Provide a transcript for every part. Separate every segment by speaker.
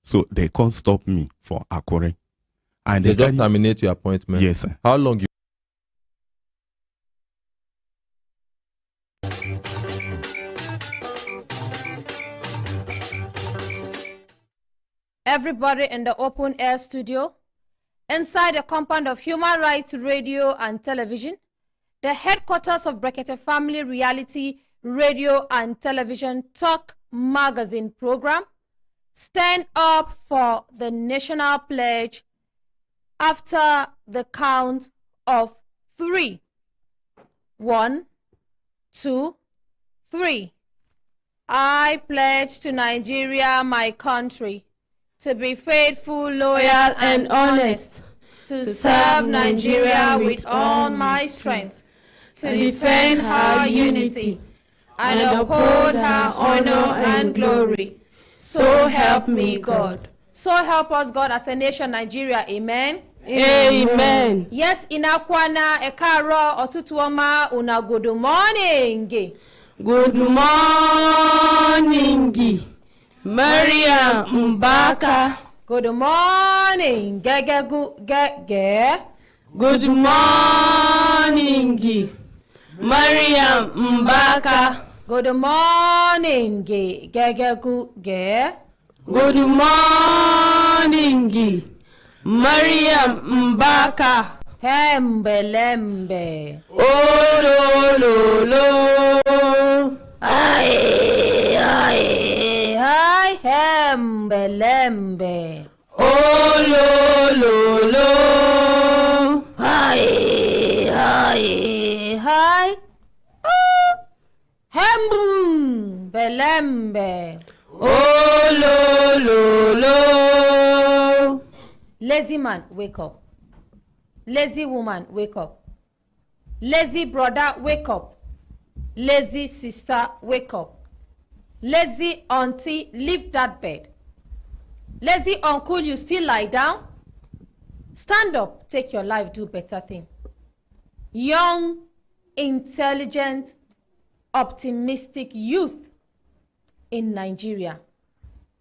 Speaker 1: So they can't stop me from Akure. And
Speaker 2: they just terminate your appointment.
Speaker 1: Yes, sir.
Speaker 2: How long?
Speaker 3: Everybody in the open air studio, inside the compound of Human Rights Radio and Television, the headquarters of Brekete Family Reality Radio and Television Talk Magazine program, stand up for the national pledge after the count of 3. 1, 2, 3. I pledge to Nigeria, my country, to be faithful, loyal, and honest, to serve Nigeria with all my strength, to defend her unity, and uphold her honor and glory. So help me God. So help us God as a nation, Nigeria. Amen.
Speaker 4: Amen.
Speaker 3: Yes, inakwana ekaro otutuoma una good morning.
Speaker 4: Good morning. Maria Mbaka.
Speaker 3: Good morning. Ge.
Speaker 4: Good morning. Maria Mbaka.
Speaker 3: Good morning. Ge.
Speaker 4: Good morning. Maria Mbaka.
Speaker 3: Hembelembe.
Speaker 4: Oh lo lo lo.
Speaker 3: Hi, hembelembe.
Speaker 4: Oh lo lo lo.
Speaker 3: Hi. Hembelembe.
Speaker 4: Oh lo lo lo.
Speaker 3: Lazy man, wake up. Lazy woman, wake up. Lazy brother, wake up. Lazy sister, wake up. Lazy auntie, leave that bed. Lazy uncle, you still lie down? Stand up, take your life, do better thing. Young, intelligent, optimistic youth in Nigeria.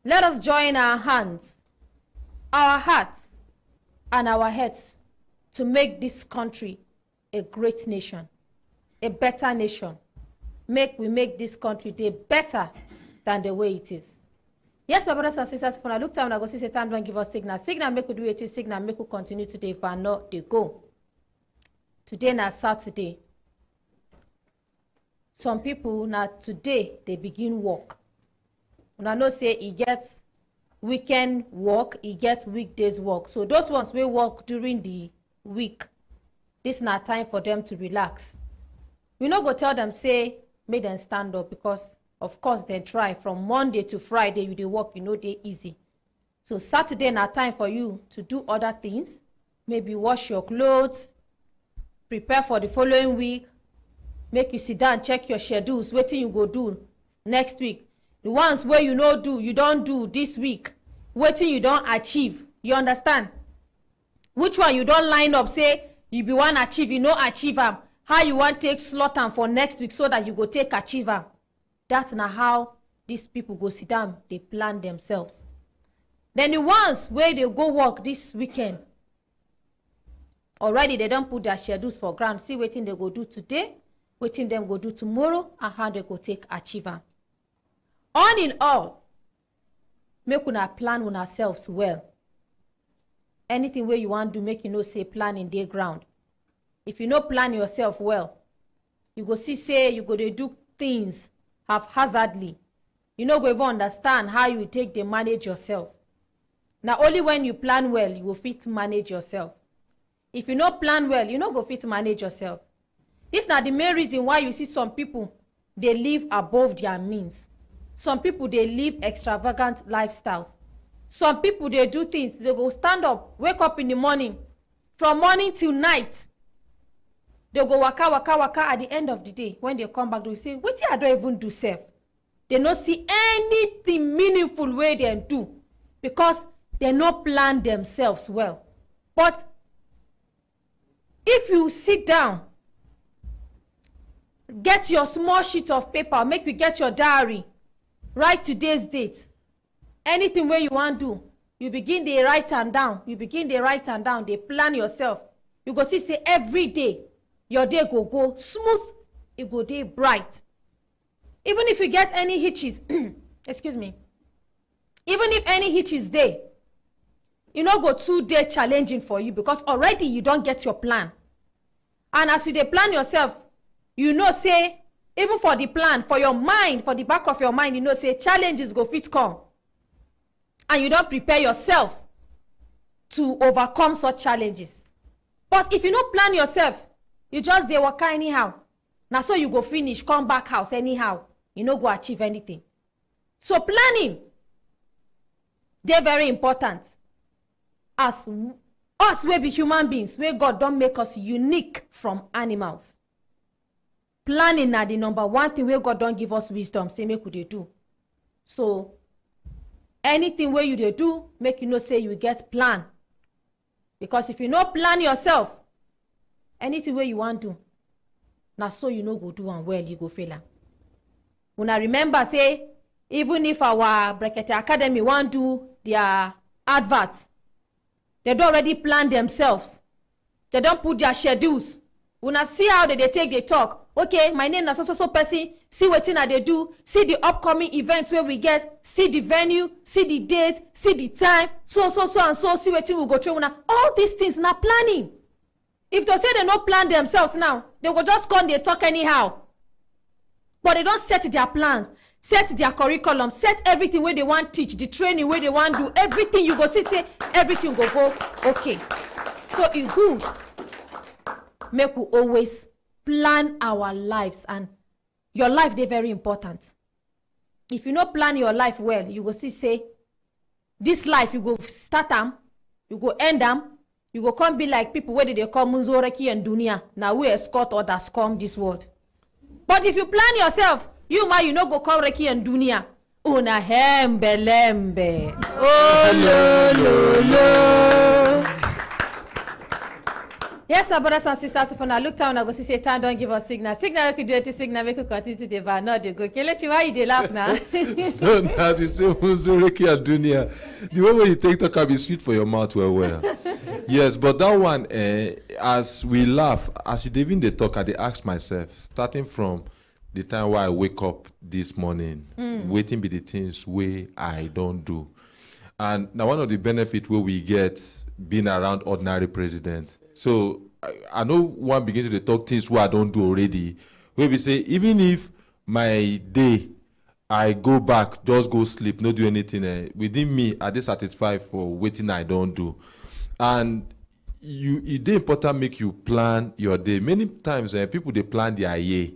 Speaker 3: Let us join our hands, our hearts, and our heads to make this country a great nation, a better nation. We make this country day better than the way it is. Yes, my brothers and sisters, when I look time, I go see say time don't give us signal. Signal make we do it, signal make we continue today. If I know they go. Today na Saturday. Some people now today they begin work. When I know say it gets weekend work, it gets weekdays work. So those ones will work during the week. This is not time for them to relax. We not go tell them say make them stand up because of course they try from Monday to Friday you they work, you know they easy. So Saturday na time for you to do other things. Maybe wash your clothes, prepare for the following week, make you sit down, check your schedules, what you go do next week. The ones where you know do, you don't do this week, what you don't achieve. You understand? Which one you don't line up, say you be one achieve, you know achieve them. How you want take slot them for next week so that you go take achieve them. That's not how these people go sit down, they plan themselves. Then the ones where they go work this weekend, already they don't put their schedules for ground. See what thing they go do today, what thing them go do tomorrow, and how they go take achieve them. All in all, make una plan on ourselves well. Anything where you want to make you know say plan in their ground. If you know plan yourself well, you go see say you go to do things haphazardly. You know go even understand how you take to manage yourself. Now only when you plan well, you will fit manage yourself. If you not plan well, you know go fit manage yourself. This is not the main reason why you see some people, they live above their means. Some people, they live extravagant lifestyles. Some people, they do things. They go stand up, wake up in the morning. From morning till night. They go waka at the end of the day. When they come back, they say, what I don't even do self. They don't see anything meaningful way they do. Because they not plan themselves well. But if you sit down, get your small sheet of paper, make you get your diary, write today's date. Anything where you want to do, you begin dey write am down, dey plan yourself, you go see say every day your day go smooth, it go dey bright. Even if you get any hitches excuse me, even if any hitches dey, e no go too dey challenging for you, because already you don get your plan. And as you dey plan yourself, you know say even for the plan, for your mind, for the back of your mind, you know say challenges go fit come, and you don prepare yourself to overcome such challenges. But if you no plan yourself, you just dey waka anyhow, na so you go finish come back house anyhow, you no go achieve anything. So planning dey very important. As us wey be human beings, wey God don make us unique from animals, planning na the number one thing wey God don give us wisdom say make we dey do. So anything wey you dey do, make you know say you get plan, because if you no plan yourself, anything wey you wan do, na so you no go do am well, you go fail am. Una remember say even if our Brekete Academy wan do their adverts, they don already plan themselves, they don put their schedules. Una see how they take dey talk. Okay, my name na so person, see wetin I dey do, see the upcoming events wey we get, see the venue, see the date, see the time, so and so, see wetin we go through. Una all these things na planning. If they say they no plan themselves now, they go just come dey talk anyhow. But they don't set their plans, set their curriculum, set everything where they want teach, the training where they want do, everything. You go see say everything go okay. So it's good make we always plan our lives, and your life dey very important. If you no plan your life well, you go see say this life you go start am, you go end am, you go come be like people where they call Munzoreki and Dunia. Now we escort others come this world. But if you plan yourself, you no go call Reki and Dunia. Una hembe lembe. Oh lo lo. Yes, our brothers and sisters, if I look down, I go see Satan don't give us signal. Signal we could do it, signal we could continue to devour. No, they go. Okay, let you why you dey laugh now.
Speaker 2: No, as you say, Munzoreki and Dunia. The way when you take talk be sweet for your mouth well. Yes, but that one, as we laugh, as you even they talk, I dey ask myself, starting from the time where I wake up this morning, waiting be the things where I don't do. And now one of the benefits where we get being around ordinary presidents. So I know one begin to talk things where I don't do already, where we say, even if my day, I go back, just go sleep, not do anything, within me, I dey satisfied for waiting I don't do. And it dey important make you plan your day. Many times people they plan their year.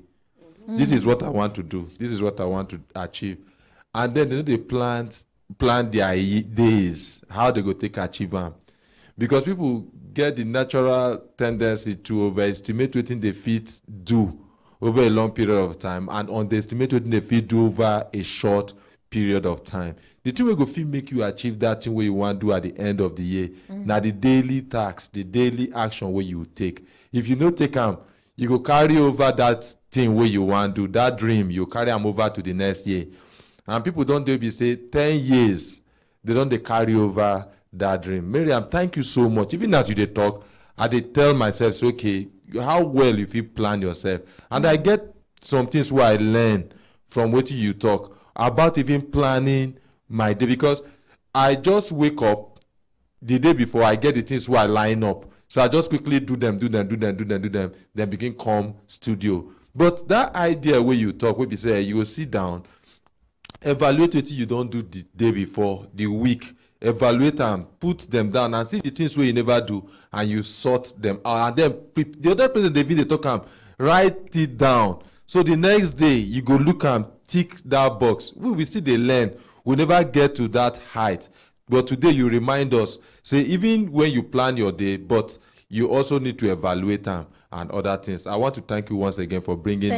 Speaker 2: This is what I want to do. This is what I want to achieve. And then they plan their days, how they go take achieve them. Because people get the natural tendency to overestimate what they fit do over a long period of time and underestimate what they fit do over a short period of time. The thing we go fit make you achieve that thing where you want to do at the end of the year. Now the daily task, the daily action where you take. If you no take them, you go carry over that thing where you want to do, that dream, you carry them over to the next year. And people don't be say 10 years, they don't carry over that dream. Miriam, thank you so much. Even as you dey talk, I dey tell myself, so, okay, how well if you plan yourself. And I get some things where I learn from what you talk about even planning my day, because I just wake up the day before, I get the things where I line up. So I just quickly do them, then begin come studio. But that idea where you talk, where you say you will sit down, evaluate what you don't do the day before, the week, evaluate them, put them down and see the things where you never do, and you sort them out. And then the other person they talk write it down. So the next day you go look and tick that box. We still they learn. We never get to that height. But today you remind us, say even when you plan your day, but you also need to evaluate them and other things. I want to thank you once again for bringing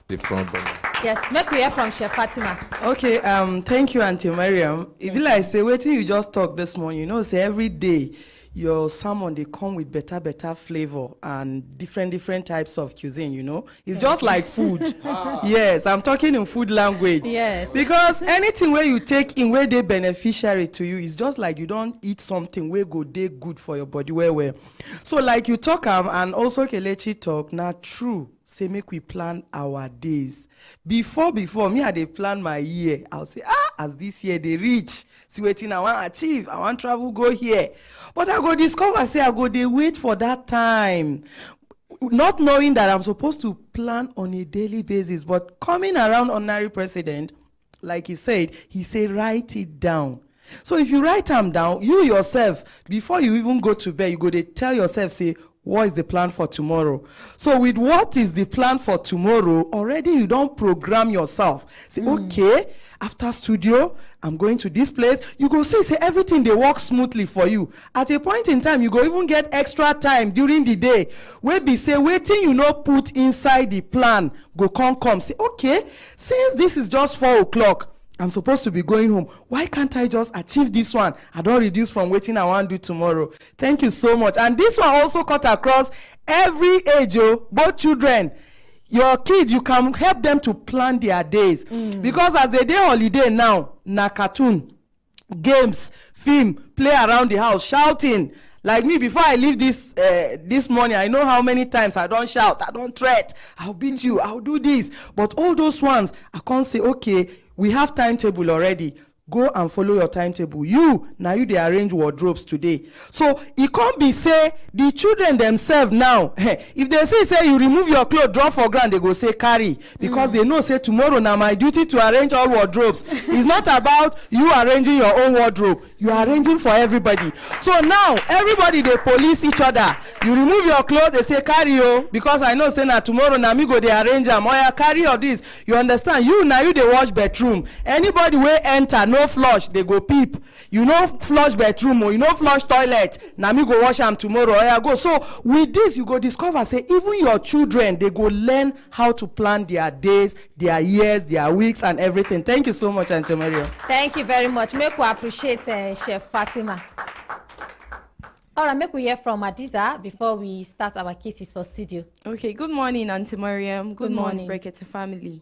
Speaker 2: the front burner.
Speaker 3: Yes, make we hear from Chef Fatima.
Speaker 5: Okay, thank you, Auntie Mariam. If you like say, waiting you just talk this morning, say every day your salmon, they come with better flavor and different types of cuisine, you know. It's just like food. Yes, I'm talking in food language.
Speaker 3: Yes.
Speaker 5: Because anything where you take in where they beneficiary to you, it's just like you don't eat something where go they good for your body where. So like you talk and also Kelechi talk, now true. Say make we plan our days. Before me, I dey plan my year. I'll say, as this year they reach, see waiting I want achieve, I want travel go here. But I go discover, say I go they wait for that time. Not knowing that I'm supposed to plan on a daily basis, but coming around ordinary president, like he said write it down. So if you write them down, you yourself, before you even go to bed, you go to tell yourself, say, what is the plan for tomorrow? So with what is the plan for tomorrow, already you don't program yourself. Say, okay, after studio, I'm going to this place. You go say everything they work smoothly for you. At a point in time, you go even get extra time during the day. Where be say, waiting you know put inside the plan, go come. Say, okay, since this is just 4 o'clock, I'm supposed to be going home. Why can't I just achieve this one? I don't reduce from waiting I want to do tomorrow. Thank you so much. And this one also cut across every age, both children. Your kids, you can help them to plan their days. Because as they day holiday now, na cartoon, games, film, play around the house, shouting. Like me, before I leave this morning, I know how many times I don't shout, I don't threat, I'll beat you, I'll do this. But all those ones, I can't say, okay, we have timetable already. Go and follow your timetable. Now you they arrange wardrobes today. So it can't be say the children themselves now. If they say you remove your clothes, drop for ground, they go say carry. Because they know say tomorrow now my duty to arrange all wardrobes. It's not about you arranging your own wardrobe. You are arranging for everybody. So now everybody they police each other. You remove your clothes, they say carry you. Because I know say now tomorrow now me go they arrange them. Or you carry all this. You understand? Now you they wash bedroom. Anybody will enter. No flush, they go peep. You know flush bedroom or you know flush toilet. Now me go wash them tomorrow. I go. So with this, you go discover say even your children they go learn how to plan their days, their years, their weeks, and everything. Thank you so much, Auntie Maria.
Speaker 3: Thank you very much. Make we appreciate Chef Fatima. All right, make we hear from Adiza before we start our cases for studio.
Speaker 6: Okay, good morning, Auntie Mariam. Good morning, Brekete family.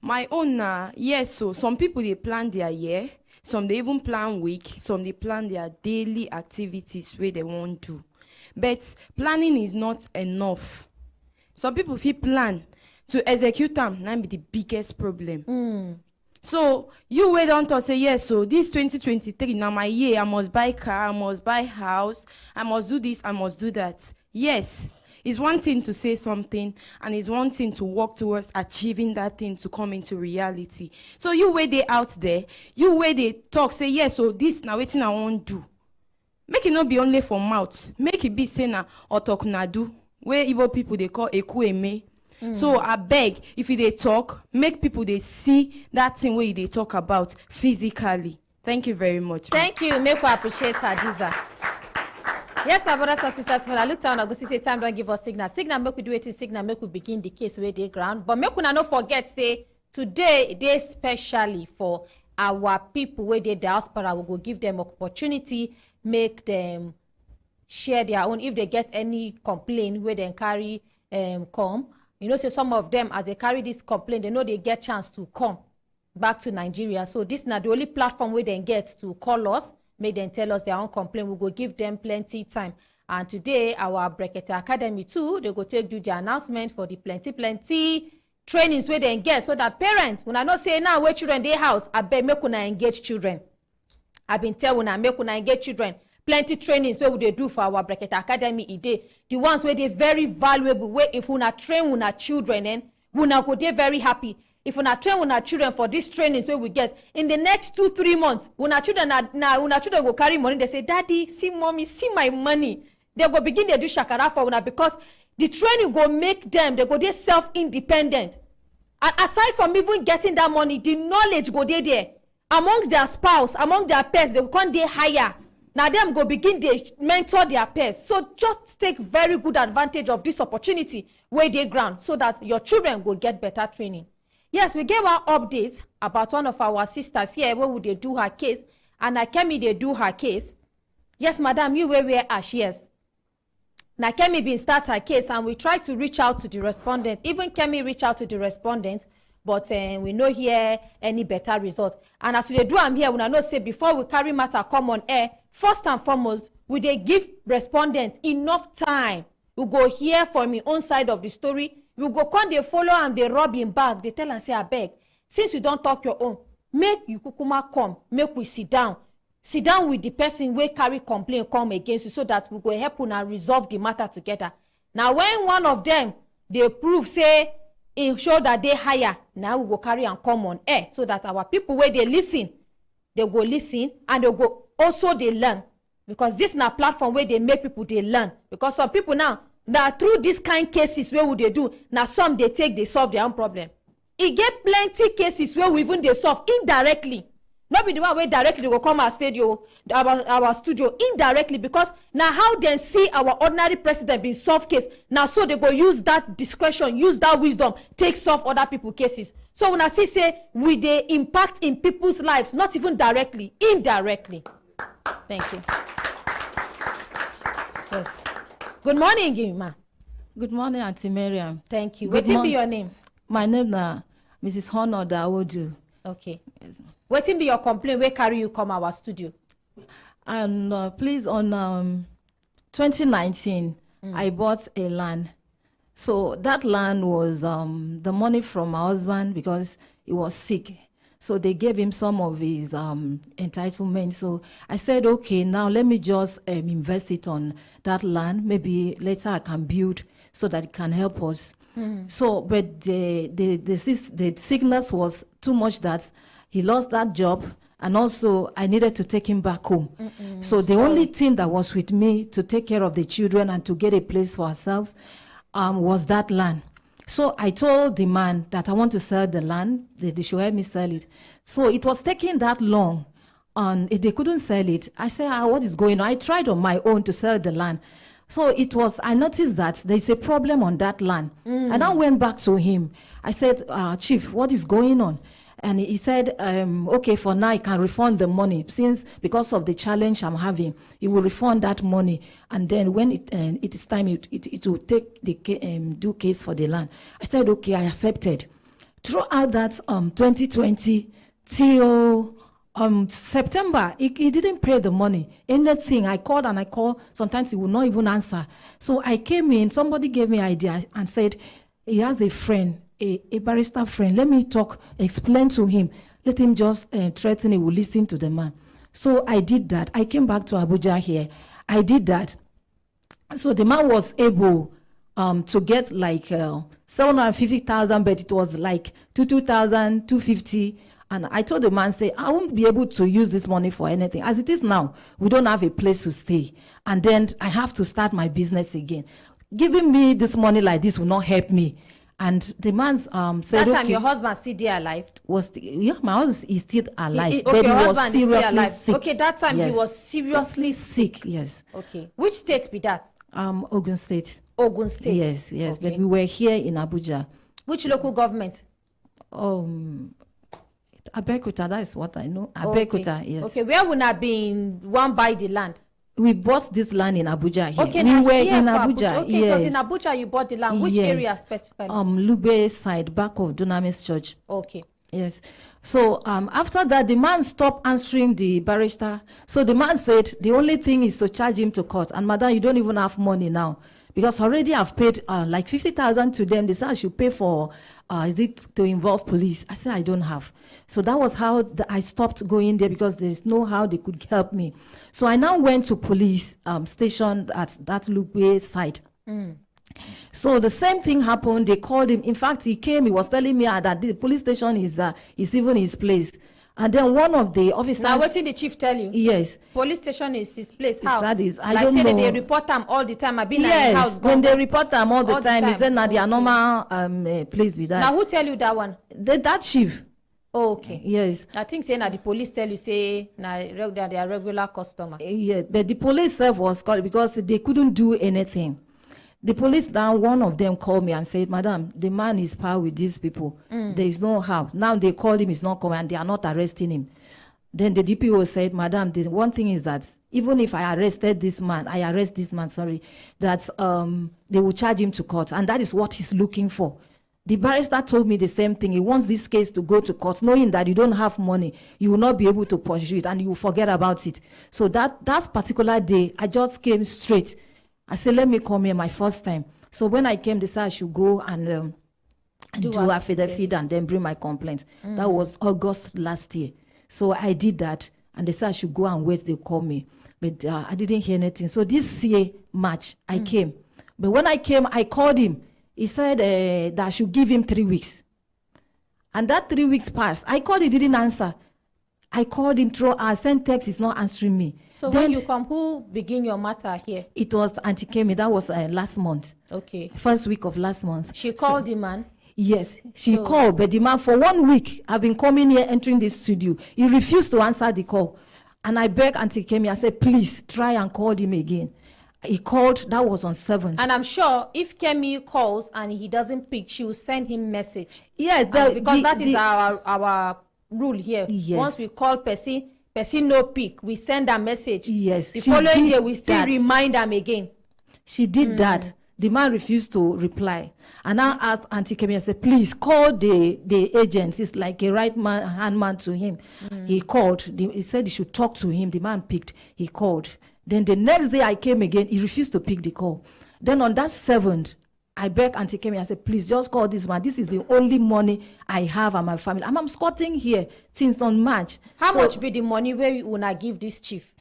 Speaker 6: My own, yes, so some people, they plan their year. Some, they even plan week. Some, they plan their daily activities where they want to. But planning is not enough. Some people, if you plan to execute them, that be the biggest problem. So, you wait on to say, yes, so this 2023, now my year, I must buy car, I must buy house, I must do this, I must do that. Yes. It's one thing to say something, and it's one thing to work towards achieving that thing to come into reality. So you where they out there, you where they talk, say, yes, so this now waiting I won't do. Make it not be only for mouth. Make it be say na or talk na do. Where Igbo people they call ekueme. So I beg, if they talk, make people they see that thing where they talk about physically. Thank you very much.
Speaker 3: Thank you. Make we appreciate Adiza. Yes, my brothers and sisters, when I look down, I go see say time don't give us signal. Signal make we do it in signal, make we begin the case where they ground. But make we not forget, say, today, they especially for our people where they diaspora, we go give them opportunity, make them share their own. If they get any complaint where they carry come, you know, say some of them, as they carry this complaint, they know they get chance to come back to Nigeria. So this is not the only platform where they get to call us, make them tell us their own complaint. We go give them plenty time. And today, our Brekete Academy too, they go take do the announcement for the plenty trainings where they get, so that parents, when I not say now where children they house, I bet make una engage children. I've been telling una make una engage children. Plenty trainings where would they do for our Brekete Academy today. The ones where they very valuable, where if una train una children, then una go they very happy. If una train una children for these trainings where we get in the next 2-3 months, una children go carry money, they say, Daddy, see mommy, see my money. They go begin to do shakara for una because the training go make them, they go they self-independent. And aside from even getting that money, the knowledge go there. Amongst their spouse, among their pets, they go come they higher. Now them go begin to mentor their pets. So just take very good advantage of this opportunity where they ground so that your children go get better training. Yes, we gave our updates about one of our sisters here where would they do her case, and Akemi they do her case. Yes, madam, you wear ash, yes. Now, Kemi been start her case, and we try to reach out to the respondent. Even Kemi reach out to the respondent, but we no hear any better result. And as we do, I'm here, when I know say before we carry matter come on air, first and foremost, we dey give respondent enough time. We go hear from his own side of the story. We go come dey follow and dey rub him back. They tell and say, abeg, since you don't talk your own, make you kukuma come, make we sit down with the person wey carry complaint come against you, so that we go help una resolve the matter together. Now when one of them dey prove say im shoulder dey higher, now we go carry am come on air, so that our people wey dey listen, they go listen, and they go also dey learn, because this na platform where they make people dey learn. Because some people now, that through this kind cases where would they do, now some they take, they solve their own problem. E get plenty cases where we even they solve indirectly. Not be the one where directly they go come our studio, our studio indirectly, because now how they see our ordinary president being solve case, now so they go use that discretion, use that wisdom, take solve other people cases. So when I say we they impact in people's lives, not even directly, indirectly. Thank you. Yes. Good morning, Gima.
Speaker 7: Good morning, Auntie Miriam.
Speaker 3: Thank you. What will be your name?
Speaker 7: My name is Mrs. Honor Dawodu.
Speaker 3: Okay. Yes. What will be your complaint? Where carry you come our studio?
Speaker 7: And please, on 2019, I bought a land. So that land was the money from my husband because he was sick. So they gave him some of his entitlements. So I said, okay, now let me just invest it on that land. Maybe later I can build so that it can help us. So, but the sickness was too much that he lost that job, and also I needed to take him back home. So the only thing that was with me to take care of the children and to get a place for ourselves was that land. So I told the man that I want to sell the land, they should help me sell it. So it was taking that long, and if they couldn't sell it, I said, what is going on? I tried on my own to sell the land. So I noticed that there's a problem on that land. And I went back to him. I said, Chief, what is going on? And he said, okay, for now, I can refund the money. Because of the challenge I'm having, he will refund that money. And then when it is time, it will take the do case for the land. I said, okay, I accepted. Throughout that 2020 till September, he didn't pay the money. Anything, I called and I called. Sometimes he would not even answer. So I came in, somebody gave me an idea and said, he has a friend, a barrister friend. Let me explain to him. Let him just threaten, he will listen to the man. So I did that. I came back to Abuja here. I did that. So the man was able to get like 750,000, but it was like 2,250. And I told the man, say, I won't be able to use this money for anything. As it is now, we don't have a place to stay. And then I have to start my business again. Giving me this money like this will not help me. And the man said,
Speaker 3: that time, okay, your husband still there alive?
Speaker 7: Yeah, my husband is still alive.
Speaker 3: Okay,
Speaker 7: but he was seriously sick.
Speaker 3: Okay, that time yes. He was seriously sick.
Speaker 7: Yes.
Speaker 3: Okay. Which state be that?
Speaker 7: Ogun State.
Speaker 3: Ogun State.
Speaker 7: Yes.
Speaker 3: Okay.
Speaker 7: But we were here in Abuja.
Speaker 3: Which local government?
Speaker 7: Brekete, that is what I know. Brekete, okay. Yes.
Speaker 3: Okay, where would have been one buy the land?
Speaker 7: We bought this land in Abuja here.
Speaker 3: Okay,
Speaker 7: we were in Abuja.
Speaker 3: Okay,
Speaker 7: yes.
Speaker 3: It was in Abuja you bought the land. Which area specifically?
Speaker 7: Lube side, back of Dunamis Church.
Speaker 3: Okay.
Speaker 7: Yes. So after that, the man stopped answering the barrister. So the man said the only thing is to charge him to court. And madam, you don't even have money now. Because already I've paid like 50,000 to them. They said I should pay for, is it to involve police? I said I don't have. So that was how I stopped going there, because there is no how they could help me. So I now went to police station at that Lupe side. So the same thing happened. They called him. In fact, he came. He was telling me that the police station is even his place. And then one of the officers.
Speaker 3: Now, what did the chief tell you?
Speaker 7: Yes.
Speaker 3: Police station is his place. How?
Speaker 7: That is, I
Speaker 3: like
Speaker 7: don't
Speaker 3: say
Speaker 7: know.
Speaker 3: That they report them all the time. I've been
Speaker 7: yes,
Speaker 3: in the house.
Speaker 7: When they report them all the time, they say, now they are normal place with that.
Speaker 3: Now, who tell you that one?
Speaker 7: That chief.
Speaker 3: Oh, okay.
Speaker 7: Yes.
Speaker 3: I think say now the police tell you, say now they are regular customer.
Speaker 7: Yes, but the police self was called because they couldn't do anything. The police now, one of them called me and said, madam, the man is power with these people. There is no how. Now they called him, he's not coming, and they are not arresting him. Then the DPO said, madam, the one thing is that even if I arrest this man, that they will charge him to court, and that is what he's looking for. The barrister told me the same thing. He wants this case to go to court, knowing that you don't have money, you will not be able to pursue it, and you will forget about it. So that particular day, I just came straight. I said, let me come here my first time. So when I came, they said I should go and do affidavit and then bring my complaint. That was August last year. So I did that, and they said I should go and wait. They called me, but I didn't hear anything. So this year, March, I came. But when I came, I called him. He said that I should give him 3 weeks. And that 3 weeks passed. I called, he didn't answer. I called him through, I sent text, he's not answering me.
Speaker 3: So then, when you come, who begin your matter here?
Speaker 7: It was Auntie Kemi, that was last month.
Speaker 3: Okay.
Speaker 7: First week of last month.
Speaker 3: She called the man?
Speaker 7: Yes, she called, but the man, for 1 week, I've been coming here, entering this studio. He refused to answer the call. And I begged Auntie Kemi, I said, please, try and call him again. He called, that was on 7th.
Speaker 3: And I'm sure if Kemi calls and he doesn't pick, she will send him message.
Speaker 7: Yes,
Speaker 3: because that is our rule here.
Speaker 7: Yes.
Speaker 3: Once we call person no pick, we send a message.
Speaker 7: Yes.
Speaker 3: The following day, we still remind them again.
Speaker 7: She did that. The man refused to reply. And I asked Auntie Kemi, I said, please call the agents. It's like a hand man to him. He called. He said he should talk to him. The man picked. He called. Then the next day I came again, he refused to pick the call. Then on that 7th, I begged Auntie Kemi, I said, please just call this man. This is the only money I have and my family. And I'm squatting here since on March.
Speaker 3: How much be the money where you wanna give this chief?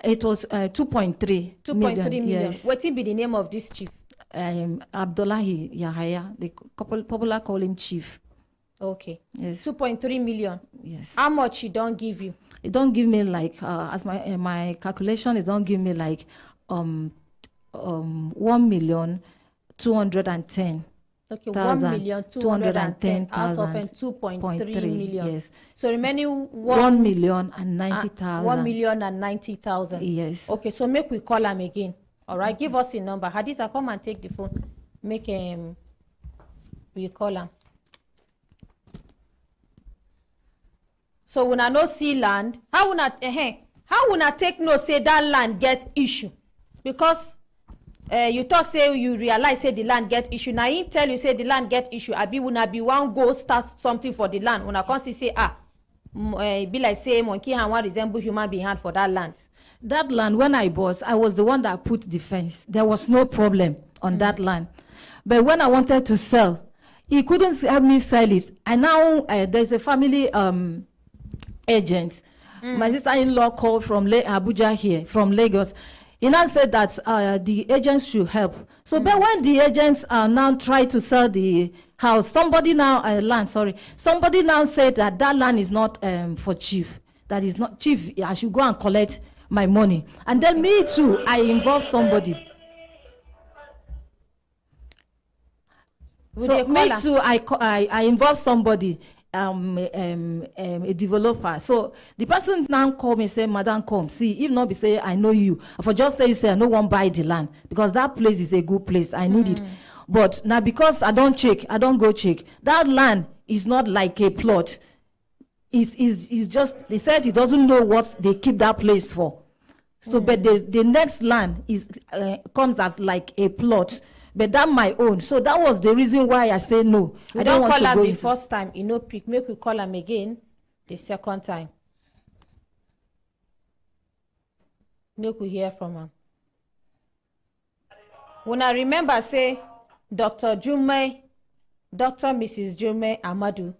Speaker 7: It was 2.3
Speaker 3: million.
Speaker 7: Yes.
Speaker 3: What will be the name of this chief?
Speaker 7: Abdullahi Yahaya. The popular call him chief.
Speaker 3: Okay.
Speaker 7: Yes.
Speaker 3: 2.3 million.
Speaker 7: Yes.
Speaker 3: How much he don't give you?
Speaker 7: It don't give me like as my calculation. It don't give me like 1,210,000.
Speaker 3: Okay, 1,210,000 out of 2.3 million.
Speaker 7: Yes.
Speaker 3: So remaining
Speaker 7: 1,090,000.
Speaker 3: 1,090,000.
Speaker 7: Yes.
Speaker 3: Okay, so make we call him again. All right, give us a number. Hadiza, come and take the phone. Make we call him. So when I no see land, how will I take no say that land get issue? Because you talk say you realize say the land get issue. Now he tell you say the land get issue. Abi when I be one go start something for the land. When I come see say be like say monkey hand one resemble human being hand for that land.
Speaker 7: That land when I bought, I was the one that put the fence. There was no problem on that land. But when I wanted to sell, he couldn't help me sell it. And now there's a family agent. My sister-in-law called from Abuja here, from Lagos. He now said that the agents should help. So, but when the agents now try to sell the house, somebody now somebody now said that land is not for chief. That is not chief. I should go and collect my money. And then me too, I involve somebody. So me too, I involve somebody. A developer. So the person now call me and say, Madam, come see. If not be say I know you, for just tell you say I no one buy the land because that place is a good place. I need it. But now because I don't go check. That land is not like a plot. It's just they said he doesn't know what they keep that place for. So but the next land is comes as like a plot. But that's my own. So that was the reason why I say no.
Speaker 3: I don't want to call him the first time. You know, pick. Make we call him again the second time. Make we hear from him. When I remember, say, Mrs. Jume Amadou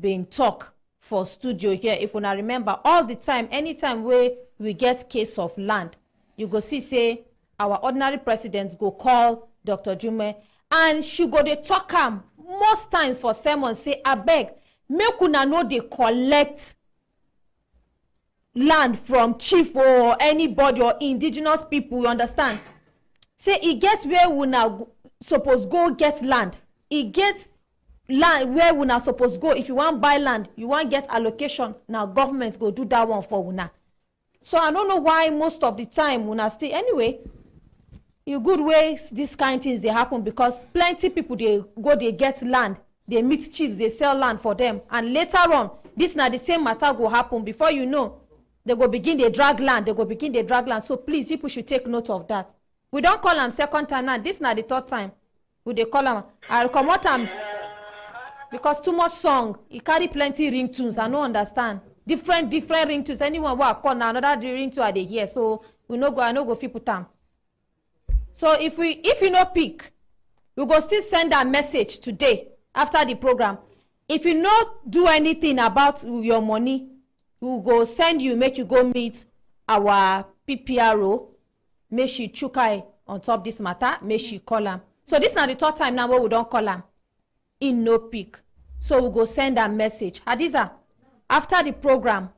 Speaker 3: being talk for studio here. If when I remember, all the time, anytime we get case of land, you go see, say, our ordinary presidents go call Dr. Jume, and she go dey talk am most times for sermon say abeg make una no dey collect land from chief or anybody or indigenous people, you understand? Say e get where una suppose go get land, e get land where una suppose go. If you want buy land, you want get allocation, now government go do that one for una. So I don't know why most of the time una stay anyway. You good ways these kind of things they happen because plenty people they get land, they meet chiefs, they sell land for them, and later on this now the same matter go happen. Before you know, They go begin the drag land. They go begin the drag land. So please, people should take note of that. We don't call them second time now. This is not the third time. We they call them. I come out them because too much song. It carry plenty ringtones. I don't understand. Different ringtones. Anyone who call now another ringtone are they here. So we no go. I no go fit put them. So if you no pick, we go still send a message today after the program. If you not do anything about your money, we will go send you, make you go meet our PPRO. Make she chukai on top this matter. Make she call him. So this is not the third time now where we don't call him. In no pick. So we go send a message. Hadiza, after the program,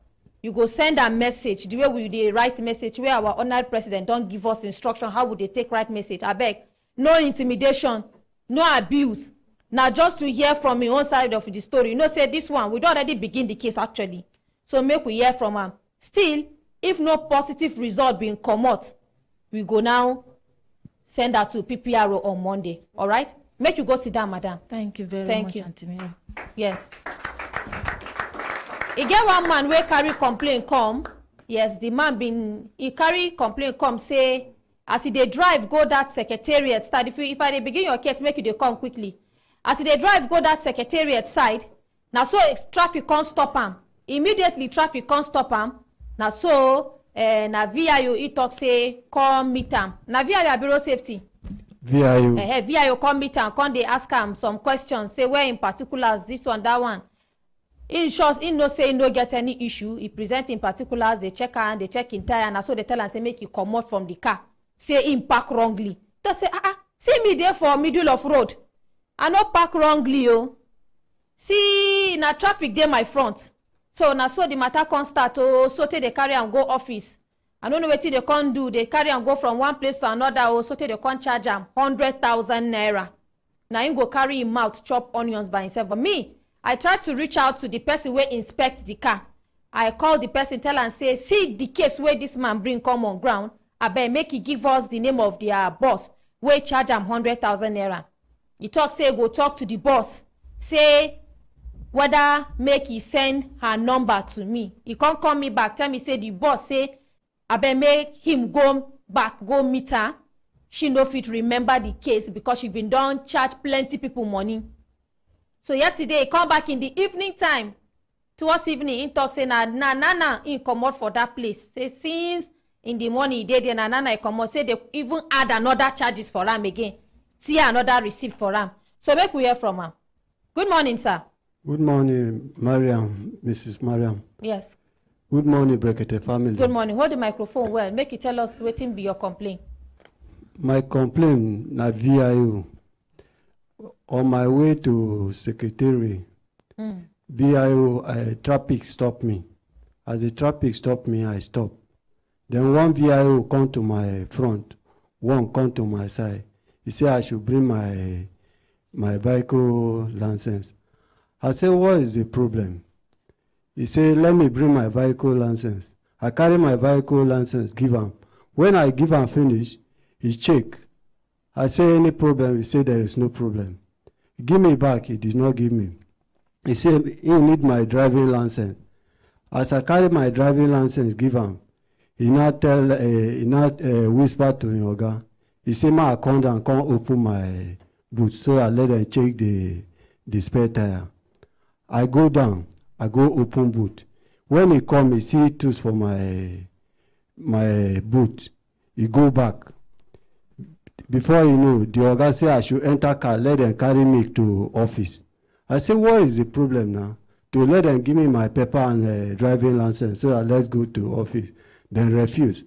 Speaker 3: you go send a message. The way we dey write message, where our honored president don't give us instruction, how would they take right message? I beg. No intimidation, no abuse. Now just to hear from your own side of the story. You know, say this one, we don't already begin the case actually. So make we hear from him. Still, if no positive result being come out, we go now send that to PPRO on Monday. All right? Make you go sit down, madam.
Speaker 7: Thank you very much, Auntie Mary.
Speaker 3: Yes. He get one man where carry complaint come. Yes, the man he carry complaint come say, as he dey drive go that secretariat side. If I dey begin your case, make you dey come quickly. As he dey drive go that secretariat side, now so traffic can't stop him. Immediately traffic can't stop him. Now so na VIO he talk say come meet him. Na VIO bureau safety.
Speaker 8: VIO.
Speaker 3: VIO come meet him. Come they ask him some questions. Say where in particulars this one that one. In short, he no say he no get any issue. He present in particulars. They check and they check in tire. And so they tell and say make you come out from the car. Say him park wrongly. They say see me there for middle of road. I no park wrongly oh. See na traffic there my front. So na so the matter can start oh. So they carry and go office. I don't know what they can do. They carry and go from one place to another oh. So they can charge him 100,000 naira. Now him go carry him out chop onions by himself. But me, I tried to reach out to the person where inspect the car. I call the person, tell and say, see the case where this man bring come on ground. I bet make he give us the name of their boss. Where charge him 100,000 naira. He talk say go talk to the boss. Say whether make he send her number to me. He can't call me back. Tell me say the boss say I bet make him go back go meet her. She no fit remember the case because she been done charge plenty people money. So yesterday, he come back in the evening time. Towards evening, he talk say, na, he come out for that place. Say, since in the morning, he did, na, he come out. Say, they even add another charges for him again. See another receipt for him. So make we hear from him. Good morning, sir.
Speaker 8: Good morning, Mariam, Mrs. Mariam.
Speaker 3: Yes.
Speaker 8: Good morning, Brekete family.
Speaker 3: Good morning. Hold the microphone well. Make you tell us what be your complaint.
Speaker 8: My complaint, na VIO. On my way to secretary, VIO traffic stopped me. As the traffic stopped me, I stopped. Then one VIO come to my front, one come to my side. He said I should bring my vehicle license. I said, what is the problem? He said, let me bring my vehicle license. I carry my vehicle license, give him. When I give him finish, he check. I say, any problem? He said, there is no problem. Give me back. He did not give me. He said he need my driving license. As I carry my driving license, give him. He not tell. He not whisper to him oga. He say my account and can't open my boot, so I let them check the spare tire. I go down. I go open boot. When he come, he see tools for my boot. He go back. Before you know, the oga say I should enter car, let them carry me to office. I say, what is the problem now? To let them give me my paper and driving license so that let's go to office. Then refuse.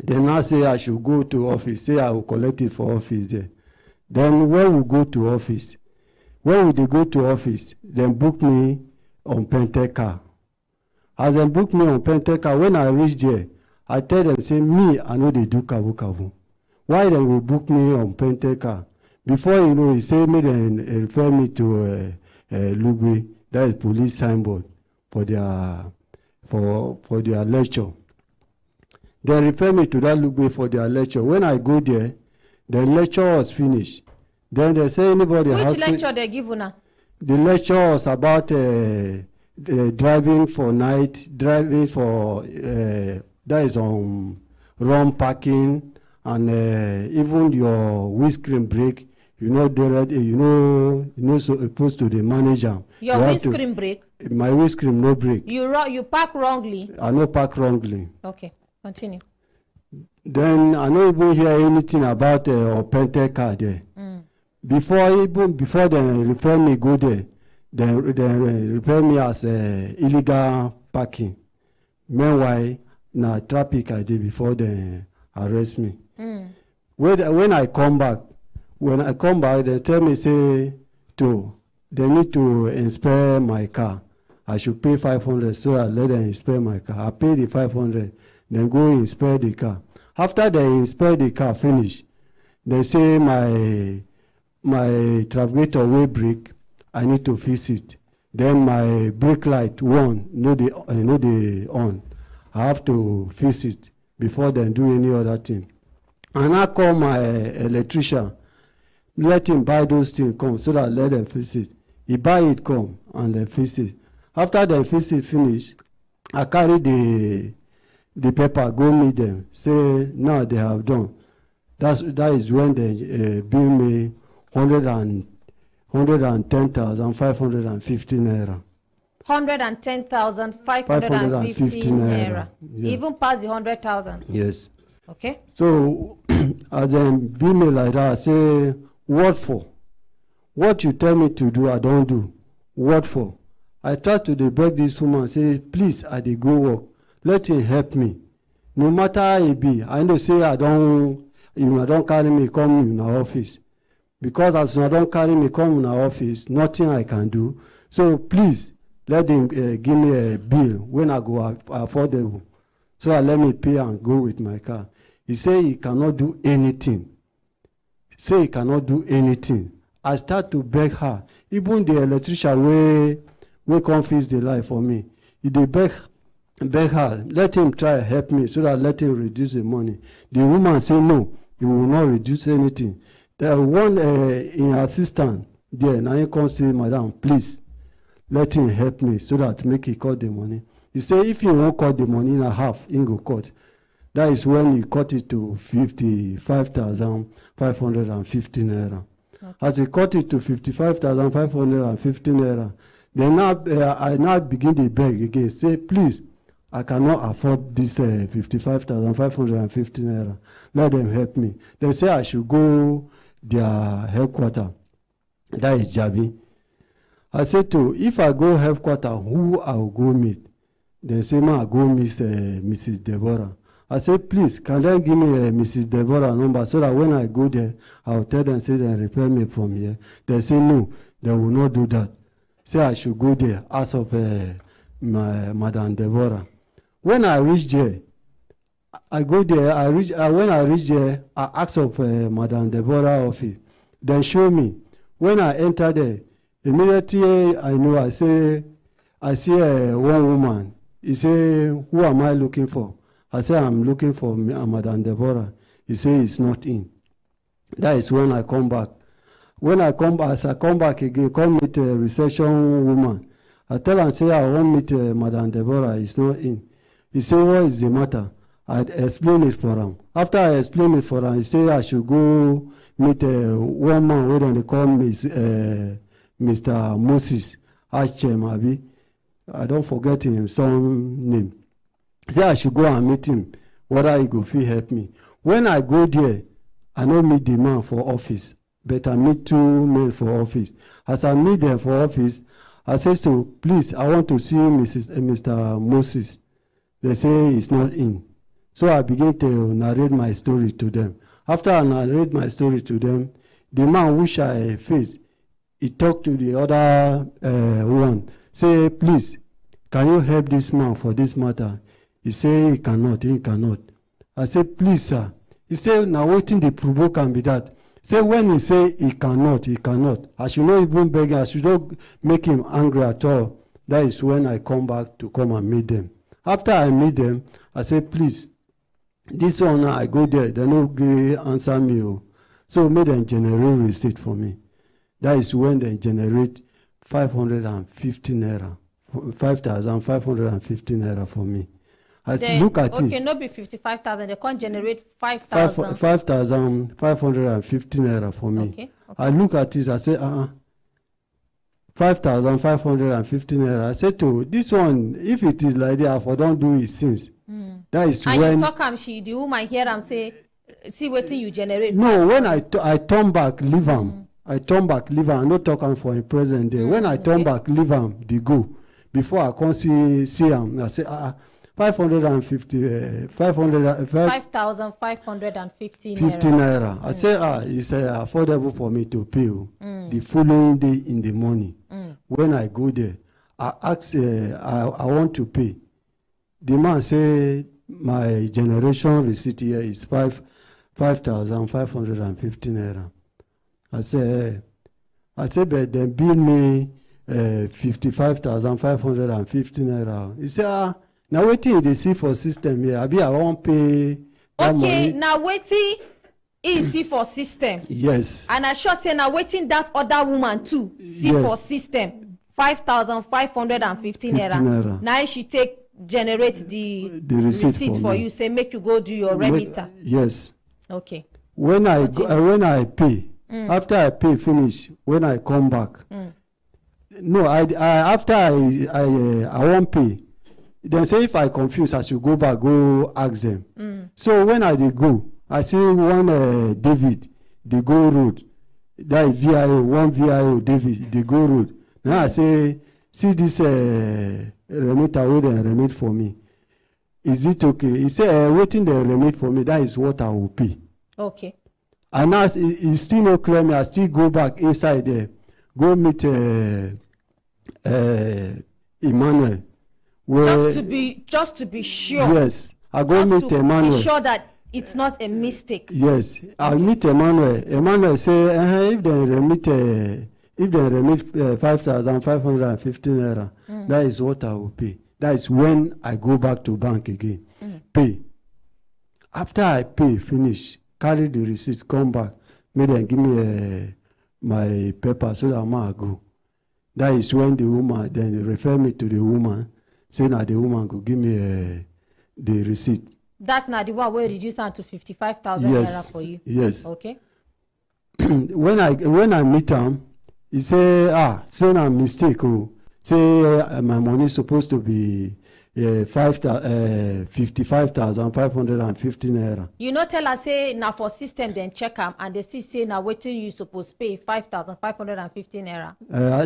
Speaker 8: Then I say I should go to office, say I will collect it for office there. Then when we go to office, when they go to office, then book me on Pente car. As they book me on Pente car, when I reach there, I tell them, say, me, I know they do kavu. Why they will book me on Pente car? Before you know, he say me then refer me to Lugwe, that is police signboard for their lecture. They refer me to that Lugwe for their lecture. When I go there, the lecture was finished. Then they say anybody
Speaker 3: Which
Speaker 8: has
Speaker 3: lecture they give you now?
Speaker 8: The lecture was about driving for night, driving for that is on wrong parking, and even your windscreen break. You know, so opposed to the manager.
Speaker 3: Your windscreen break?
Speaker 8: My windscreen no break.
Speaker 3: You park wrongly?
Speaker 8: I no park wrongly.
Speaker 3: Okay, continue.
Speaker 8: Then I no even hear anything about Opente car there. Before they refer me go there, they refer me as illegal parking. Meanwhile, na traffic I did before they arrest me. When I come back, they tell me say they need to inspect my car. I should pay 500, so I let them inspect my car. I pay the 500, then go inspect the car. After they inspect the car finish, they say my trafficator will break. I need to fix it. Then my brake light no they on. I have to fix it before they do any other thing. And I call my electrician, let him buy those things, come, so that I let them fix it. He buy it, come, and then fix it. After they fix it, finish, I carry the paper, go meet them, say, now they have done. That is when they bill me 110,550 naira.
Speaker 3: 110,550 naira.
Speaker 8: Yeah.
Speaker 3: Even past the 100,000.
Speaker 8: Yes.
Speaker 3: Okay.
Speaker 8: So as they bill me like that, I say, what for? What you tell me to do, I don't do. What for? I try to beg this woman, say, please, I dey go work. Let him help me. No matter how it be, I know say you don't carry me come in our office. Because as you don't carry me come in our office, nothing I can do. So please, let him give me a bill when I go affordable. So I let me pay and go with my car. He say he cannot do anything. Say he cannot do anything. I start to beg her. Even the electrician will come fix the light for me. He dey beg her, let him try help me so that let him reduce the money. The woman say no, he will not reduce anything. The one in assistant there, now he come say, madam, please let him help me so that make he cut the money. He say if he won't cut the money in a half, he go cut. That is when he cut it to 55,550 naira. Okay. As he cut it to 55,550 naira, then I now begin to beg again. Say, please, I cannot afford this 55,550 naira. Let them help me. They say I should go their headquarters. That is Jabi. I said if I go headquarters, who I will go meet? They say, I go meet Mrs. Deborah. I said, please, can they give me Mrs. Deborah number so that when I go there, I will tell them, say they repair me from here. They say, no, they will not do that. Say I should go there, ask of my Madam Deborah. When I reach there, I go there, when I reach there, I ask of Madam Deborah office. Then show me. When I enter there, immediately I know, I see one woman. He say, who am I looking for? I say, I'm looking for Madam Deborah. He say, it's not in. That is when I come back. When I come back, as I come back again, come meet a reception woman. I tell her, say, I want meet Madam Deborah. It's not in. He say, what is the matter? I explain it for him. After I explain it for him, he say, I should go meet one man where they call Mr. Moses Achemabi. I don't forget him, some name. Say I should go and meet him, whether he go fit help me. When I go there, I don't meet the man for office, but I meet two men for office. As I meet them for office, I say, so please, I want to see Mr. Moses. They say he's not in. So I begin to narrate my story to them. After I narrate my story to them, the man which I faced, he talked to the other one. Say, please, can you help this man for this matter? He say he cannot. I say, please, sir. He say, now waiting the provoke can be that. Say when he say he cannot. I should not even beg him. I should not make him angry at all. That is when I come back to come and meet them. After I meet them, I say, please, this one I go there, they no answer me. So make them generate receipt for me. That is when they generate 550 naira 5,515 naira for me. Look at it.
Speaker 3: Okay, not be 55,000. They can't generate 5,000.
Speaker 8: 5,515 naira for me.
Speaker 3: Okay.
Speaker 8: I look at it. I say, 5,515 naira. I said to this one, if it is like that, I don't do it since. That is
Speaker 3: and
Speaker 8: when.
Speaker 3: You talk the woman here and say, see what you generate.
Speaker 8: No, when I turn back, leave him. I turn back, leave him. I no talk him for a present day. When I turn back, leave him, they go. Before I come see him, I say, 5,515 naira. I say, it's affordable for me to pay. The following day in the morning, when I go there, I ask, I want to pay. The man say, my generation receipt here is 5,515 naira. I say, but then bill me 55,515 naira. He say, now waiting they see for system here. I won't pay.
Speaker 3: Okay, now waiting is see for system.
Speaker 8: Yes.
Speaker 3: And I sure say now waiting that other woman too see for system 5,515 naira. Now she generate the receipt for you. Say make you go do your remitter.
Speaker 8: Yes.
Speaker 3: Okay.
Speaker 8: When I pay, after I pay finish, when I come back. No, after I won't pay. Then say if I confuse, I should go back, go ask them. So when I go, I see one David, they go road. That is VIO, one VIO David, they go road. Now I say, see this remitter, where they remit for me. Is it okay? He say, waiting they remit for me, that is what I will pay.
Speaker 3: Okay.
Speaker 8: And now he still no clear me, I still go back inside there, go meet Emmanuel.
Speaker 3: Just to be sure.
Speaker 8: Yes, I go meet Emmanuel.
Speaker 3: Be sure that it's not a mistake.
Speaker 8: Yes, I meet Emmanuel. Emmanuel say if they remit 5,515 naira, that is what I will pay. That is when I go back to bank again. Pay. After I pay, finish, carry the receipt, come back, make them give me my paper so that I might go. That is when the woman then refer me to the woman. Say now the woman could give me the receipt.
Speaker 3: That's not the one where reduce down to 55,000 naira for you.
Speaker 8: Yes.
Speaker 3: Okay.
Speaker 8: when I meet him, he say say na mistake. Say my money is supposed to be 55,515 naira.
Speaker 3: You know, tell us say now for system then check them and they still say now waiting you supposed to pay 5,515 naira.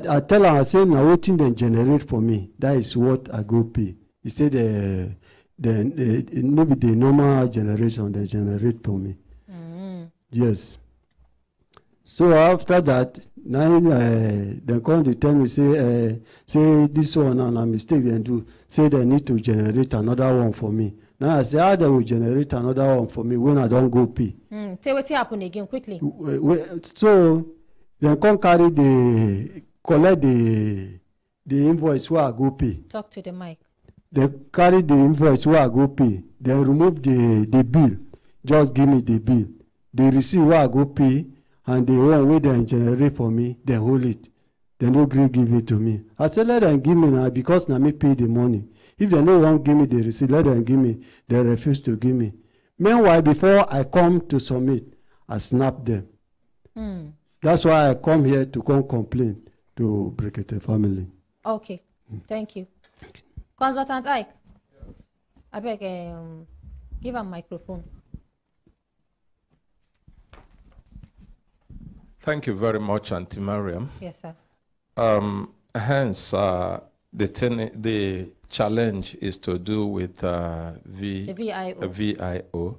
Speaker 8: I tell her I say now waiting then generate for me. That is what I go pay. He said maybe the normal generation they generate for me. Yes. So after that, now they come to tell me say this one and a mistake they do. Say they need to generate another one for me. Now I say how they will generate another one for me when I don't go pay.
Speaker 3: Say what's happen again quickly.
Speaker 8: So they come collect the invoice where I go pay.
Speaker 3: Talk to the mic.
Speaker 8: They carry the invoice where I go pay. They remove the bill. Just give me the bill. The receipt where I go pay. And the one way they generate for me, they hold it. They no agree give it to me. I said, let them give me now because now me pay the money. If they no want give me the receipt, let them give me. They refuse to give me. Meanwhile, before I come to submit, I snap them. That's why I come here to come complain to Brekete family.
Speaker 3: Okay, thank you. Consultant Ike, I beg, give a microphone.
Speaker 2: Thank you very much, Auntie Mariam.
Speaker 3: Yes, sir.
Speaker 2: Hence, the challenge is to do with the VIO.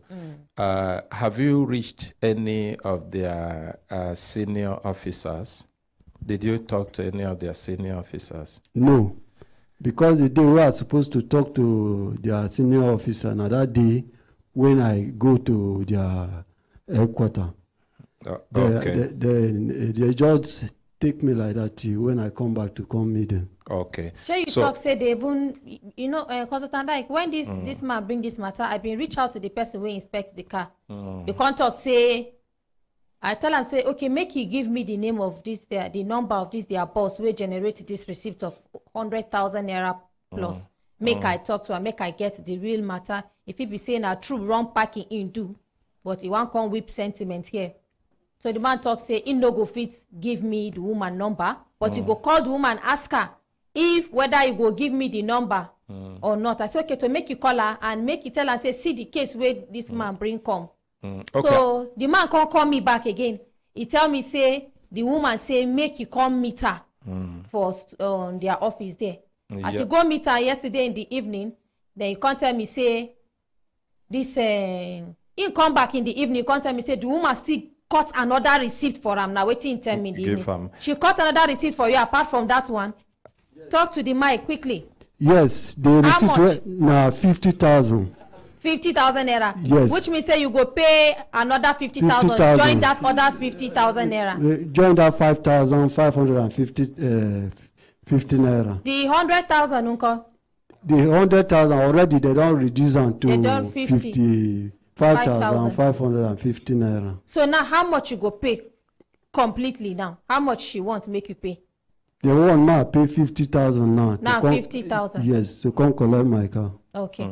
Speaker 2: Have you reached any of their senior officers? Did you talk to any of their senior officers?
Speaker 8: No, because the day we are supposed to talk to their senior officer, now that day when I go to their headquarters.
Speaker 2: Okay.
Speaker 8: They just take me like that when I come back to come meet them.
Speaker 2: Okay.
Speaker 3: So you talk say they even consultant like when this man bring this matter, I've been reach out to the person who inspects the car. The contact say I tell him say okay make he give me the name of this the number of this their boss who generate this receipt of 100,000 naira plus. Make I talk to her, make I get the real matter. If he be saying a true wrong packing in do, but he won't come whip sentiment here. So the man talk say, he no go fit give me the woman number, but he go call the woman, ask her if whether he go give me the number or not. I say, okay, to make you call her and make you tell her, say, see the case where this man bring come. Okay. So the man can't call me back again. He tell me, say, the woman say, make you come meet her for their office there. As you go meet her yesterday in the evening, then you can't tell me, say, this, he come back in the evening, you can't tell me, say, the woman still cut another receipt for him. Now waiting 10 minutes. She cut another receipt for you apart from that one. Talk to the mic quickly.
Speaker 8: Yes, the receipt now 50,000.
Speaker 3: 50,000 naira.
Speaker 8: Yes.
Speaker 3: Which means say you go pay another 50,000. Join that other 50,000 naira.
Speaker 8: Join that 5,550 50 naira.
Speaker 3: The 100,000 uncle.
Speaker 8: The 100,000 already they don't reduce on to 55,550 naira.
Speaker 3: So now how much you go pay completely now? How much she wants to make you pay?
Speaker 8: They want now pay 50,000 now.
Speaker 3: Now 50,000.
Speaker 8: Yes, to come collect my car.
Speaker 3: Okay.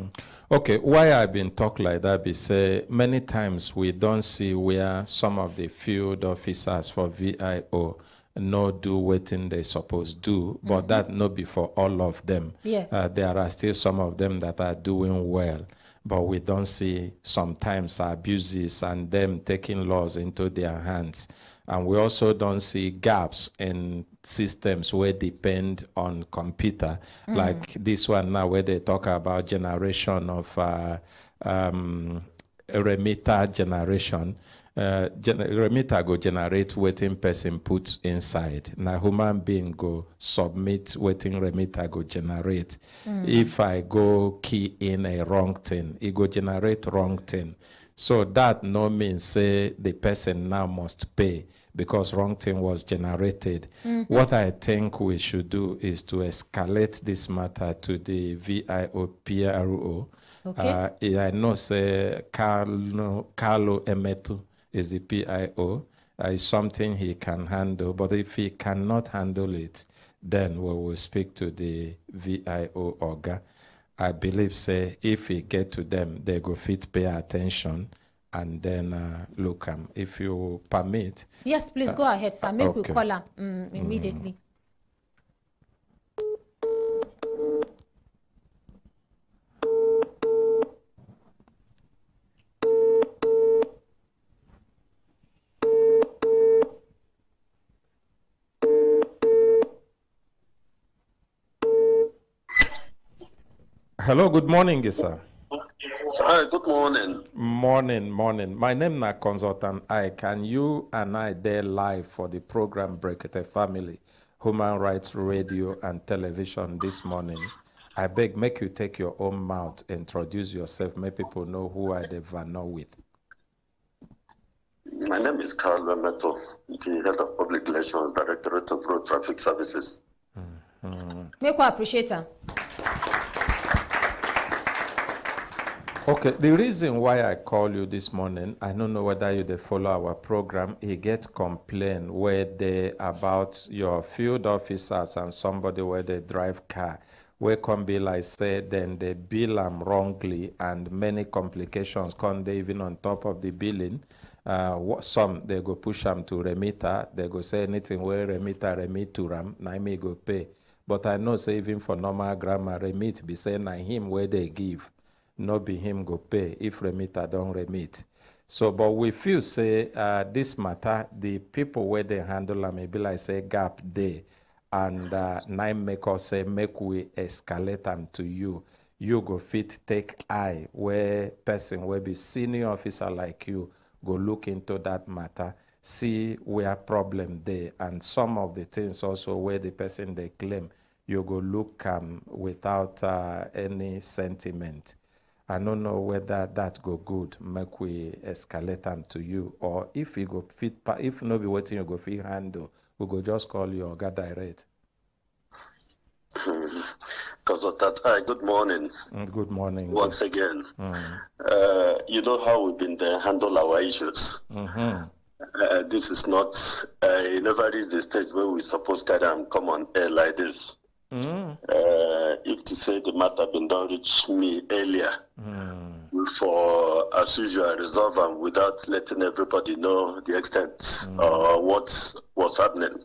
Speaker 2: Okay, why I've been talk like that be say many times we don't see where some of the field officers for VIO no do wetin they supposed do, but that no be for all of them.
Speaker 3: Yes.
Speaker 2: There are still some of them that are doing well, but we don't see sometimes abuses and them taking laws into their hands. And we also don't see gaps in systems where depend on computer, like this one now where they talk about generation of remitter generation. Remitter go generate waiting person puts inside. Now human being go submit waiting remitter go generate. If I go key in a wrong thing, it go generate wrong thing. So that no means say the person now must pay because wrong thing was generated. What I think we should do is to escalate this matter to the VIO PRO. Okay. I know say Carlo Emetu is the PIO. Is something he can handle, but if he cannot handle it, then we will speak to the VIO Oga. I believe say if we get to them, they go fit pay attention and then look if you permit.
Speaker 3: Yes, please go ahead, sir. Make we call her immediately.
Speaker 2: Hello, good morning, sir.
Speaker 9: Hi, good morning.
Speaker 2: Morning. My name is Consultant Ike, and you and I there live for the program Brekete Family, Human Rights Radio and Television this morning. I beg, make you take your own mouth, introduce yourself, make people know who I know with.
Speaker 9: My name is Carlo Emetu, the Head of Public Relations, Directorate of Road Traffic Services.
Speaker 3: Make we appreciate her.
Speaker 2: Okay, the reason why I call you this morning, I don't know whether you follow our program. He get complaint where they about your field officers and somebody where they drive car, where can be like say then they bill them wrongly and many complications come they even on top of the billing. Some they go push them to remitter, they go say anything where remitter remit to them, na me go pay. But I know say even for normal grammar remit be saying na him where they give. No be him go pay if remitter don't remit. So, but we feel say this matter, the people where they handle them, maybe like say gap day, and now make us say make we escalate them to you. You go fit take eye where person will be senior officer like you go look into that matter, see where problem there, and some of the things also where the person they claim you go look without any sentiment. I don't know whether that go good, make we escalate them to you, or if you go fit, if no be waiting you go fit handle, we go just call you Oga direct.
Speaker 9: Consultant, hi, good morning.
Speaker 2: Good morning.
Speaker 9: Once again, you know how we've been handle our issues. This is not, never reached the stage where we supposed to come on air like this. If to say the matter been done reach me earlier, for as usual resolve them without letting everybody know the extent or what's happening.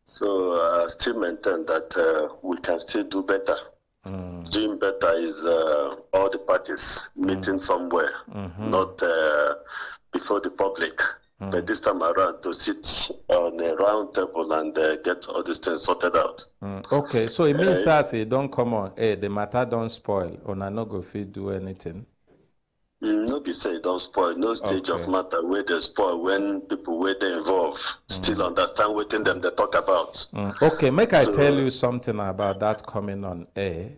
Speaker 9: So I still maintain that we can still do better. Doing better is all the parties meeting somewhere, not before the public. But this time around, to sit on a round table and get all these things sorted out.
Speaker 10: Okay, so it means as it don't come on, the matter don't spoil, or I no go fit do anything.
Speaker 9: No be say don't spoil. No stage of matter where they spoil when people where they involve still understand what them they talk about.
Speaker 10: Okay, make I tell you something about that coming on air.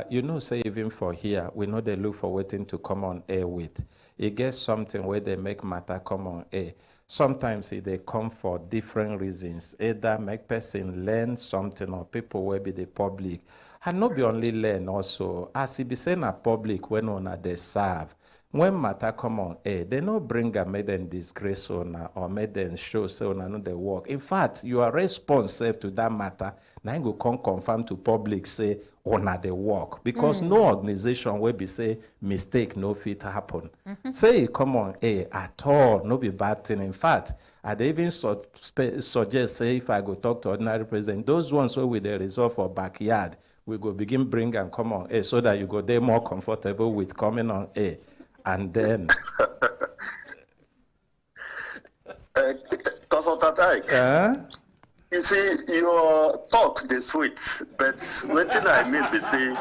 Speaker 10: You know, say even for here, we know they look for waiting to come on air with. It gets something where they make matter come on air. Sometimes they come for different reasons. Either make person learn something or people will be the public. And not be only learn also. As it be saying a public when on they serve. When matter come on air, they no bring a made them disgrace on or made them show so on another work. In fact, you are responsive to that matter. Now you come confirm to public say on the work because no organization will be say mistake no fit happen. Say come on air at all, no be bad thing. In fact, I'd even suggest say if I go talk to ordinary president, those ones where we they resolve for backyard, we go begin bring and come on air so that you go there more comfortable with coming on air. And then
Speaker 9: Consultant Ike, you see, your talk is sweet, but what I mean to say,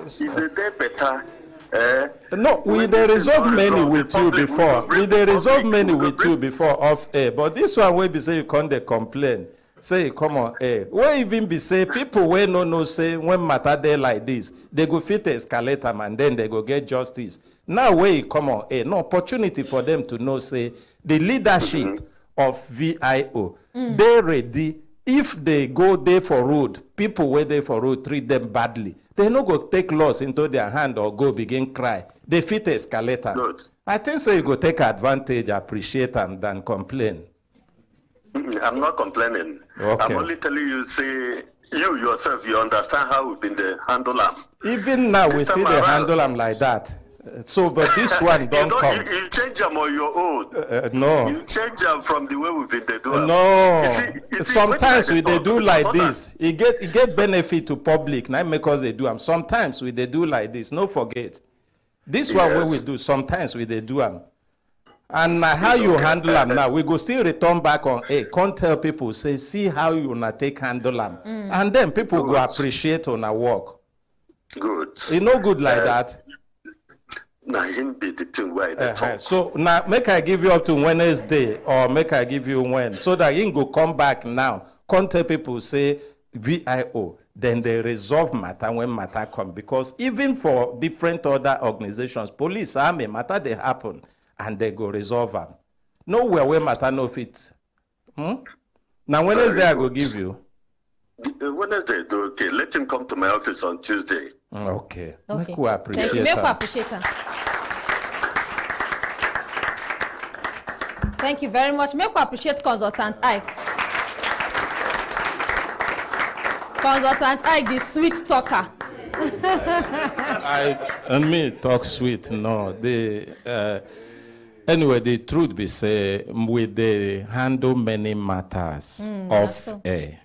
Speaker 9: is the day better?
Speaker 10: No, we they resolve many with you before. We they resolve many with you before off air. But this one will be say you can't complain. Say come on air. Where even be say people where no say when matter there like this, they go fit escalate them and then they go get justice. Now where you come on air, no opportunity for them to know say the leadership of VIO, they ready. If they go there for road, people where they for road treat them badly. They no go take laws into their hand or go begin cry. They fit escalate them. I think so you go take advantage, appreciate them than complain.
Speaker 9: I'm not complaining.
Speaker 10: Okay.
Speaker 9: I'm only telling you, say, you yourself, you understand how we've been the handle them.
Speaker 10: Even now, we see the handle them like that. So, but this one don't come.
Speaker 9: You change them on your own.
Speaker 10: No.
Speaker 9: You change them from the way we've been doing.
Speaker 10: No.
Speaker 9: You see,
Speaker 10: sometimes we they do like this. It get benefit to public. Now because they do them. Sometimes we they do like this. No forget. This one what we do. Sometimes we they do them. And how you handle them now, we go still return back on can't tell people, say, see how you na take handle them. And then people go appreciate on our work.
Speaker 9: Good.
Speaker 10: It's no good like that.
Speaker 9: Now him be the thing why they talk.
Speaker 10: So now make I give you up to Wednesday or make I give you when so that you go come back now. Can't tell people say VIO. Then they resolve matter when matter come. Because even for different other organizations, police, army, matter they happen. And they go resolve them. Nowhere where matter no fit. Now Wednesday I go give you.
Speaker 9: Wednesday, okay. Let him come to my office on Tuesday.
Speaker 10: Okay. Make we appreciate
Speaker 3: Make we appreciate her. Thank you very much. Make we appreciate Consultant Ike. Consultant Ike, the sweet talker.
Speaker 10: And me talk sweet. No, anyway, the truth be say, we they handle many matters of air.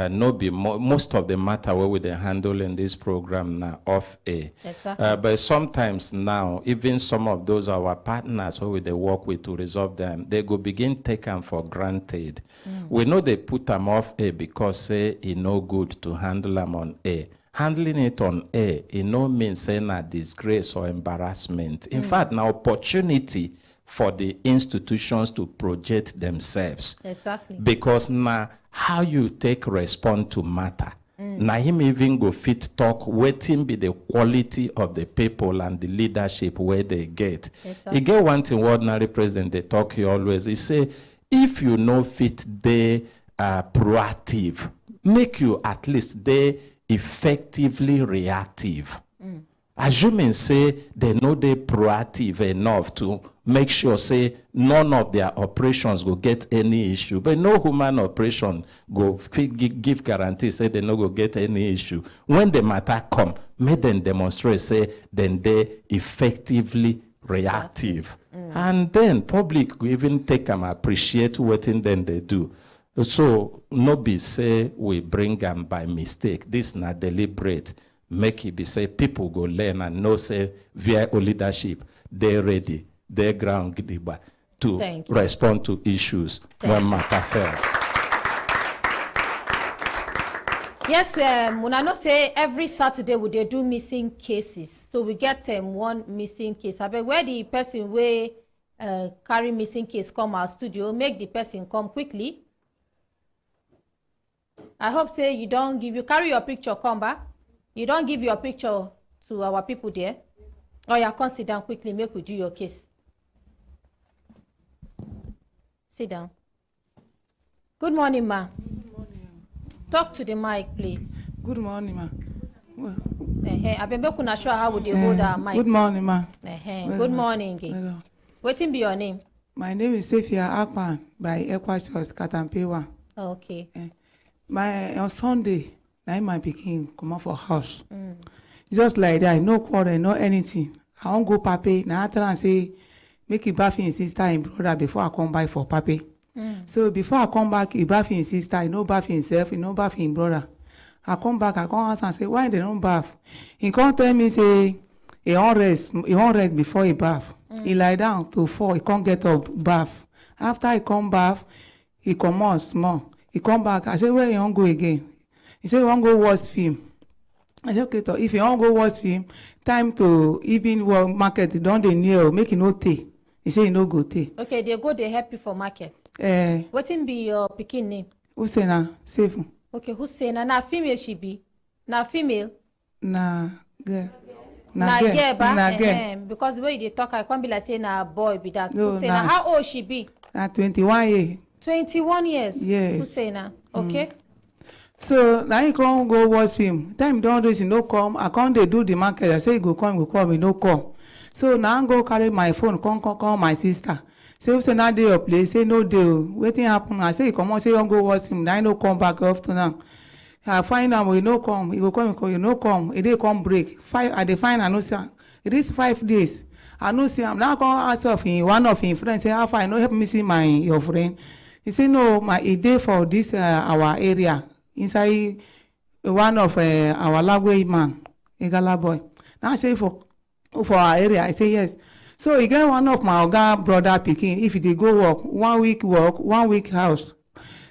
Speaker 10: No be most of the matter where we they handle in this program now off air.
Speaker 3: Exactly.
Speaker 10: But sometimes now, even some of those our partners who we they work with to resolve them, they go begin take them for granted. We know they put them off air because say it no good to handle them on air. Handling it on air, it no means saying a disgrace or embarrassment. In fact, now opportunity for the institutions to project themselves.
Speaker 3: Exactly.
Speaker 10: Because now how you take respond to matter. Now him even go fit talk waiting be the quality of the people and the leadership where they get.
Speaker 3: Exactly.
Speaker 10: He get one thing ordinary president they talk here always. He say if you know fit they proactive, make you at least they effectively reactive. assuming say they know they proactive enough to make sure say none of their operations go get any issue. But no human operation go give guarantee say they no go get any issue. When the matter come, make them demonstrate say then they effectively reactive. And then public will even take them appreciate what then they do. So no be say we bring them by mistake. This not deliberate. Make it be say people go learn and know say via leadership they ready, they ground to respond to issues when matter fail.
Speaker 3: Yes, when I know say every Saturday we they do missing cases, so we get one missing case. I bet where the person way carry missing case come our studio, make the person come quickly. I hope say you don't give you carry your picture come back. You don't give your picture to our people there. Or you come sit down quickly, make we do your case. Sit down. Good morning, ma.
Speaker 11: Good morning.
Speaker 3: Talk to the mic, please.
Speaker 11: Good morning, ma.
Speaker 3: I been not sure how would they hold our mic.
Speaker 11: Good morning, ma.
Speaker 3: Good morning. What be your name?
Speaker 11: My name is Sophia Akpan by Equachos Katampewa.
Speaker 3: Okay.
Speaker 11: On Sunday, I my pikin come out for house. Just like that, no quarrel, no anything. I won't go papi. Now I tell and say, make it bath in sister and brother before I come by for papi. So before I come back, he bath in sister, he no bath himself, he no bath in brother. I come back, I come ask and say, why they don't bath? He can't tell me say he won't rest before he bath. He lie down to 4, he can't get up bath. After he come bath, he come on small. He come back. I say, where you want go again? He say, you want go watch film. I say, okay, if you want go watch film, time to even work market, don't they near, make it no tea. He say, you no go tea.
Speaker 3: Okay, they go, they help you for market. What be your pikin name?
Speaker 11: Husseina, Sefu.
Speaker 3: Okay, Husseina, na female she be? Na female?
Speaker 11: Na girl.
Speaker 3: Na girl, ba?
Speaker 11: Na girl.
Speaker 3: Because the way they talk, I can't be like saying na boy be that.
Speaker 11: No,
Speaker 3: Husseina, how old she be?
Speaker 11: Na 21 years.
Speaker 3: 21 years?
Speaker 11: Yes.
Speaker 3: Husseina, okay.
Speaker 11: So now he can't go watch film. Time don't reach, he no come. I can't they do the market. I say he go come, he no come. So now I go carry my phone, call my sister. Say, say now day up place. Say no deal. Waiting happen. I say he come on. Say you go watch him. Now he no come back after now. I find out he no come. He go come. He no come. He dey come break. 5. I dey find I no see. It is 5 days. I no see him. Now I come ask of him. One of him friends say, how far? I no help me see your friend. He say no. He dey for this our area. Inside one of our Lagway man, Igala boy. Now I say for our area, I say yes. So he get one of my Oga brother picking. If they go work, 1 week work, 1 week house.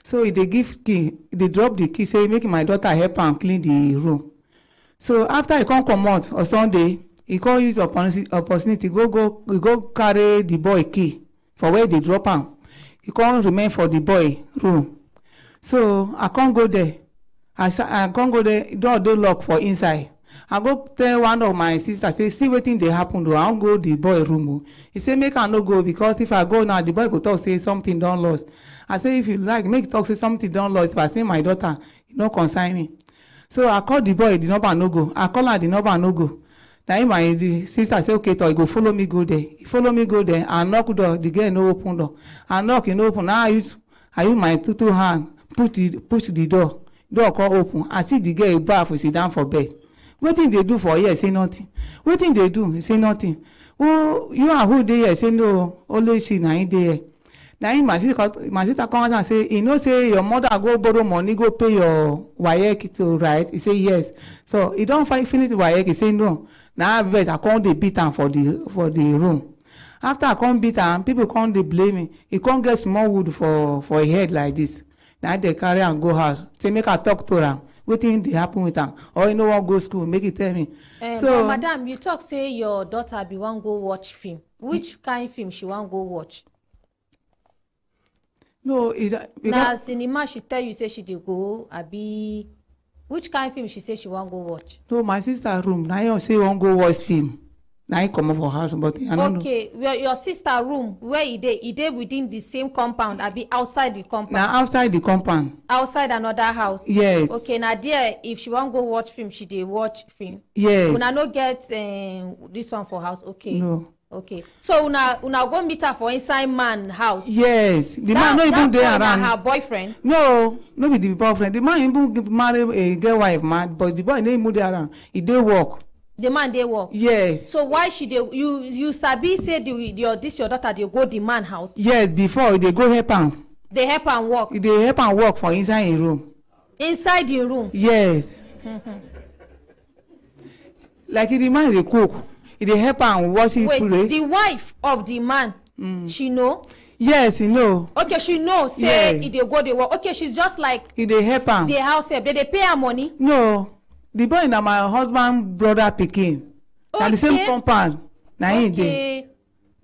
Speaker 11: So they give key, they drop the key, say make my daughter help and clean the room. So after he come out on Sunday, he can't use opportunity go carry the boy key for where they drop him. He can't remain for the boy room. So I can't go there. I can't go there. Door lock for inside. I go tell one of my sisters, say, see what thing they happen to. I don't go the boy room. He say, make I no go because if I go now, the boy go talk say something done lost. I say, if you like, make talk say something done lost. If I say my daughter, it no consign me. So I call the boy, the number no go. I call her, the number no go. Then my sister say, okay, so he go follow me go there. He follow me go there. I knock door. The girl no open door. I knock, he no open. Now I use my two hand. Push the door come open. I see the girl bath, sit down for bed. Wetin they do for here? Say nothing. Wetin they do? Say nothing. Oh, you are who they here? Say no. Only she na in there. Then my sister come and say, you know, say your mother go borrow money, go pay your WAEC to write. He say yes. So he don't finish the WAEC. He say no. Now I come they beat him for the room. After I come beat him, people come they blame me. He can't get small wood for a head like this. Now they carry and go house. Say make I talk to them. Wetin dey happen with am? Or you no wan go school? Make it tell me.
Speaker 3: So, madam, you talk say your daughter be wan go watch film. Which kind film she wan go watch?
Speaker 11: No,
Speaker 3: na cinema she tell you say she dey go. Abi, which kind film she say she wan go watch?
Speaker 11: No, my sister room. Now you say wan go watch film. Now he come up for house, but I don't know.
Speaker 3: Okay, your sister room where he dey within the same compound, I be outside the compound.
Speaker 11: Now outside the compound.
Speaker 3: Outside another house.
Speaker 11: Yes.
Speaker 3: Okay, now there, if she want go watch film, she dey watch film.
Speaker 11: Yes.
Speaker 3: Una no get this one for house. Okay.
Speaker 11: No.
Speaker 3: Okay. So una go meet her for inside man house.
Speaker 11: Yes. The man not even there around.
Speaker 3: Her boyfriend.
Speaker 11: No be the boyfriend. The man even marry a girl wife man, but the boy no even there around. He dey work.
Speaker 3: The man dey work.
Speaker 11: Yes.
Speaker 3: So why she dey you sabi say your daughter dey go the man house?
Speaker 11: Yes, before they go help am.
Speaker 3: They help am work.
Speaker 11: They help am work for inside a room.
Speaker 3: Inside the room.
Speaker 11: Yes. Like the man dey cook, they help am wash his plate.
Speaker 3: Wait, the wife of the man, she know?
Speaker 11: Yes, he know.
Speaker 3: Okay, she know. Say he dey go dey work. Okay, she's just like.
Speaker 11: He dey help am.
Speaker 3: The house help. They pay her money.
Speaker 11: No. The boy na my husband brother pikin. Okay. Na the same compound. Na him dey.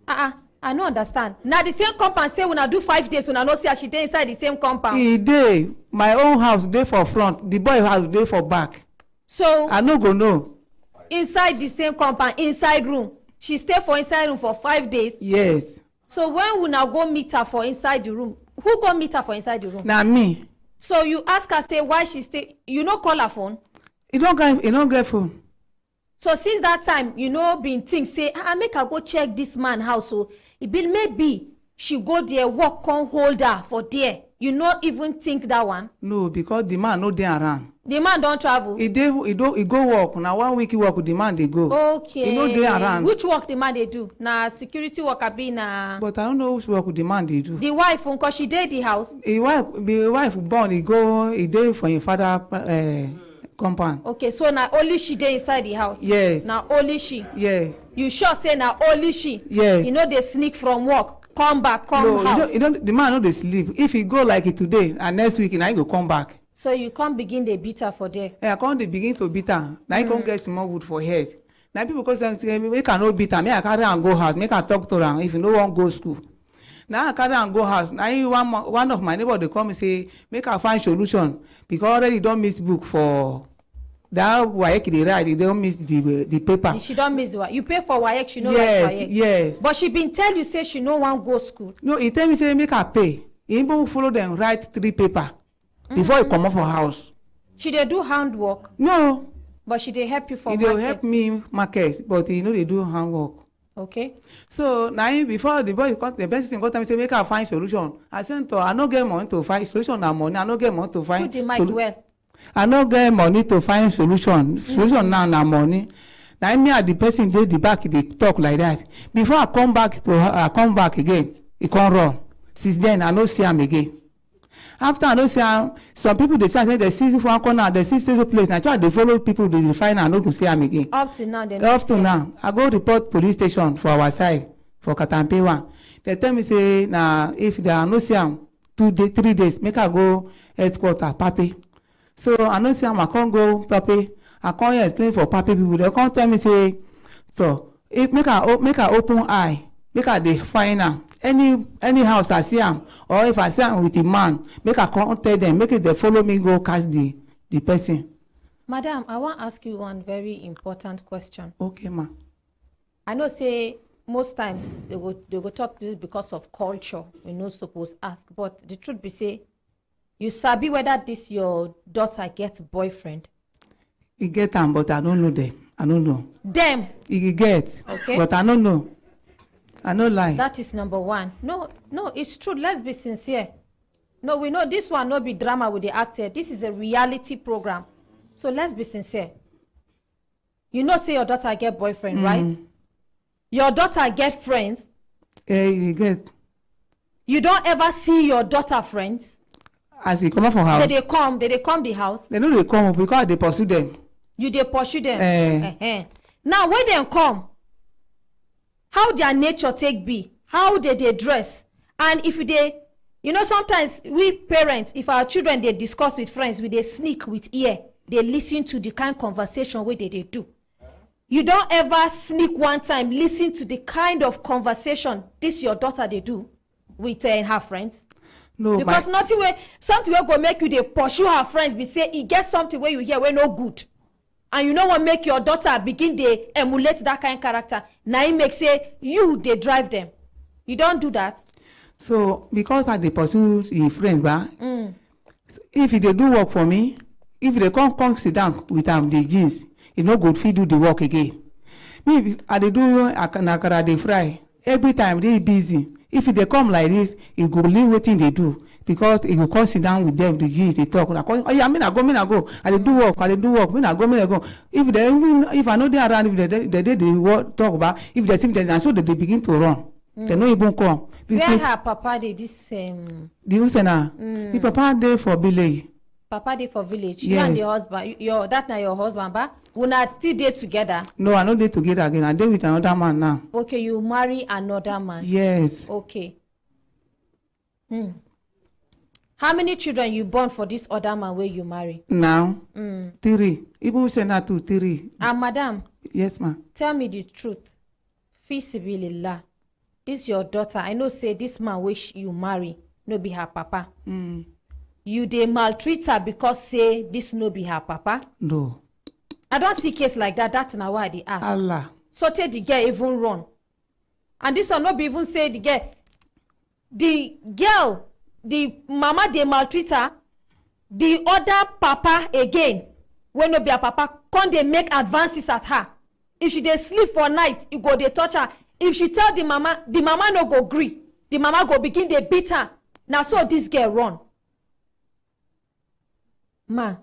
Speaker 3: I no understand. Na the same compound say una do 5 days una no see her she dey inside the same compound.
Speaker 11: He dey. My own house dey for front. The boy house dey for back.
Speaker 3: So
Speaker 11: I no go know.
Speaker 3: Inside the same compound, inside room. She stay for inside room for 5 days.
Speaker 11: Yes.
Speaker 3: So when una go meet her for inside the room, who go meet her for inside the room?
Speaker 11: Na me.
Speaker 3: So you ask her say why she stay. You no call her phone.
Speaker 11: He don't get phone.
Speaker 3: So since that time, you know, been think say, make her go check this man house. So it be maybe she go there, work, come hold her for there. You no even think that one.
Speaker 11: No, because the man no there around.
Speaker 3: The man don't travel.
Speaker 11: He go work. Now 1 week he work with the man they go.
Speaker 3: Okay.
Speaker 11: He no there around.
Speaker 3: Which work the man they do? Na security worker be na.
Speaker 11: But I don't know which work with the man they do.
Speaker 3: The wife, cause she did the house.
Speaker 11: The wife born. He dey for his father. Compound.
Speaker 3: Okay, so now only she dey inside the house.
Speaker 11: Yes.
Speaker 3: Now only she.
Speaker 11: Yes.
Speaker 3: You sure say now only she?
Speaker 11: Yes.
Speaker 3: You know they sneak from work, come back, come house.
Speaker 11: No, the man no dey sleep. If he go like it today and next week, now he go come back.
Speaker 3: So you can't begin the beat her for there.
Speaker 11: Yeah, I can't begin to beat her. Now he come get more wood for head. Now people go say, make her no beat her. Make her carry and go house. Make her talk to her. If you no want go school. Now I carry and go house. Now one of my neighbor they come and say, make her find solution because already don't miss book for. That WAEC they write, they don't miss the paper.
Speaker 3: She don't miss what you pay for WAEC, she know
Speaker 11: yes,
Speaker 3: write WAEC.
Speaker 11: Yes.
Speaker 3: But she been tell you say she no want go school.
Speaker 11: No, he tell me say make her pay. He even follow them write 3 paper before he come up for house.
Speaker 3: She dey do handwork.
Speaker 11: No.
Speaker 3: But she dey help you for
Speaker 11: market. He dey help me market, but he know they do handwork.
Speaker 3: Okay.
Speaker 11: So now before the boy the best thing got time say make her find solution. I said to I no get money to find solution na money. I no get money to find.
Speaker 3: Put the mic well.
Speaker 11: I no get money to find solution. Solution now na money. Now me at the person dey the back they talk like that. Before I come back again, he come run. Since then I no see him again. After I no see him, some people they say they see one corner, they see the place. Now try they follow people they find I no go see him again.
Speaker 3: Up to now,
Speaker 11: I go report police station for our side for Katampewa. They tell me say now if they are no see him 3 days, make I go headquarter Papi. So I know say I can't go Papi. I can't explain for Papi people. They can't tell me say so if make her open eye, make her they find her any house I see am or if I see am with a man, make her come tell them, make it they follow me go catch the person.
Speaker 3: Madam, I want to ask you one very important question.
Speaker 11: Okay, ma.
Speaker 3: I know say most times they go talk this because of culture. We no suppose ask, but the truth be say. You sabi whether this your daughter get boyfriend?
Speaker 11: He get them, but I don't know them. I don't know.
Speaker 3: Them?
Speaker 11: He get.
Speaker 3: Okay.
Speaker 11: But I don't know. I no lie.
Speaker 3: That is number one. No, it's true. Let's be sincere. No, we know this one no be drama with the actor. This is a reality program. So let's be sincere. You know say your daughter get boyfriend, right? Your daughter get friends?
Speaker 11: He get.
Speaker 3: You don't ever see your daughter friends?
Speaker 11: As he come out from house.
Speaker 3: They come the house.
Speaker 11: They know they come because they pursue them.
Speaker 3: You they pursue them. Now when they come, how their nature take be? How they dress? And if they, you know, sometimes we parents, if our children they discuss with friends, we they sneak with ear. They listen to the kind of conversation where they do. You don't ever sneak one time listen to the kind of conversation this your daughter they do with her friends. No, because something will go make you they pursue her friends be say he get something where you hear where no good and you no wan make your daughter begin dey emulate that kind character, na im make say you dey drive them. You don't do that.
Speaker 11: So because I dey pursue a friend, if he dey do work for me, if they come sit down with the jeans, he no go fit do the work again. Me, I dey do akara dey fry. Every time they busy. If they come like this, he go leave wetin they do because he go come sit down with them. The jeans they talk. Oh yeah, me na go. I dey do work. Me na go. If I know they around, if they talk about, if they see them, so they begin to run. They no even come.
Speaker 3: Where her papa dey this
Speaker 11: the Usena? The papa dey for village.
Speaker 3: Papa dey for village.
Speaker 11: Yes.
Speaker 3: You and the husband, that na your husband, ba? Una still dey together?
Speaker 11: No, I no dey together again. I dey with another man now.
Speaker 3: Okay, you marry another man.
Speaker 11: Yes.
Speaker 3: Okay. How many children you born for this other man where you marry?
Speaker 11: Now, 3. Even Usena too 3.
Speaker 3: And madam.
Speaker 11: Yes, ma'am.
Speaker 3: Tell me the truth. Fisibilillah. This your daughter. I know say this man wish you marry no be her papa. You dey maltreat her because say this no be her papa?
Speaker 11: No.
Speaker 3: I don't see case like that. That's not why they ask.
Speaker 11: Allah.
Speaker 3: So tell the girl even run. And this one not be even say the girl, the mama they maltreat her, the other papa again, when no be her papa, come they make advances at her. If she dey sleep for night, you go they touch her. If she tell the mama no go gree. The mama go begin they beat her. Now so this girl run. Ma.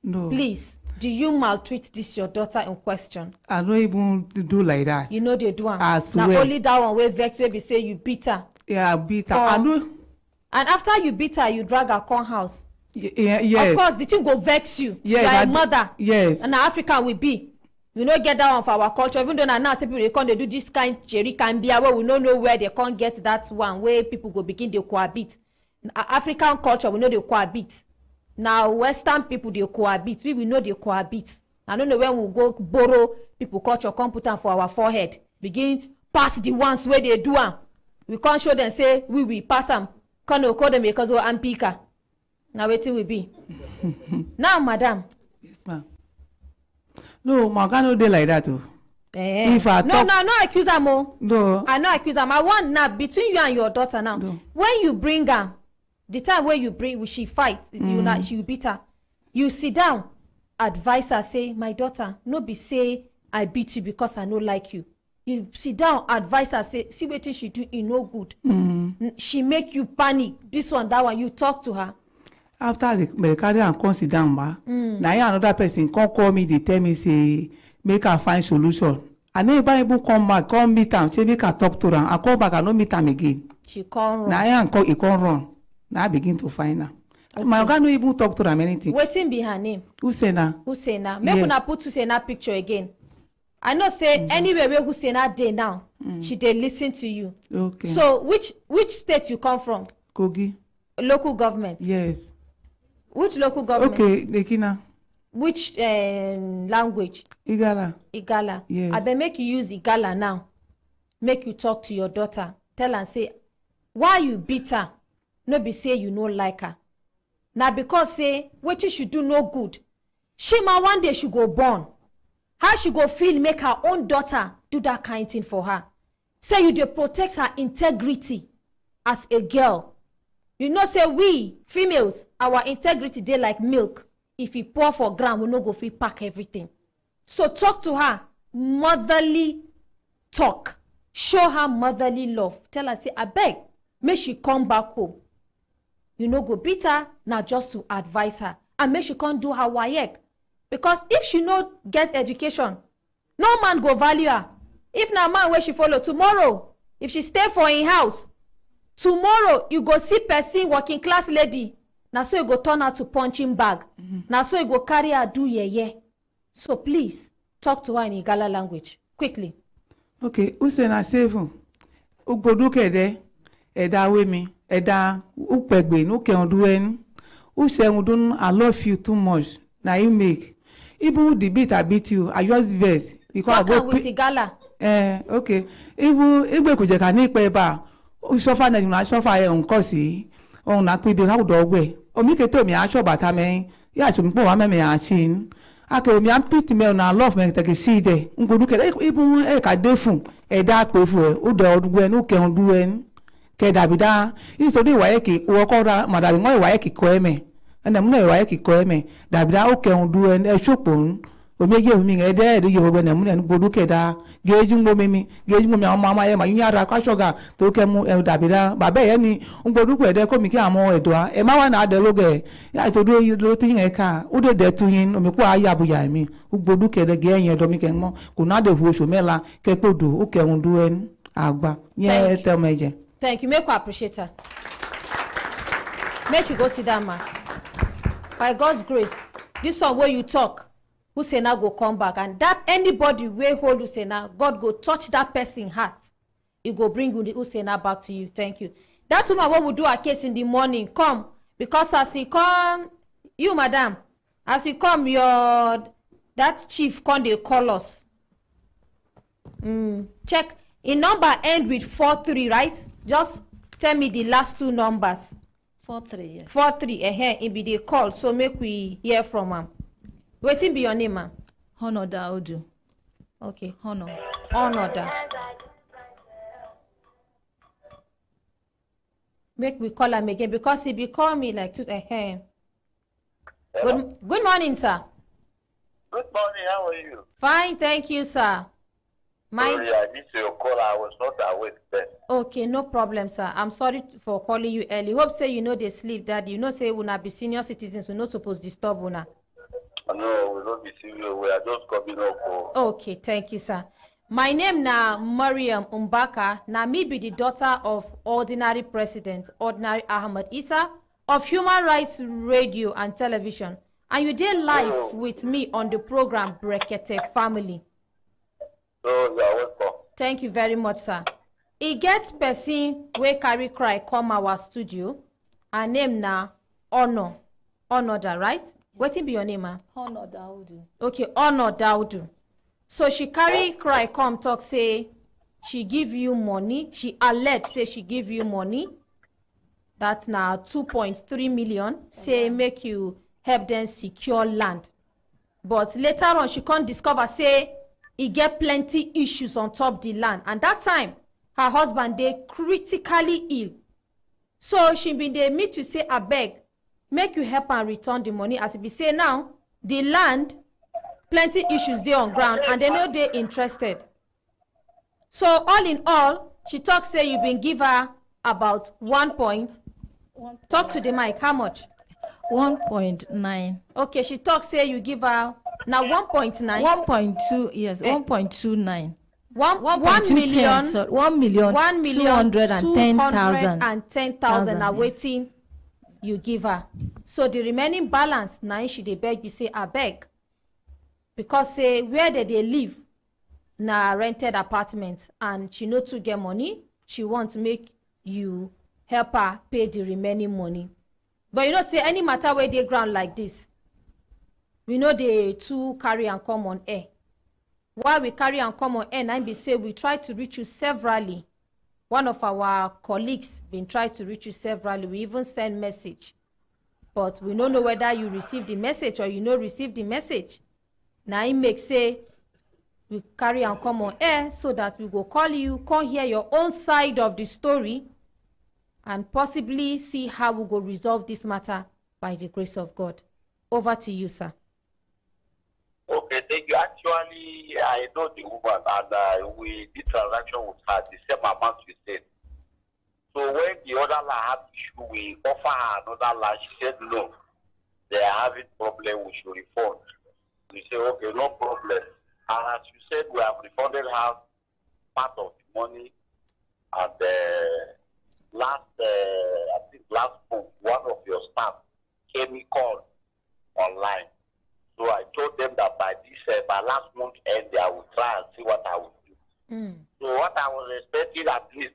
Speaker 11: No.
Speaker 3: Please, do you maltreat this your daughter in question?
Speaker 11: I don't even do like that.
Speaker 3: You know they do.
Speaker 11: I swear.
Speaker 3: Now only that one way vex where be say you beat her.
Speaker 11: Yeah, I beat her. I do.
Speaker 3: And after you beat her, you drag her come house.
Speaker 11: Yes.
Speaker 3: Of course, the thing go vex you.
Speaker 11: Yes.
Speaker 3: You are a mother.
Speaker 11: Yes.
Speaker 3: And African will be. You know get that one for our culture. Even though now people they come they do this kind cherry can be where we don't know where they can't get that one where people go begin to cohabit. African culture we know they cohabit. Now Western people they cohabit. We know they cohabit. I don't know when we go borrow people culture come put them for our forehead. Begin pass the ones where they do them. We can't show them say we pass them. Can't call them because we're ampika. Now waiting will be. Now madam.
Speaker 11: Yes ma'am. No, my God no dey like that too. If I
Speaker 3: no accuse her more.
Speaker 11: No.
Speaker 3: I no accuse her. I want now between you and your daughter now. No. When you bring her, the time when you bring, she fight, she will beat her. You sit down, advise her, say, my daughter, no be say I beat you because I no like you. You sit down, advise her, say, see what she do, e no good. She make you panic. This one, that one, you talk to her.
Speaker 11: After the carry and come sit down, now another person come call me, they tell me, say, make her find solution. I never even come back, come meet am, say make her talk to her. I come back, I no meet am again.
Speaker 3: She come run.
Speaker 11: Now he come run. Now I begin to find her. Okay. My oga no even talk to am anything.
Speaker 3: Wetin be her name?
Speaker 11: Usena.
Speaker 3: Make una put Usena picture again. I know say anywhere where Usena dey now, she dey listen to you.
Speaker 11: Okay.
Speaker 3: So which state you come from?
Speaker 11: Kogi.
Speaker 3: Local government.
Speaker 11: Yes.
Speaker 3: Which local government?
Speaker 11: Okay, Lekina.
Speaker 3: Which language?
Speaker 11: Igala.
Speaker 3: Yes. I bet make you use Igala now. Make you talk to your daughter. Tell her say, why you beat her? No be say you no like her. Now because say what you should do no good. She ma one day she go born. How she go feel make her own daughter do that kind thing for her? Say you dey protect her integrity as a girl. You know say we females our integrity dey like milk. If you pour for ground we no go fit pack everything. So talk to her motherly talk. Show her motherly love. Tell her say abeg make she come back home. You no go beat her now just to advise her and make she come do her WAEC. Because if she no get education, no man go value her. If na man where she follow tomorrow, if she stay for in house, tomorrow you go see person working class lady. Now so you go turn her to punching bag. Now so you go carry her do yeye. So please talk to her in Igala language quickly.
Speaker 11: Okay, Usena seven. Ugboduke eda wemi eda upegbe no ke onduen. Usengudun I love you too much. Now you make. Even the beat I beat you, I just vex because I go
Speaker 3: with Igala.
Speaker 11: Okay. Even igbe kuje ka ni pe ba. Usofa na you na sofa e nko si. O na pe bi ka do gbe. Omi ke to mi aso bata me. Ya so mi po wa me me achin. ake mi am pity me na love me take see there ngodu ke even e ka de fun e da pe fu e o de odugbe nu ke ondu en ke dabida iso de waye ki wo ko ra madabi mo waye ki ko eme ena mu na waye ki ko eme dabida o ke ondu en e chopon o meje mi nge de yo go na mu na ngodu ke da geju mo mi mama ye ma yin ra kwa sugar to ke mu e dabida baba ye ni ngodu pe de ko mi ki amo edoa e ma wa na de loge ya to do lo tin e ka o de tu yin o mi ko aya bu ya mi ngodu ke de ge yen do mi ke mo ko na de hu so mela ke podu o ke ondu en agba ye tell meje.
Speaker 3: Thank you. Make you appreciate her. Make you go sit down, man. By God's grace, this one where you talk, Usena go come back, and that anybody where hold Usena, God go touch that person's heart. He go bring Usena back to you. Thank you. That woman what we do a case in the morning, come, because as we come, you madam, as we come, that chief come they call us. Check. In number end with 43, right? Just tell me the last two numbers.
Speaker 7: 43, yes.
Speaker 3: 43, it be the call, so make we hear from him. Waiting be your name, ma'am.
Speaker 7: Honor Daudu.
Speaker 3: Okay.
Speaker 7: Honor.
Speaker 3: Make we call him again because he be call me like to Good morning, sir.
Speaker 12: Good morning, how are you?
Speaker 3: Fine, thank you, sir.
Speaker 12: Sorry, I missed your call. I was not awake then.
Speaker 3: Okay, no problem, sir. I'm sorry for calling you early. Hope say you know they sleep, Dad. You know say we not be senior citizens. We not supposed to disturb una.
Speaker 12: No, we don't be serious. We are just coming up for.
Speaker 3: Okay, thank you, sir. My name na Mariam Umbaka. Na me be the daughter of Ordinary President, Ordinary Ahmed Issa of Human Rights Radio and Television. And you did live with me on the program Brekete Family.
Speaker 12: So you are welcome.
Speaker 3: Thank you very much, sir. E get person wey carry cry come our studio. Her name na Honor. Honor, right? Wetin be your name, ma?
Speaker 7: Honor Daudu.
Speaker 3: Okay, Honor Daudu. So she carry cry come talk say she give you money. She allege say she give you money. That's na 2.3 million. Say make you help them secure land. But later on she can't discover say he get plenty issues on top the land, and that time her husband dey critically ill. So she been dey meet to say abeg make you help am return the money, as e be say now the land plenty issues dey on ground and they no dey interested. So all in all she talk say you been give her about 1 point. Talk to the mic. How much?
Speaker 7: 1.9.
Speaker 3: Okay, she talk say you give her now 1.9.
Speaker 7: 1.2, yes, 1.29.
Speaker 3: 1 million.
Speaker 7: So 1,210,000.
Speaker 3: 210,000 are waiting. You give her. So the remaining balance now she dey beg you say abeg, because say where they live na rented apartment and she no too get money. She want to make you help her pay the remaining money. But you know say any matter where they ground like this, we know they two carry and come on air. Why we carry and come on air, and be say we try to reach you severally. One of our colleagues been trying to reach you severally. We even send message, but we don't know whether you receive the message or you no receive the message. Now it makes say we carry and come on air so that we go call you, come hear your own side of the story, and possibly see how we go resolve this matter by the grace of God. Over to you, sir.
Speaker 12: Okay, thank you. Actually, I know the woman, and we did transaction with her the same amount we said. So when the other land had issue, we offer her another land. She said no, they are having problem. We should refund. We say okay, no problem. And as you said, we have refunded her part of the money. And last month, one of your staff came me called online. So I told them that by this, by last month end, I will try and see what I will do. So what I was expecting, at least,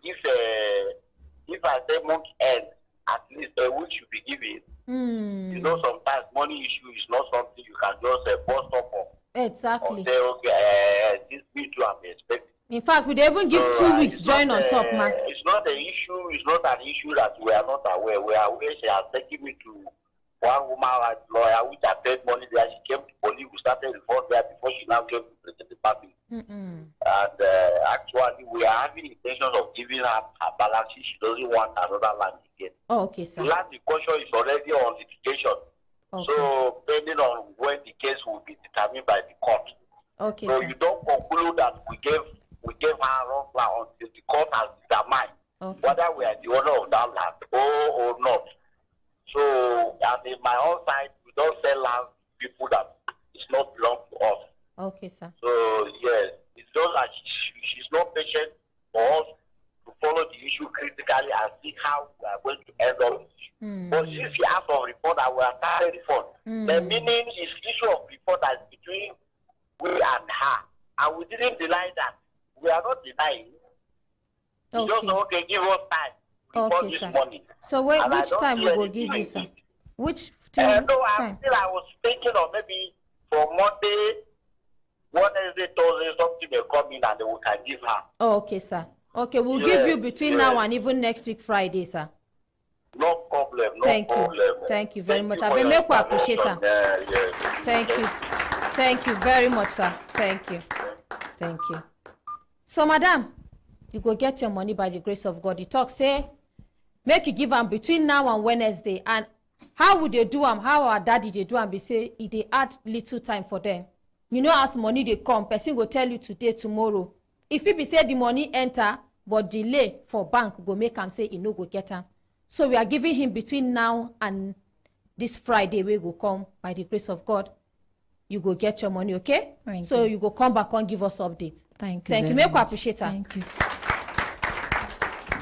Speaker 12: if I say month end, at least a week should be given. You know, sometimes money issue is not something you can just bust up on.
Speaker 3: Exactly.
Speaker 12: Or say, okay, this week too, I'm expecting.
Speaker 3: In fact, we even give 2 weeks join on top, man.
Speaker 12: It's not an issue. It's not an issue that we are not aware. We are aware she has taken me to one woman rights lawyer which I paid money there. She came to police. We started reform there before she now came to Brekete family. And actually, we are having intentions of giving her balance. She doesn't want another land again.
Speaker 3: Oh, okay, sir.
Speaker 12: The land in question is already on litigation.
Speaker 3: Okay.
Speaker 12: So, depending on when the case will be determined by the court.
Speaker 3: Okay,
Speaker 12: so
Speaker 3: sir.
Speaker 12: you don't conclude that we gave her wrong land until the court has determined whether we are the owner of that land or not. So, and in my own side, we don't sell land to people that is not belong to us.
Speaker 3: Okay, sir.
Speaker 12: So, yes, it's just that she's not patient for us to follow the issue critically and see how we are going to end up the issue. But since she has some report that we are starting report, the meaning is issue of report that is between we and her. And we didn't deny that. We are not denying. We just say, okay, give us time.
Speaker 3: Okay,
Speaker 12: this
Speaker 3: sir.
Speaker 12: Money.
Speaker 3: So which time we will give you, sir? Which time?
Speaker 12: No, I was thinking of maybe for Monday, Wednesday, Thursday, something may come in and we can give her.
Speaker 3: Oh, okay, sir. Okay, we'll give you between now and even next week Friday, sir.
Speaker 12: No problem.
Speaker 3: Thank you. Thank you very much. I will make you appreciate it. Thank you. Thank you very much, sir. Thank you. Thank you. So, madam, you go get your money by the grace of God. The talk say, make you give them between now and Wednesday. And how would they do them? How our daddy they do them? They say they add little time for them. You know, as money they come, person go tell you today, tomorrow. If it be say the money enter, but delay for bank go make him say he no go get them. So we are giving him between now and this Friday we go come by the grace of God. You go get your money, okay?
Speaker 7: Thank
Speaker 3: so
Speaker 7: you.
Speaker 3: You go come back and give us updates.
Speaker 7: Thank you.
Speaker 3: Thank you. Make you appreciate her.
Speaker 7: Thank you.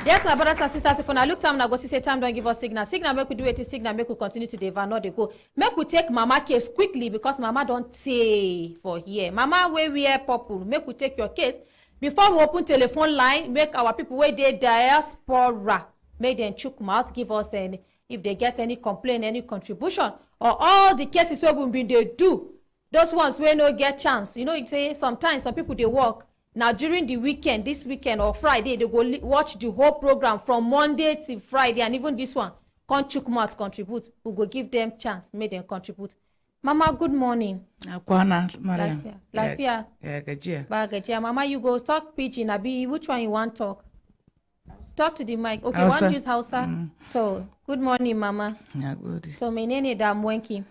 Speaker 3: Yes, my brothers and sisters, if I look time, I go see say time don't give us signal. Signal make we do it, signal make we continue to deliver, not they go. Make we take mama case quickly because mama don't say for here. Mama where we are purple. Make we take your case. Before we open telephone line, make our people where they diaspora. Make them chook mouth, give us any, if they get any complaint, any contribution, or all the cases where we been they do. Those ones where no get chance. You know, it say sometimes some people they work. Now during the weekend, this weekend or Friday, they go watch the whole program from Monday to Friday, and even this one. Can't chook mouth contribute. We go give them chance, make them contribute. Mama, good morning.
Speaker 11: Akwana, Mariam.
Speaker 3: Lafia.
Speaker 11: Yeah, gajia.
Speaker 3: Bagajia. Mama, you go talk pidgin. Abi, which one you want talk? Talk to the mic. Okay,
Speaker 11: Hausa.
Speaker 3: one use Hausa. So, good morning, Mama.
Speaker 11: Yeah, good.
Speaker 3: So, menene damuwanki?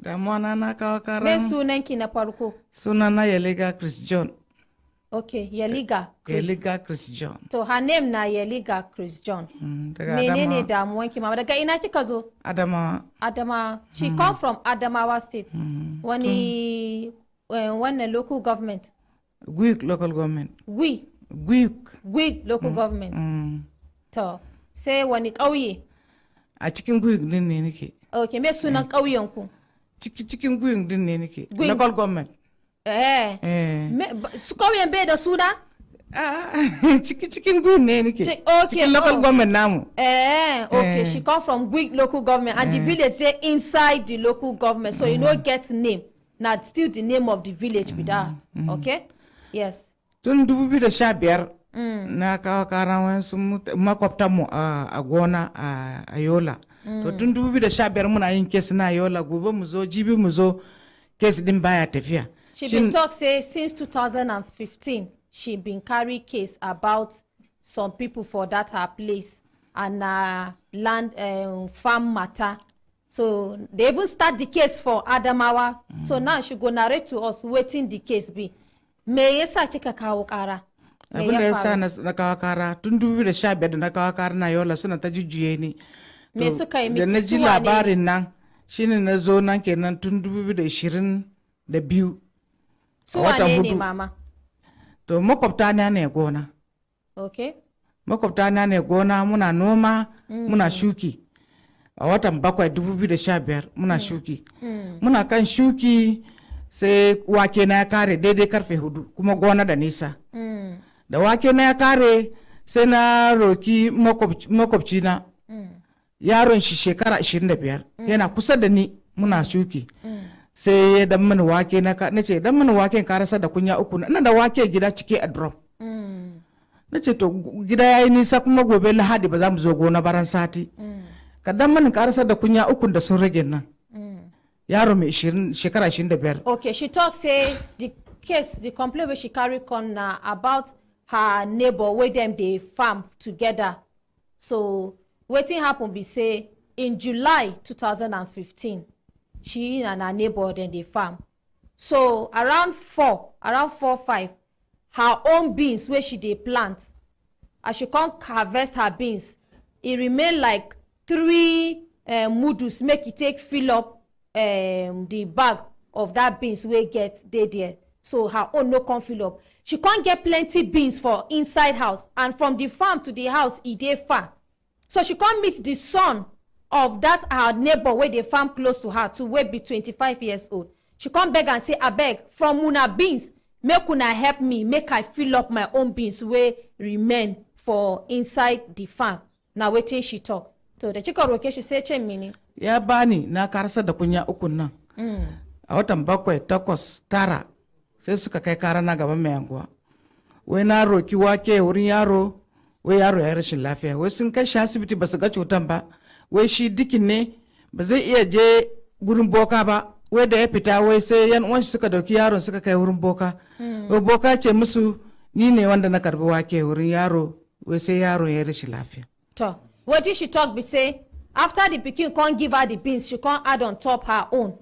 Speaker 11: Damuwana na kawakaran.
Speaker 3: Me sunanki na farko?
Speaker 11: Sunana Yeliga Chris John.
Speaker 3: Okay, Yeliga Chris.
Speaker 11: Yeliga Chris John.
Speaker 3: So, her name na Yeliga Chris John. Menene damuwanki, Mama? Daga ina kika zo?
Speaker 11: Adama.
Speaker 3: Adama. She come from Adamawa State. Wani local government?
Speaker 11: Gwik local government.
Speaker 3: Gwik local government. To, sai wani ƙauye?
Speaker 11: A cikin Gwik din ne nake.
Speaker 3: Okay, me sunan ƙauyen ku?
Speaker 11: Cikin Gwik din ne nake. Local government.
Speaker 3: Su ƙauyen bai da suna?
Speaker 11: Cikin Gwik ne nake. Cikin local government namu.
Speaker 3: Okay, she come from Gwik local government and the village dey inside the local government, so you no get name. Now still the name of the village with that. Okay? Yes.
Speaker 11: Tun 2015 na kawo karan wasu makwabtanmu a gona a Yola. To tun 2015 muna yin kes na Yola, gobe mu zo jibi mu zo kes din baya tafiya.
Speaker 3: She been talk say since 2015 she been carry case about some people for that her place and land farm matter. So they even start the case for Adamawa. So now she go narrate to us wetin the case be. Me yasa kika kawo kara?
Speaker 11: Abin da yasa na kawo kara tun 2015 da na kawo kara na Yola suna ta jujjuye ni.
Speaker 3: Me suka yi miki?
Speaker 11: Da na ji labarin nan shine na zo nan kenan tun 2022.
Speaker 3: Su wane ne, Mama?
Speaker 11: To makwabta na ne gona.
Speaker 3: Okay.
Speaker 11: Makwabta na ne gona, muna noma, muna shuki. A watan 7 2015 muna shuki. Muna kan shuki sai wake na ya kare daidai karfe 4 kuma gona da nisa. Da wake na ya kare sai na roki makwabci na. Yaron shi shekara 25 yana kusa da ni muna shuki. Sai ya dan mini wake na ce dan mini waken ka rasa da kunya 3 ina da wake gida cike a drum. Nace to gida yayi nisa kuma gobe Lahadi ba za mu zo gona baran sati. Ka dan mini ka rasa da kunya 3 da sun rage nan. yaro mai shekara 25.
Speaker 3: Okay, she talk say the case, the complaint where she carry on about her neighbor where them they farm together. So wetin happen be say in July 2015, she and her neighbor then they farm. So around 4-5, her own beans where she dey plant, as she can't harvest her beans, it remain like 3 mudus make it take fill up the bag of that beans wey get dey there. So her own no come fill up. She can't get plenty beans for inside house, and from the farm to the house e dey far. So she can't meet the son of that her neighbor where they farm close to her to wey be 25 years old. She come beg and say, abeg, from una beans, make una help me, make I fill up my own beans wey remain for inside the farm. Now wetin she talk. So the chicken roke she say mini.
Speaker 11: Ya bani na karasa da kunya uku nan. A watan 7, 8, 9 sai suka kai kara na gaban mai anguwa. Wai na roki wake wurin yaro, wai yaro ya rashin lafiya. Wai sun kai shi asibiti ba su ga cutan ba. Wai shi dikin ne ba zai iya je gurin boka ba. Wai da ya fita wai sai yan uwan suka dauki yaron suka kai wurin boka. Wai boka ce musu ni ne wanda na karbi wake wurin yaro, wai sai yaro ya rashin lafiya.
Speaker 3: To, what did she talk be say? After the pikin can't give her the beans, she can't add on top her own.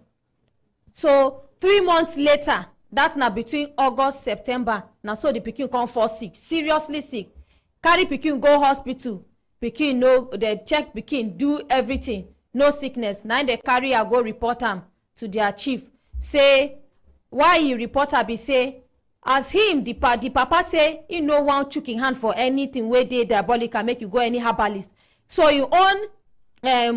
Speaker 3: So 3 months later, that's now between August, September. Now so the pikin can't fall sick, seriously sick. Carry pikin go hospital. Pikin no, they check pikin, do everything, no sickness. Now they carry her go report him to their chief. Say why he report her be say as him the papa say he no want chook him hand for anything where they diabolical make you go any herbalist. So your own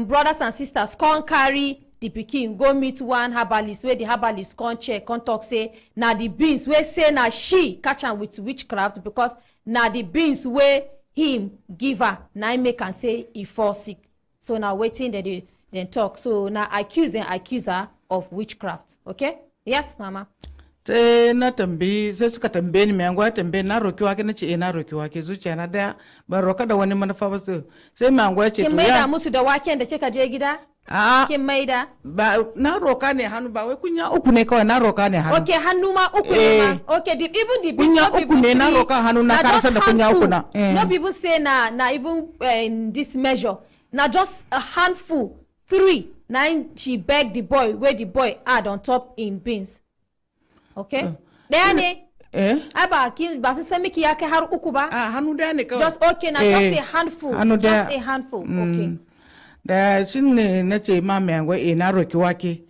Speaker 3: brothers and sisters can't carry the pikin go meet one herbalist where the herbalist can't check, can't talk say na the beans where say na she catch am with witchcraft because na the beans where him give her na make and say he fall sick. So now waiting that they then talk. So now accuse her of witchcraft. Okay? Yes, mama.
Speaker 11: Sai na tambayi sai suka tambaye ni mai anguwa tambaye na roki wake na ce na roki wake zuciya na daya ban roka da wani manufa ba sai mai anguwa ce to ya
Speaker 3: kin maida musu da waken da kika je gida kin maida
Speaker 11: ba na roka ne hannu ba wai kunya uku ne kawai na roka ne hannu.
Speaker 3: Okay, hannu ma uku ne ma. Okay, even the
Speaker 11: kunya uku ne na roka hannu na karasa da kunya uku na.
Speaker 3: No people say na even in this measure na just a handful 3. Now she begged the boy where the boy add on top in beans. Okay? Dane. Aba kin ba sai miki yake har uku ba?
Speaker 11: Hannu da ne kawai.
Speaker 3: Just okay na just a handful. Just a handful. Okay.
Speaker 11: Da shin ne nace ma mai ango na roki wake.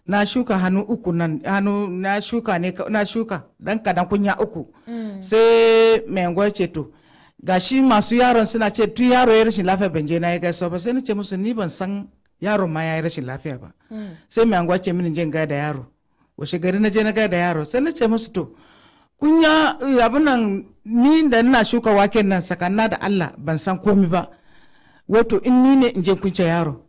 Speaker 11: Na shuka hannu uku nan hannu na shuka ne na shuka dan kadan kunya uku. Sai mai ango ce to gashi masu yaron suna ce tu yaro ya rashin lafiya ban je na ya gaisa ba sai nace musu ni ban san yaro ma ya yi rashin lafiya ba. Sai mai anguwa ce mini jin da yaro. Washe gari na je na da yaro sai na ce musu to kunya abin nan ni da ina shuka waken nan sakanna da Allah ban san komi ba. Wato in ni ne in je kunce yaro.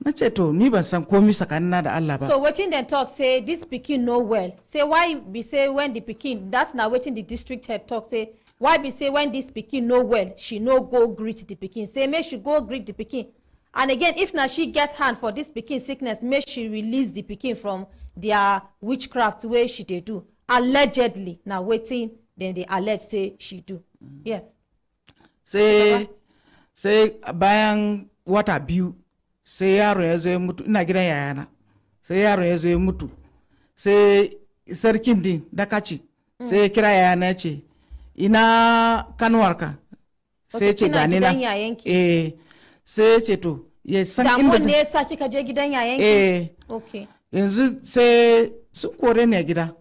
Speaker 11: Na ce to ni ban san komi sakanna da Allah ba.
Speaker 3: So wetin dem talk say this pikin no well. Say why be say when the pikin that's now wetin the district head talk say why be say when this pikin no well she no go greet the pikin. Say make she go greet the pikin. And again, if now she gets hand for this pikin sickness, may she release the pikin from their witchcraft way she they do. Allegedly, now waiting, then they allege say she do. Yes.
Speaker 11: Say bayan wata biyu, sai yaro ya zo mutu, ina gidan yayana. Sai yaro ya zo mutu. Sai sarkin din dakaci. Sai kira yayana ce, ina kanuwarka. Sai ce gani na. Sai ce to ya san inda
Speaker 3: ne yasa kika je gidan yayanki? Okay.
Speaker 11: Yanzu sai sun kore ni a gida.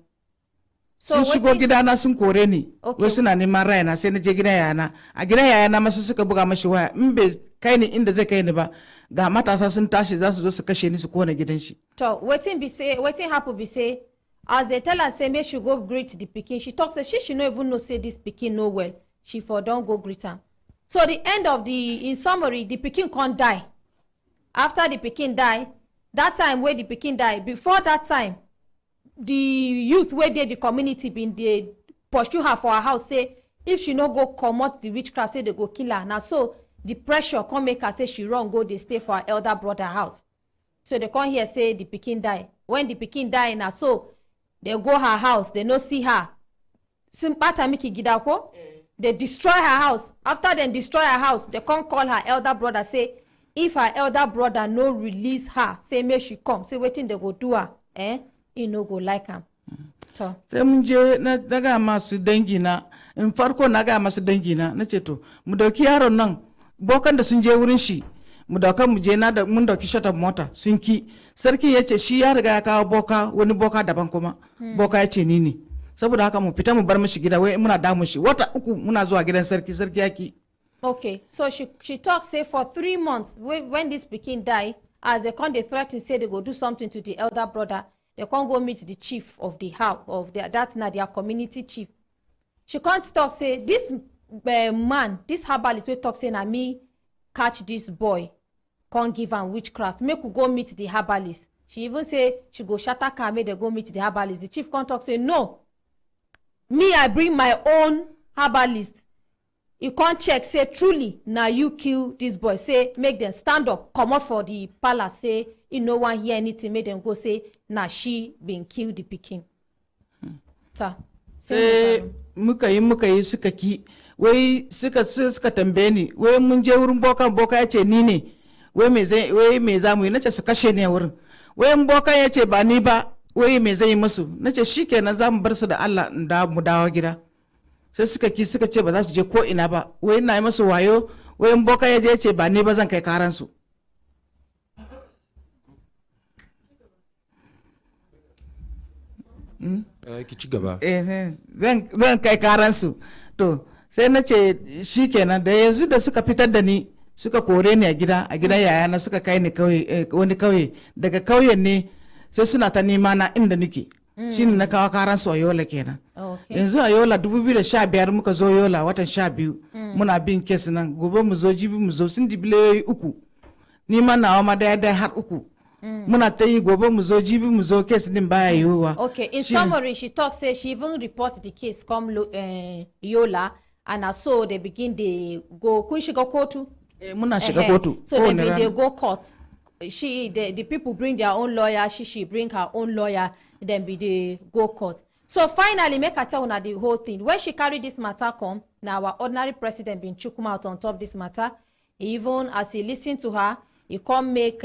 Speaker 11: Sun shigo gidana sun kore ni. Wai suna neman rayana sai na je gidan yayana. A gidan yayana masu suka buga mashi waya in bai kai ni inda zai kai ni ba. Ga matasa sun tashi za su zo su kashe ni su kona gidan shi.
Speaker 3: To wetin happen be say as they tell her say make she go greet the pikin, she talk say she no even know say this pikin no well. She for don go greet am. So the end of in summary, the pikin can't die. After the pikin die, that time where the pikin die, before that time, the youth where the community been they pursue her for her house, say if she no go comot the witchcraft, say they go kill her. Now so the pressure come make her say she run go they stay for her elder brother house. So they come here say the pikin die. When the pikin die na so they go her house, they no see her. Simpata miki gidako. They destroy her house. After they destroy her house, they come call her elder brother say, if her elder brother no release her, say make she come. Say wetin they go do her, he no go like am. So.
Speaker 11: Sai mun je na daga masu dangi na in farko na ga masu dangi na ce to mu dauki yaron nan bokan da sun je wurin shi mu dauka mu je na da mun dauki shata mota sun ki sarki yace shi ya riga ya kawo boka wani boka daban kuma boka yace ni ne saboda haka mu fita mu bar mishi gida wai muna damu shi wata uku muna zuwa gidan sarki sarki yaki.
Speaker 3: Okay, so she talk say for 3 months when this pikin die, as they come they threaten say they go do something to the elder brother, they can't go meet the chief of the house of that's not their community chief. She can't talk say this man, this herbalist will talk say na me catch this boy, can't give am witchcraft. Make we go meet the herbalist. She even say she go shatter car, make they go meet the herbalist. The chief can't talk say no. Me I bring my own herbalist. You can't check say truly now you kill this boy. Say make them stand up, come out for the palace. Say you no one hear anything. Make them go say now she been killed the pikin.
Speaker 11: Say muka yi suka ki wai suka tambaye ni wai mun je wurin boka yace ni ne wai me za mu yi nace su kashe ni a wurin wai boka yace ba ni ba wai me zai yi musu nace shikenan za mu bar su da Allah da mu dawo gida. Sai suka ce ba za su je ko ina ba wai ina yi musu wayo wai boka ya je ce ba ni ba zan kai karan su.
Speaker 2: Ki ci gaba.
Speaker 11: Zan kai karan su to sai na ce shikenan da yanzu da suka fitar da ni suka kore ni a gidan yayana suka kai ni wani kauye daga kauyen ne sai suna ta nema na inda nake. Shine na kawo karan su a Yola kenan. Yanzu a Yola 2015 muka zo Yola watan 12 muna bin kes nan gobe mu zo jibi mu zo sun dibile 3 ni ma nawa ma da har 3 muna ta yi gobe mu zo jibi mu zo kes din baya yiwuwa.
Speaker 3: Okay, in summary she talk say she even report the case come Yola and so they begin they go kun shiga kotu.
Speaker 11: Muna shiga kotu.
Speaker 3: So they go court. The people bring their own lawyer, she bring her own lawyer, then they go court. So finally, make her tell una the whole thing. When she carry this matter come, now our ordinary president been chukum out on top this matter. Even as he listen to her, he come make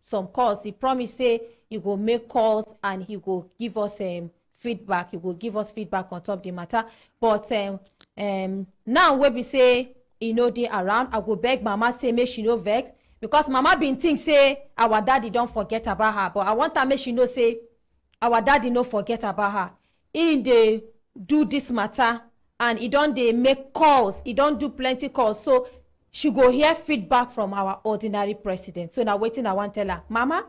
Speaker 3: some calls. He promise say he go make calls and he go give us feedback. He go give us feedback on top the matter. But now when we say he no dey around, I go beg mama say make she no vex. Because mama been think say our daddy don't forget about her. But I want her make she know say our daddy no forget about her. He dey do this matter and he don't dey make calls. He don't do plenty calls. So she go hear feedback from our ordinary president. So now waiting I want tell her, Mama,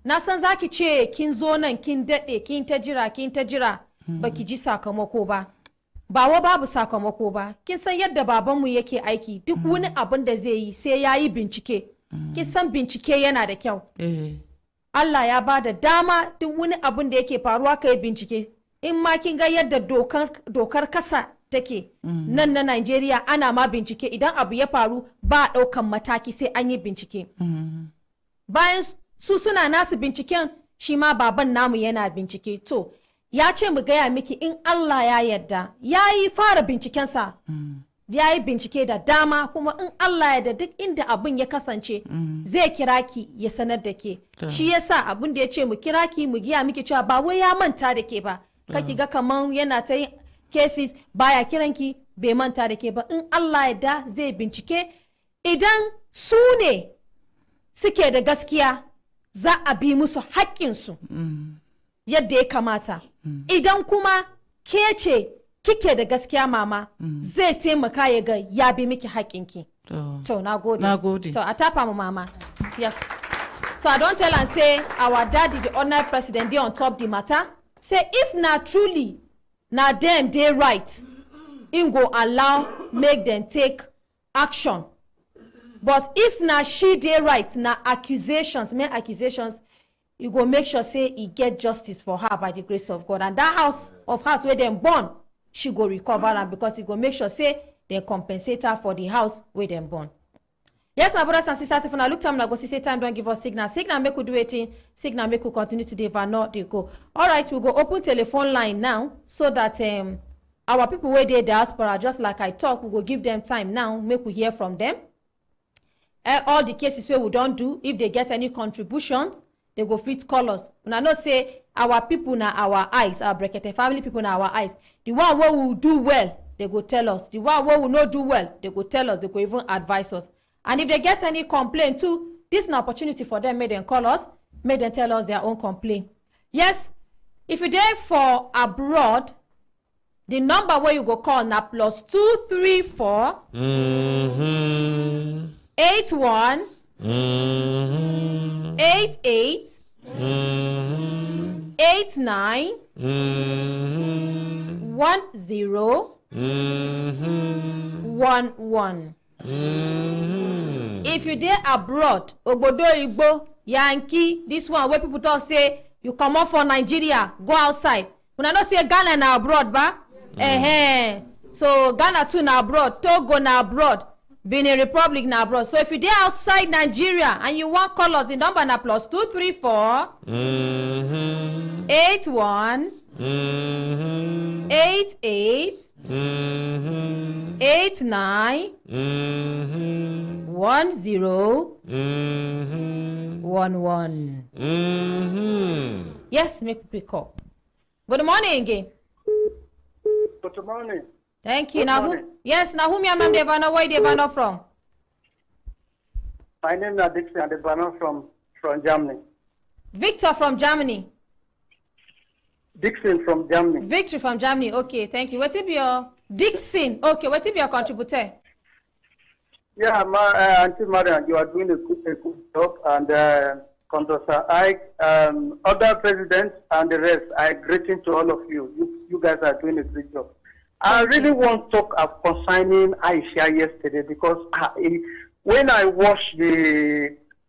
Speaker 3: na san zaki ce kin zo nan kin dade kin ta jira baki ji sakamako ba. Ba wa babu sakamako ba. Kin san yadda babanmu yake aiki duk wani abin da zai yi sai yayi bincike. Kin san bincike yana da kyau. Allah ya ba da dama duk wani abin da yake faruwa kai bincike. In ma kin ga yadda dokar kasa take nan na Najeriya ana ma bincike idan abu ya faru ba daukan mataki sai an yi bincike. Bayan su suna nasu binciken shi ma baban namu yana bincike. To ya ce mu gaya miki in Allah ya yarda ya yi fara bincikensa. Ya yi bincike da dama kuma in Allah ya da duk inda abin ya kasance zai kira ki ya sanar da ke. Shi yasa abin da ya ce mu kira ki mu giya miki cewa ba wai ya manta da ke ba. Kaki ga kaman yana ta yin cases baya kiranki bai manta da ke ba. In Allah ya da zai bincike idan su ne suke da gaskiya za a bi musu haƙƙinsu yadda ya kamata. Idan kuma ke ce kike da gaskiya mama zai taimaka ya ga ya bi miki haƙinki. To na gode. To a tafa mu mama. Yes. So I don't tell and say our daddy the ordinary president dey on top the matter. Say if na truly na them dey right, him go allow make them take action. But if na she dey right, na accusations, make accusations, you go make sure say he get justice for her by the grace of God. And that house of hers where them born, she go recover am because he go make sure say they compensate her for the house where them born. Yes, my brothers and sisters, if I look time, I go see say time, don't give us signal. Signal make we do it, signal make we continue to deliver, not they go. All right, we go open telephone line now so that our people where they diaspora, just like I talk, we go give them time now, make we hear from them. All the cases where we don't do, if they get any contributions, they go fit call us. When I know say our people now our eyes, our Brekete family people now our eyes. The one where we do well, they go tell us. The one where we not do well, they go tell us. They go even advise us. And if they get any complaint too, this is an opportunity for them. Make them call us, make them tell us their own complaint. Yes, if you're there for abroad, the number where you go call now +234 81 88 89 10 11. If you there abroad, Obodo Igbo, Yankee, this one where people talk say you come off for Nigeria, go outside. When I don't say Ghana na abroad, ba? So Ghana too na abroad, Togo na abroad, Benin Republic na abroad. So if you there outside Nigeria and you want call us, the number na +234 81 88 89 10 11. Yes, make pick up. Good morning again.
Speaker 13: Good morning.
Speaker 3: Thank you.
Speaker 13: Good
Speaker 3: Now
Speaker 13: morning.
Speaker 3: yes, now whom you am Devano, where Devano from?
Speaker 13: My name is Dixon Devano from Germany.
Speaker 3: Victor from Germany.
Speaker 13: Dixon from Germany.
Speaker 3: Victory from Germany. Okay, thank you. What's your Dixon? Okay, what's your contributor?
Speaker 13: Yeah, Auntie Mariam, you are doing a good job, and Condosa other presidents and the rest, I greeting to all of you. You guys are doing a great job. I really want to talk concerning Aisha yesterday because when I watched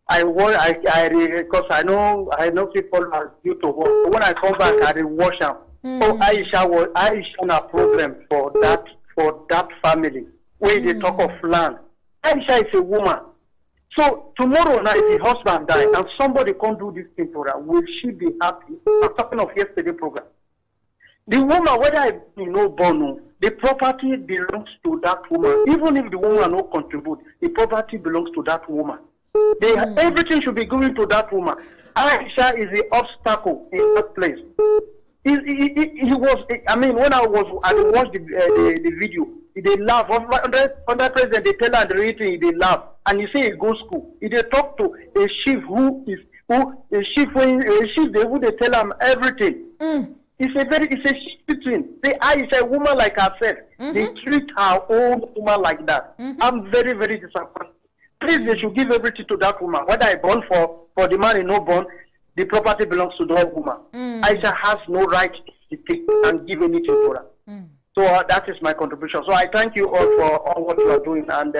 Speaker 13: because I know people are due to work. When I come back, I watch them. Oh, Aisha a problem for that family. When they talk of land, Aisha is a woman. So tomorrow night, if the husband dies and somebody can't do this thing for her, will she be happy? I'm talking of yesterday program. The woman, whether I be no born, the property belongs to that woman. Even if the woman no contribute, the property belongs to that woman. Everything should be going to that woman. Aisha is the obstacle in that place. He was. I mean, when I watched the video, they laugh. Under president, they tell her the rating, they laugh, and you say he goes school. He they talk to a chief who they tell him everything. It's a shit thing. They Aisha, a woman like herself, they treat her own woman like that. I'm very, very disappointed. Please, they should give everything to that woman. Whether I born for the man in no born, the property belongs to that woman. Aisha has no right to take and give anything to her. So that is my contribution. So I thank you all for all what you are doing, and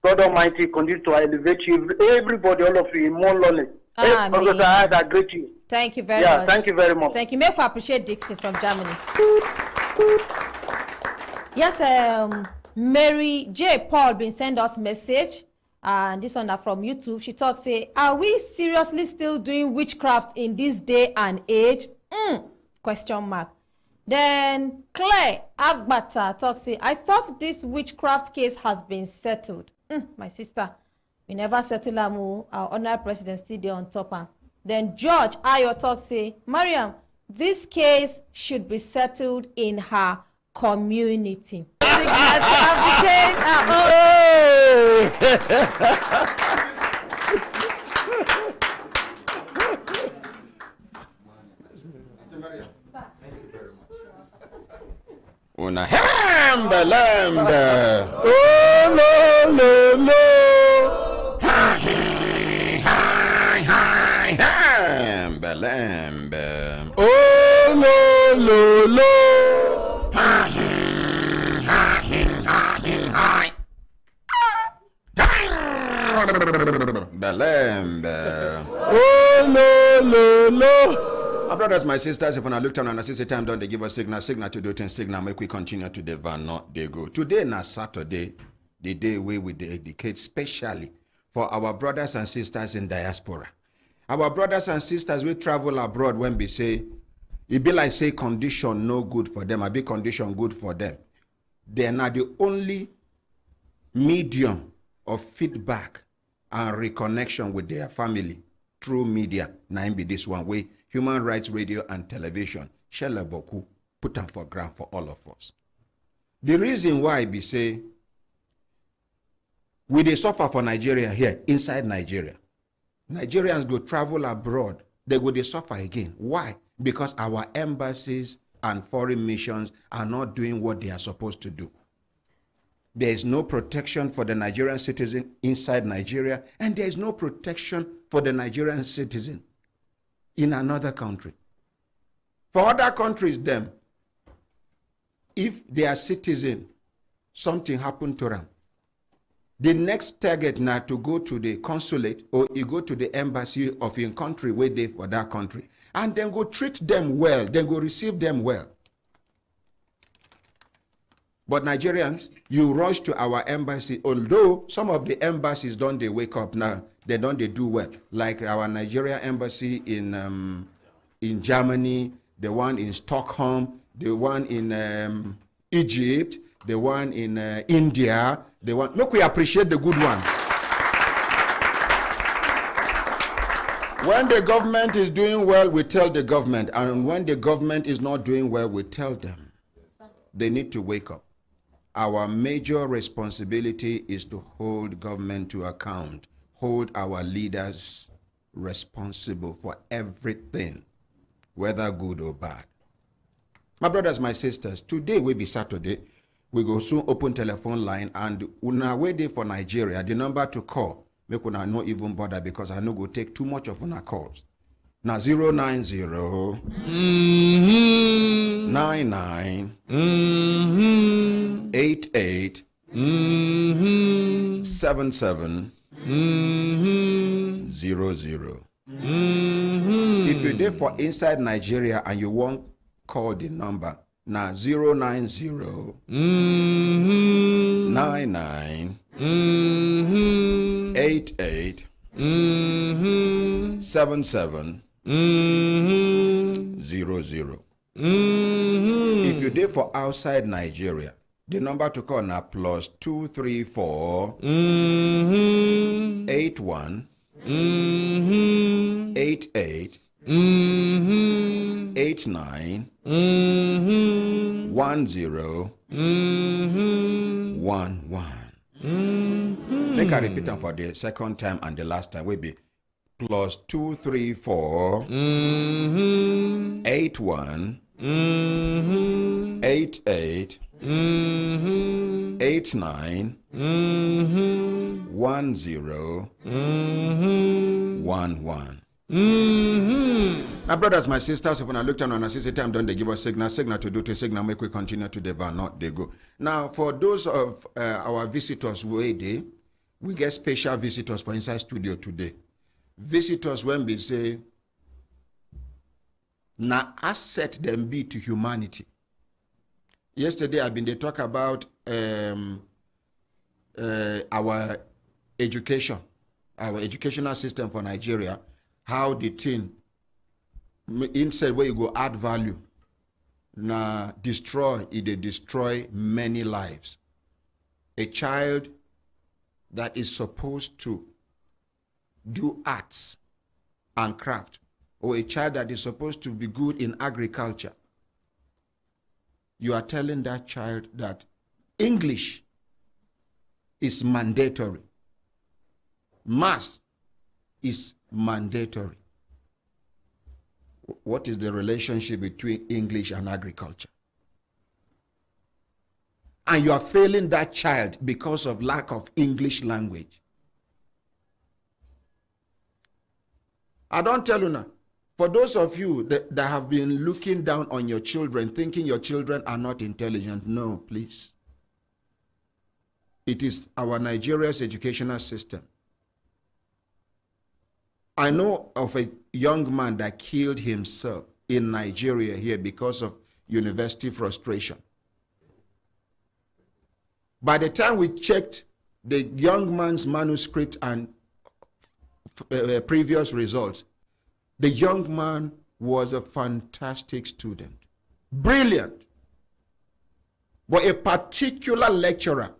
Speaker 13: God Almighty continue to elevate you, everybody, all of you, in more knowledge. Because I greet you.
Speaker 3: Thank you very much.
Speaker 13: Thank you very much.
Speaker 3: Thank you. Make we appreciate Dixon from Germany. Yes, Mary J. Paul been send us message. And this one from YouTube. She talks, say, are we seriously still doing witchcraft in this day and age? Question mark. Then Claire Agbata talks, say, I thought this witchcraft case has been settled. My sister, we never settle our honorary president still there on top. Then George Ayo talks, say, Mariam, this case should be settled in her community.
Speaker 1: Una hamba lamba.
Speaker 4: Oh, lo, lo, lo.
Speaker 1: Hamba lamba.
Speaker 4: Oh, lo, lo, lo.
Speaker 1: Balemba.
Speaker 4: Oh, lo, lo, lo.
Speaker 1: My brothers, my sisters, if I look down and I see time done, they give us signal to do things, signal, make we continue to the van, not they go. Today, na Saturday, the day where we dedicate specially for our brothers and sisters in diaspora. Our brothers and sisters will travel abroad when we say, it be like say condition no good for them, a big condition good for them. They are not the only medium of feedback and reconnection with their family through media. Now be this one way, human rights radio and television. Shall Boku put them for ground for all of us. The reason why we say we they suffer for Nigeria here, inside Nigeria. Nigerians go travel abroad, they go they suffer again. Why? Because our embassies and foreign missions are not doing what they are supposed to do. There is no protection for the Nigerian citizen inside Nigeria, and there is no protection for the Nigerian citizen in another country. For other countries, them, if they are citizen, something happened to them, the next target now to go to the consulate or you go to the embassy of your country where they for that country, and then go treat them well, then go receive them well. But Nigerians, you rush to our embassy, although some of the embassies don't they wake up now, they don't they do well. Like our Nigeria embassy in Germany, the one in Stockholm, the one in Egypt, the one in India, the one. Look, we appreciate the good ones. When the government is doing well, we tell the government. And when the government is not doing well, we tell them. They need to wake up. Our major responsibility is to hold government to account, hold our leaders responsible for everything, whether good or bad. My brothers, my sisters, today will be Saturday. We go soon open telephone line, and una waiting for Nigeria, the number to call, make una not even bother because I know go take too much of una calls. Now 090 99 88 77 00. If you're there for inside Nigeria and you won't call the number, now 090 99 88 77 00. If you're there for outside Nigeria, the number to call now plus 234 81 88 89 10 11. Make I repeat them for the second time and the last time. Will be plus 234 81 88 89 10 11. My brothers, my sisters, if I look down on a system time, don't they give us signal to do to signal, make we continue to devour, not they go. Now, for those of our visitors where we get special visitors for inside studio today. Visitors when we say, na asset them be to humanity. Yesterday, I've been they talk about our education, our educational system for Nigeria, how the thing instead where you go add value, na destroy, they destroy many lives. A child that is supposed to do arts and craft, or a child that is supposed to be good in agriculture, you are telling that child that English is mandatory. Maths is mandatory. What is the relationship between English and agriculture? And you are failing that child because of lack of English language. I don't tell you now. For those of you that have been looking down on your children, thinking your children are not intelligent, no, please. It is our Nigeria's educational system. I know of a young man that killed himself in Nigeria here because of university frustration. By the time we checked the young man's manuscript and previous results. The young man was a fantastic student, brilliant. But a particular lecturer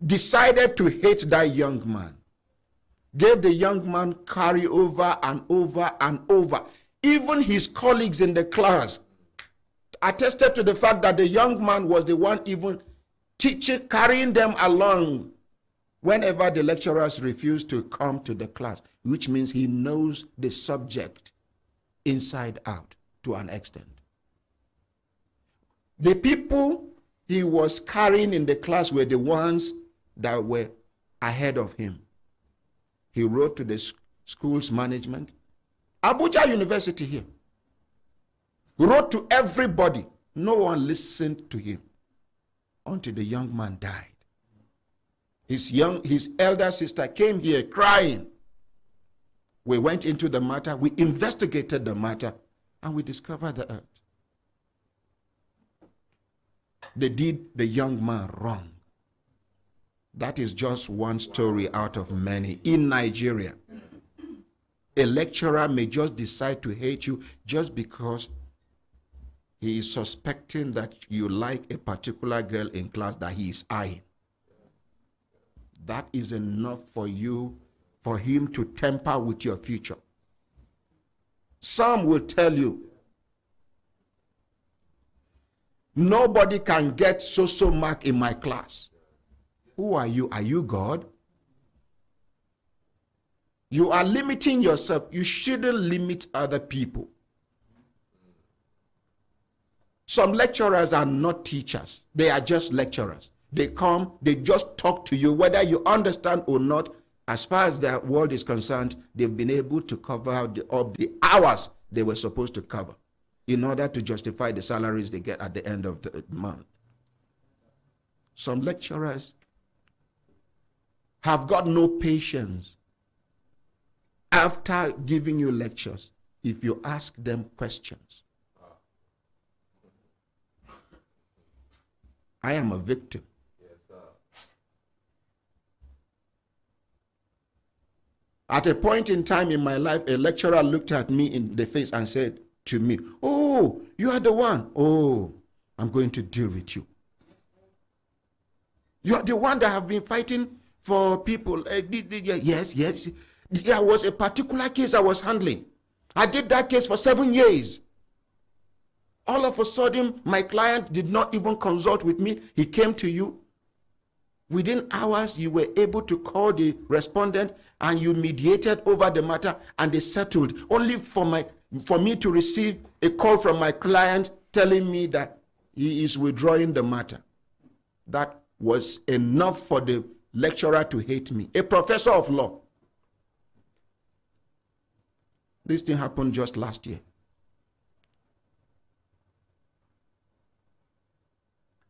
Speaker 1: decided to hate that young man, gave the young man carry over and over and over. Even his colleagues in the class attested to the fact that the young man was the one even teaching, carrying them along whenever the lecturers refused to come to the class, which means he knows the subject inside out to an extent. The people he was carrying in the class were the ones that were ahead of him. He wrote to the school's management, Abuja University here, wrote to everybody. No one listened to him until the young man died. His elder sister came here crying. We went into the matter, we investigated the matter, and we discovered the earth. They did the young man wrong. That is just one story out of many. In Nigeria, a lecturer may just decide to hate you just because he is suspecting that you like a particular girl in class that he is eyeing. That is enough for you, for him to tamper with your future. Some will tell you, nobody can get so mark in my class. Who are you? Are you God? You are limiting yourself. You shouldn't limit other people. Some lecturers are not teachers. They are just lecturers. They come, they just talk to you, whether you understand or not. As far as the world is concerned, they've been able to cover up the hours they were supposed to cover in order to justify the salaries they get at the end of the month. Some lecturers have got no patience. After giving you lectures, if you ask them questions, I am a victim.
Speaker 2: Yes, sir.
Speaker 1: At a point in time in my life, a lecturer looked at me in the face and said to me, "Oh, you are the one. Oh, I'm going to deal with you. You are the one that have been fighting for people." Yes. There was a particular case I was handling. I did that case for 7 years. All of a sudden, my client did not even consult with me. He came to you. Within hours, you were able to call the respondent and you mediated over the matter and they settled. Only for me to receive a call from my client telling me that he is withdrawing the matter. That was enough for the lecturer to hate me. A professor of law. This thing happened just last year.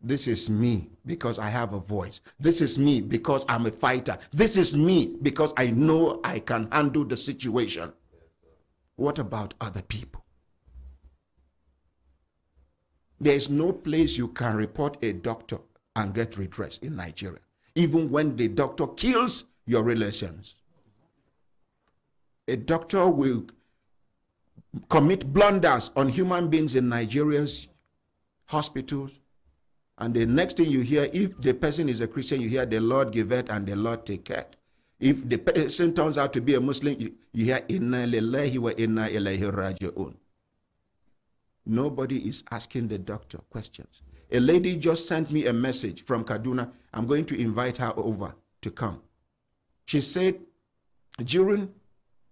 Speaker 1: This is me because I have a voice. This is me because I'm a fighter. This is me because I know I can handle the situation. What about other people? There is no place you can report a doctor and get redress in Nigeria, even when the doctor kills your relations. A doctor will commit blunders on human beings in Nigeria's hospitals. And the next thing you hear, if the person is a Christian, you hear the Lord giveth and the Lord taketh. If the person turns out to be a Muslim, you hear inna lillahi wa inna ilayhi raji'un. Nobody is asking the doctor questions. A lady just sent me a message from Kaduna. I'm going to invite her over to come. She said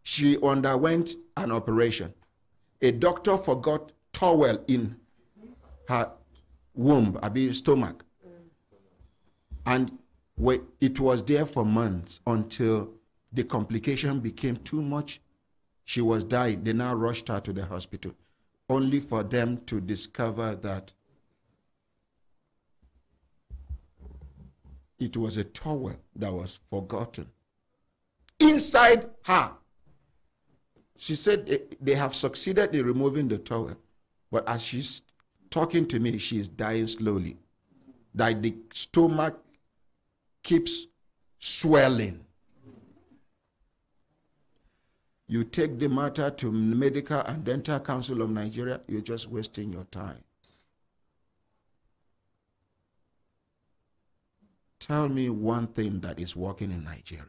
Speaker 1: she underwent an operation. A doctor forgot towel in her womb, stomach. And it was there for months until the complication became too much. She was dying. They now rushed her to the hospital, only for them to discover that it was a towel that was forgotten inside her. She said they have succeeded in removing the towel, but as she's talking to me, she's dying slowly. That the stomach keeps swelling. You take the matter to Medical and Dental Council of Nigeria, you're just wasting your time. Tell me one thing that is working in Nigeria.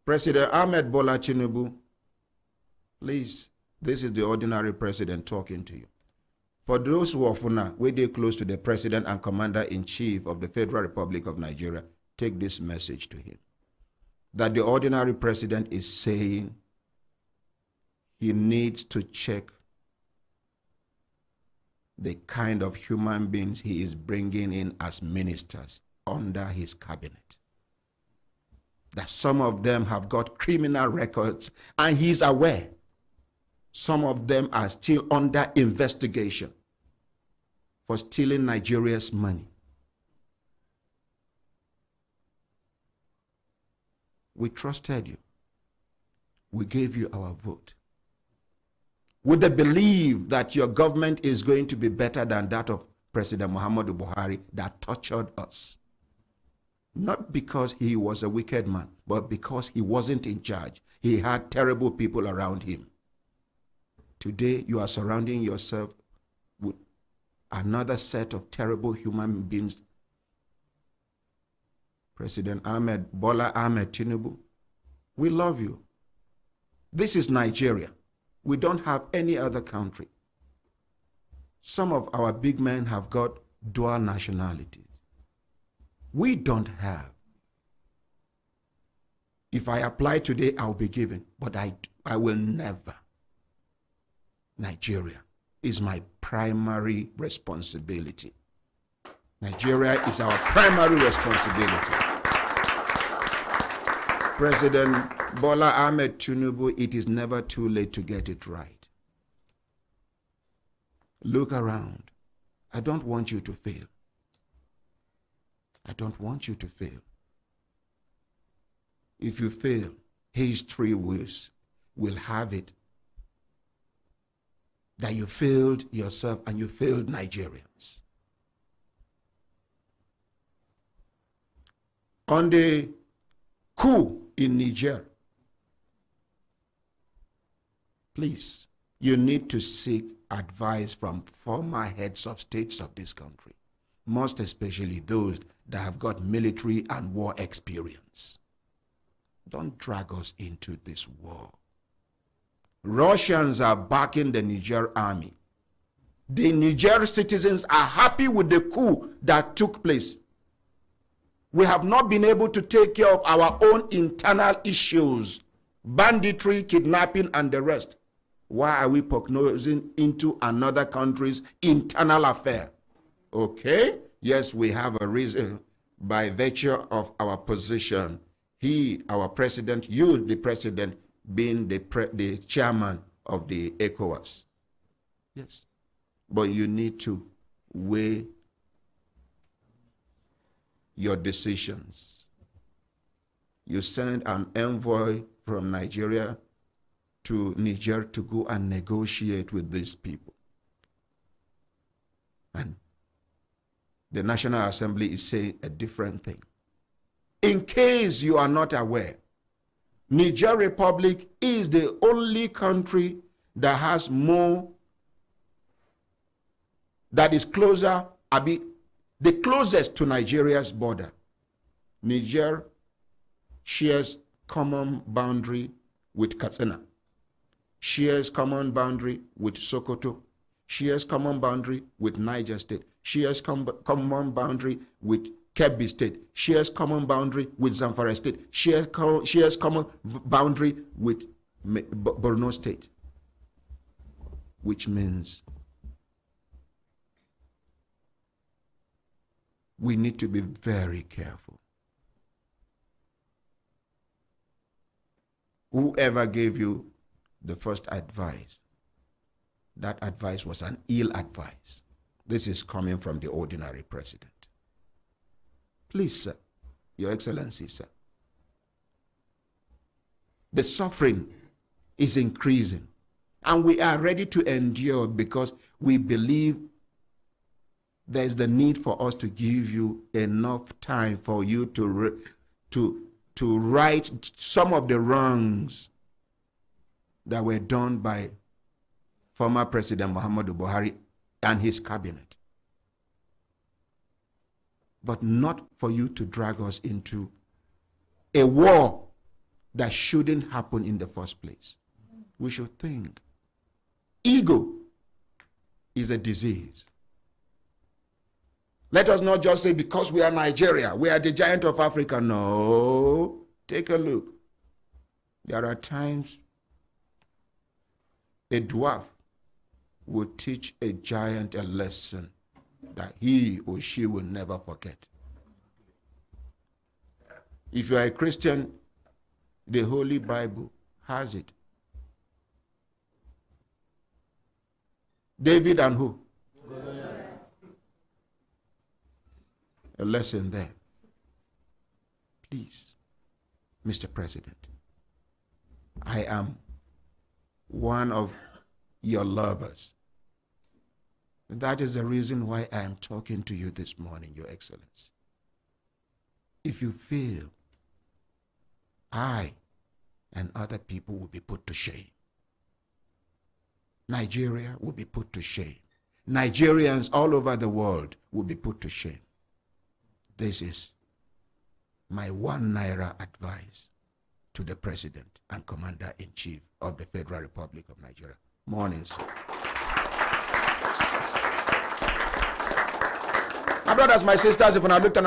Speaker 1: President Ahmed Bola Tinubu, please, this is the ordinary president talking to you. For those who are FUNA, where they close to the president and commander-in-chief of the Federal Republic of Nigeria, take this message to him. That the ordinary president is saying he needs to check the kind of human beings he is bringing in as ministers under his cabinet. That some of them have got criminal records, and he's aware some of them are still under investigation for stealing Nigeria's money. We trusted you. We gave you our vote. With the belief that your government is going to be better than that of President Muhammadu Buhari that tortured us. Not because he was a wicked man, but because he wasn't in charge. He had terrible people around him. Today, you are surrounding yourself with another set of terrible human beings. President Bola Ahmed Tinubu, we love you. This is Nigeria. We don't have any other country. Some of our big men have got dual nationalities. We don't have. If I apply today, I'll be given, but I will never. Nigeria is my primary responsibility. Nigeria is our primary responsibility. President Bola Ahmed Tinubu, it is never too late to get it right. Look around. I don't want you to fail. I don't want you to fail. If you fail, history will have it that you failed yourself and you failed Nigerians. On the coup in Niger, please, you need to seek advice from former heads of states of this country, most especially those that have got military and war experience. Don't drag us into this war. Russians are backing the Niger army. The Niger citizens are happy with the coup that took place. We have not been able to take care of our own internal issues, banditry, kidnapping, and the rest. Why are we prognosing into another country's internal affair? Okay? Yes, we have a reason by virtue of our position. He, our president, you, the president, being the chairman of the ECOWAS. Yes. But you need to weigh your decisions. You send an envoy from Nigeria to Niger to go and negotiate with these people. And the National Assembly is saying a different thing. In case you are not aware, Niger Republic is the only country that has more, that is closer, the closest to Nigeria's border. Niger shares common boundary with Katsina, shares common boundary with Sokoto, shares common boundary with Niger State, shares common boundary with Kebbi State, shares common boundary with Zamfara State, shares common boundary with Borno State, which means we need to be very careful. Whoever gave you the first advice, that advice was an ill advice. This is coming from the ordinary president. Please, sir, Your Excellency, sir, the suffering is increasing, and we are ready to endure because we believe there is the need for us to give you enough time for you to to right some of the wrongs that were done by former President Muhammadu Buhari and his cabinet. But not for you to drag us into a war that shouldn't happen in the first place. We should think. Ego is a disease. Let us not just say because we are Nigeria, we are the giant of Africa. No. Take a look. There are times a dwarf will teach a giant a lesson that he or she will never forget. If you are a Christian, the Holy Bible has it. David and who? A lesson there. Please, Mr. President, I am one of your lovers. That is the reason why I am talking to you this morning, Your Excellency. If you feel I and other people will be put to shame, Nigeria will be put to shame. Nigerians all over the world will be put to shame. This is my ₦1 advice to the President and Commander-in-Chief of the Federal Republic of Nigeria. Morning, sir. My brothers, my sisters, if I looked at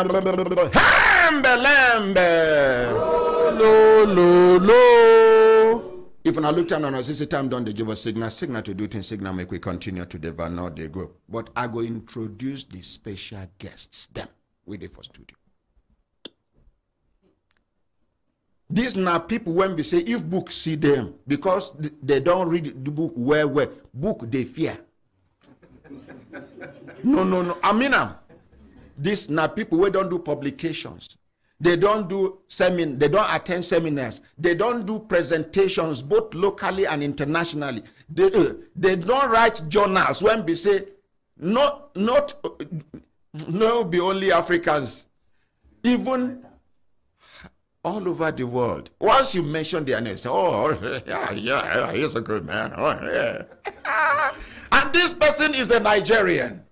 Speaker 1: if I look down on us, it's time done, they give us signal to do things, signal make we continue to the van, now they go. But I go introduce the special guests, them, with the for studio. These now people when we say if book see them, because they don't read the book where book they fear. No. I mean, these now people who don't do publications. They don't do they don't attend seminars. They don't do presentations both locally and internationally. They don't write journals when we say no be only Africans. Even all over the world. Once you mention their name, say, oh, yeah, he's a good man. Oh, yeah. And this person is a Nigerian.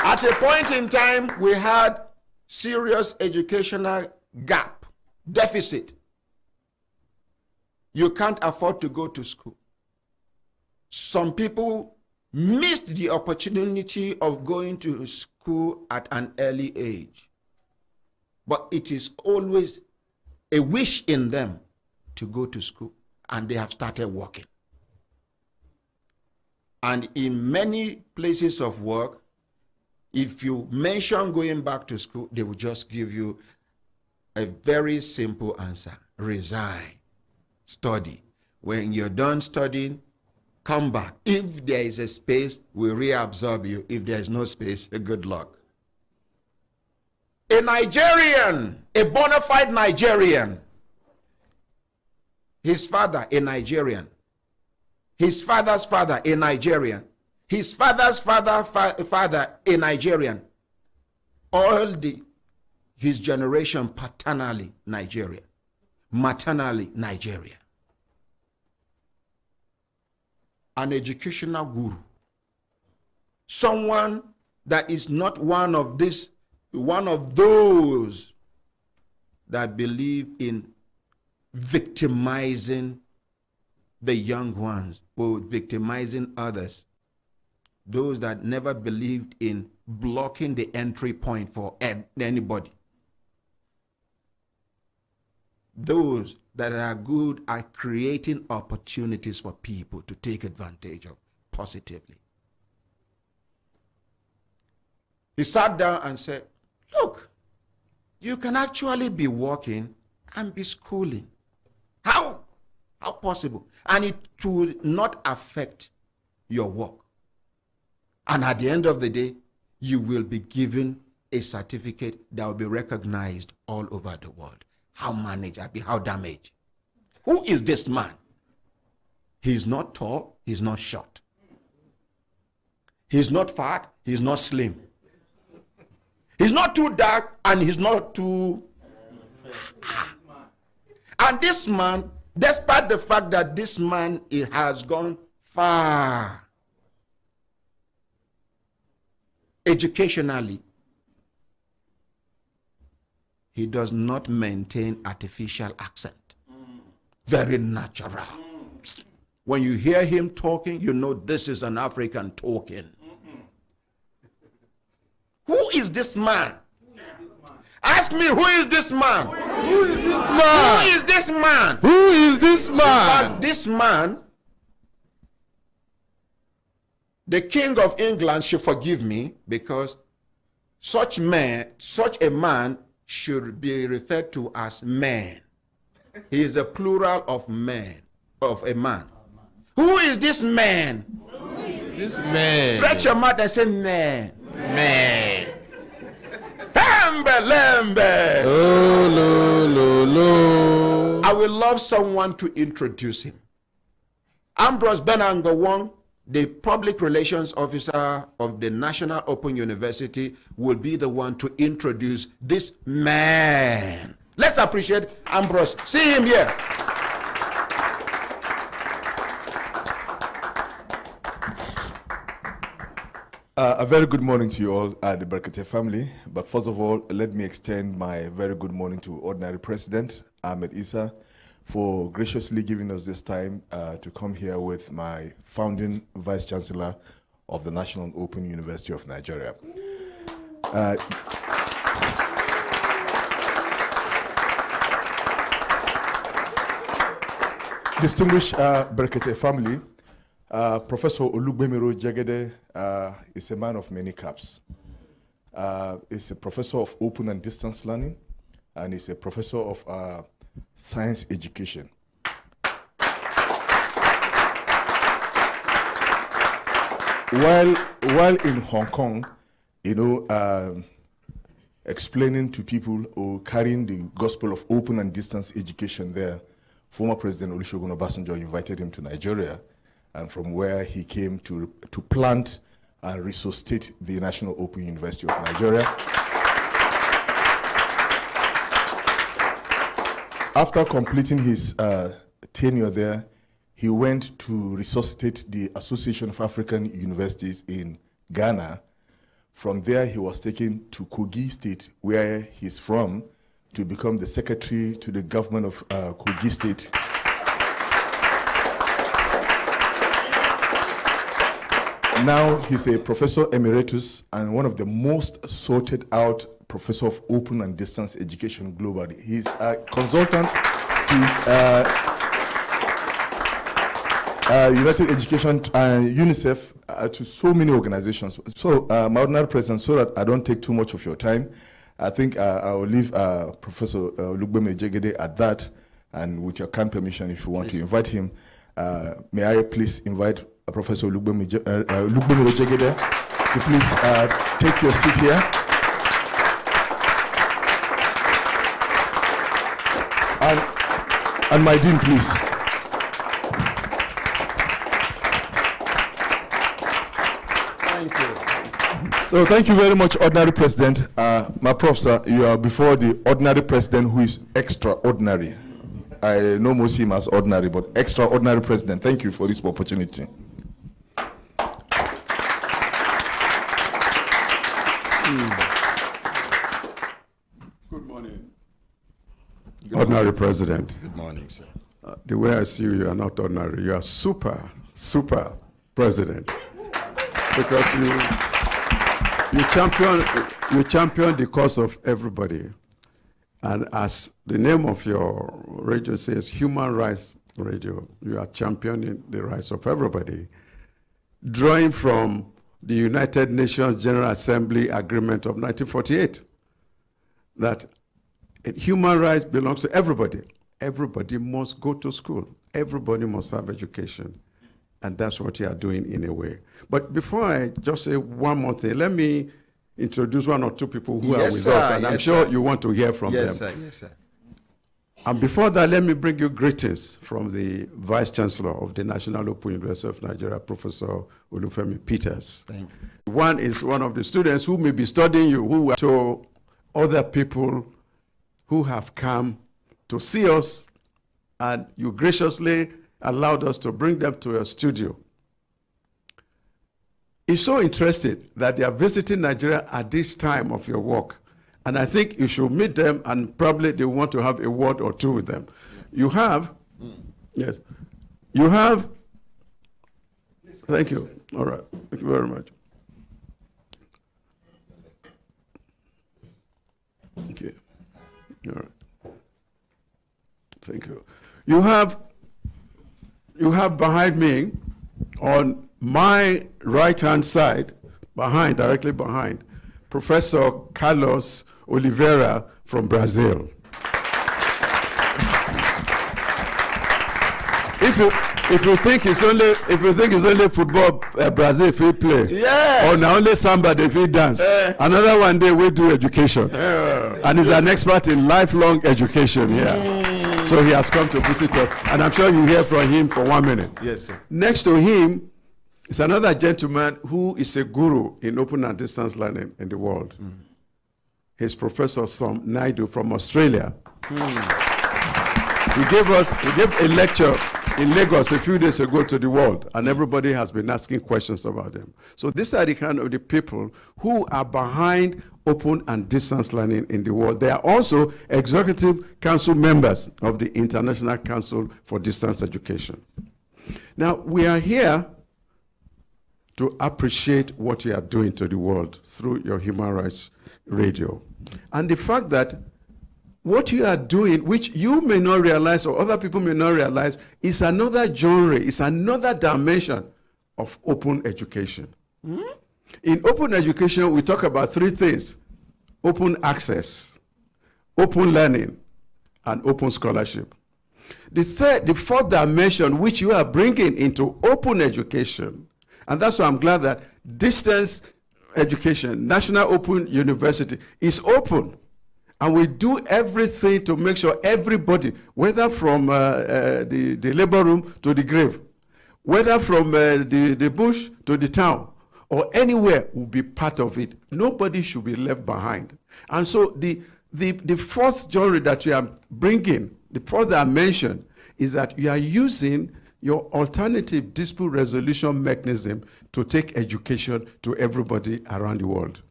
Speaker 1: At a point in time, we had serious educational gap, deficit. You can't afford to go to school. Some people missed the opportunity of going to school at an early age. But it is always a wish in them to go to school, and they have started working. And in many places of work, if you mention going back to school, they will just give you a very simple answer. Resign. Study. When you're done studying, come back. If there is a space, we'll reabsorb you. If there is no space, good luck. A Nigerian, a bona fide Nigerian, his father, a Nigerian, his father's father, a Nigerian, his father's father, a Nigerian, his generation paternally Nigeria, maternally Nigeria. An educational guru, someone that is not one of those that believe in victimizing the young ones or victimizing others. Those that never believed in blocking the entry point for anybody. Those that are good at creating opportunities for people to take advantage of positively. He sat down and said, look, you can actually be working and be schooling. How? How possible? And it will not affect your work. And at the end of the day, you will be given a certificate that will be recognized all over the world. How managed? How damaged? Who is this man? He's not tall. He's not short. He's not fat, he's not slim. He's not too dark, and he's not too... And this man, despite the fact that this man has gone far educationally, he does not maintain artificial accent. Very natural. When you hear him talking, you know this is an African talking. Who is this man? Ask me, who is this man?
Speaker 4: Who is this man?
Speaker 1: Who is this man?
Speaker 4: Who is this man?
Speaker 1: But this man, the King of England should forgive me, because such a man should be referred to as man. He is a plural of man, of a man. Who is this man?
Speaker 4: Who is this man?
Speaker 1: Stretch your mouth and say man.
Speaker 4: Man.
Speaker 1: Lembe.
Speaker 4: Oh, lo, lo, lo.
Speaker 1: I will love someone to introduce him. Ambrose Benangawong, the public relations officer of the National Open University, will be the one to introduce this man. Let's appreciate Ambrose. See him here.
Speaker 14: A very good morning to you all, the Brekete family. But first of all, let me extend my very good morning to Ordinary President Ahmed Issa for graciously giving us this time to come here with my founding Vice Chancellor of the National Open University of Nigeria. Distinguished Brekete family, Professor Olugbemiro Jegede is a man of many caps. He's a professor of open and distance learning, and he's a professor of science education. While in Hong Kong, explaining to people or carrying the gospel of open and distance education there, former President Olusegun Obasanjo invited him to Nigeria, and from where he came to plant and resuscitate the National Open University of Nigeria. After completing his tenure there, he went to resuscitate the Association of African Universities in Ghana. From there, he was taken to Kogi State, where he's from, to become the secretary to the government of Kogi State. Now he's a professor emeritus and one of the most sorted out professor of open and distance education globally. He's a consultant to United Education, UNICEF, to so many organizations. So, my Ordinary President, so that I don't take too much of your time, I think I will leave Professor Olugbemiro Jegede at that, and with your kind permission, if you want to invite him, may I please invite Professor Olugbemiro Jegede to please take your seat here. And my dean, please.
Speaker 1: Thank you.
Speaker 14: So thank you very much, Ordinary President. My prof, sir, you are before the Ordinary President who is extraordinary. I no more see him as ordinary, but extraordinary President. Thank you for this opportunity.
Speaker 15: Good morning. Ordinary President.
Speaker 1: Good morning, sir.
Speaker 15: The way I see you, you are not ordinary. You are super President. Because you champion the cause of everybody. And as the name of your radio says, Human Rights Radio, you are championing the rights of everybody. Drawing from the United Nations General Assembly Agreement of 1948, that human rights belongs to everybody. Everybody must go to school. Everybody must have education. And that's what you are doing in a way. But before I just say one more thing, let me introduce one or two people who are with us, and I'm sure you want to hear from them.
Speaker 1: Yes, sir.
Speaker 15: And before that, let me bring you greetings from the Vice Chancellor of the National Open University of Nigeria, Professor Olufemi Peters.
Speaker 1: Thank you.
Speaker 15: One is one of the students who may be studying you, who are to other people who have come to see us, and you graciously allowed us to bring them to your studio. It's so interesting that they are visiting Nigeria at this time of your work. And I think you should meet them, and probably they want to have a word or two with them. You have, yes, you have, thank you. All right, thank you very much. Okay, all right. Thank you. You have behind me, on my right-hand side, directly behind, Professor Carlos Oliveira from Brazil. If you think it's only football, Brazil if we play,
Speaker 1: yeah,
Speaker 15: or now only samba if we dance, another one day we do education, and he's an expert in lifelong education. Yeah, so he has come to visit us, and I'm sure you hear from him for 1 minute.
Speaker 1: Yes, sir.
Speaker 15: Next to him is another gentleman who is a guru in open and distance learning in the world. He's Professor Sam Naidu from Australia. He gave a lecture in Lagos a few days ago to the world, and everybody has been asking questions about them. So these are the kind of the people who are behind open and distance learning in the world. They are also executive council members of the International Council for Distance Education. Now, we are here to appreciate what you are doing to the world through your human rights radio. And the fact that what you are doing, which you may not realize or other people may not realize, is another genre, is another dimension of open education. In open education, we talk about three things: open access, open learning, and open scholarship. The fourth dimension, which you are bringing into open education, and that's why I'm glad that distance education, National Open University, is open. And we do everything to make sure everybody, whether from the labor room to the grave, whether from the bush to the town, or anywhere, will be part of it. Nobody should be left behind. And so the fourth genre that you are bringing, the fourth dimension, is that you are using your alternative dispute resolution mechanism to take education to everybody around the world.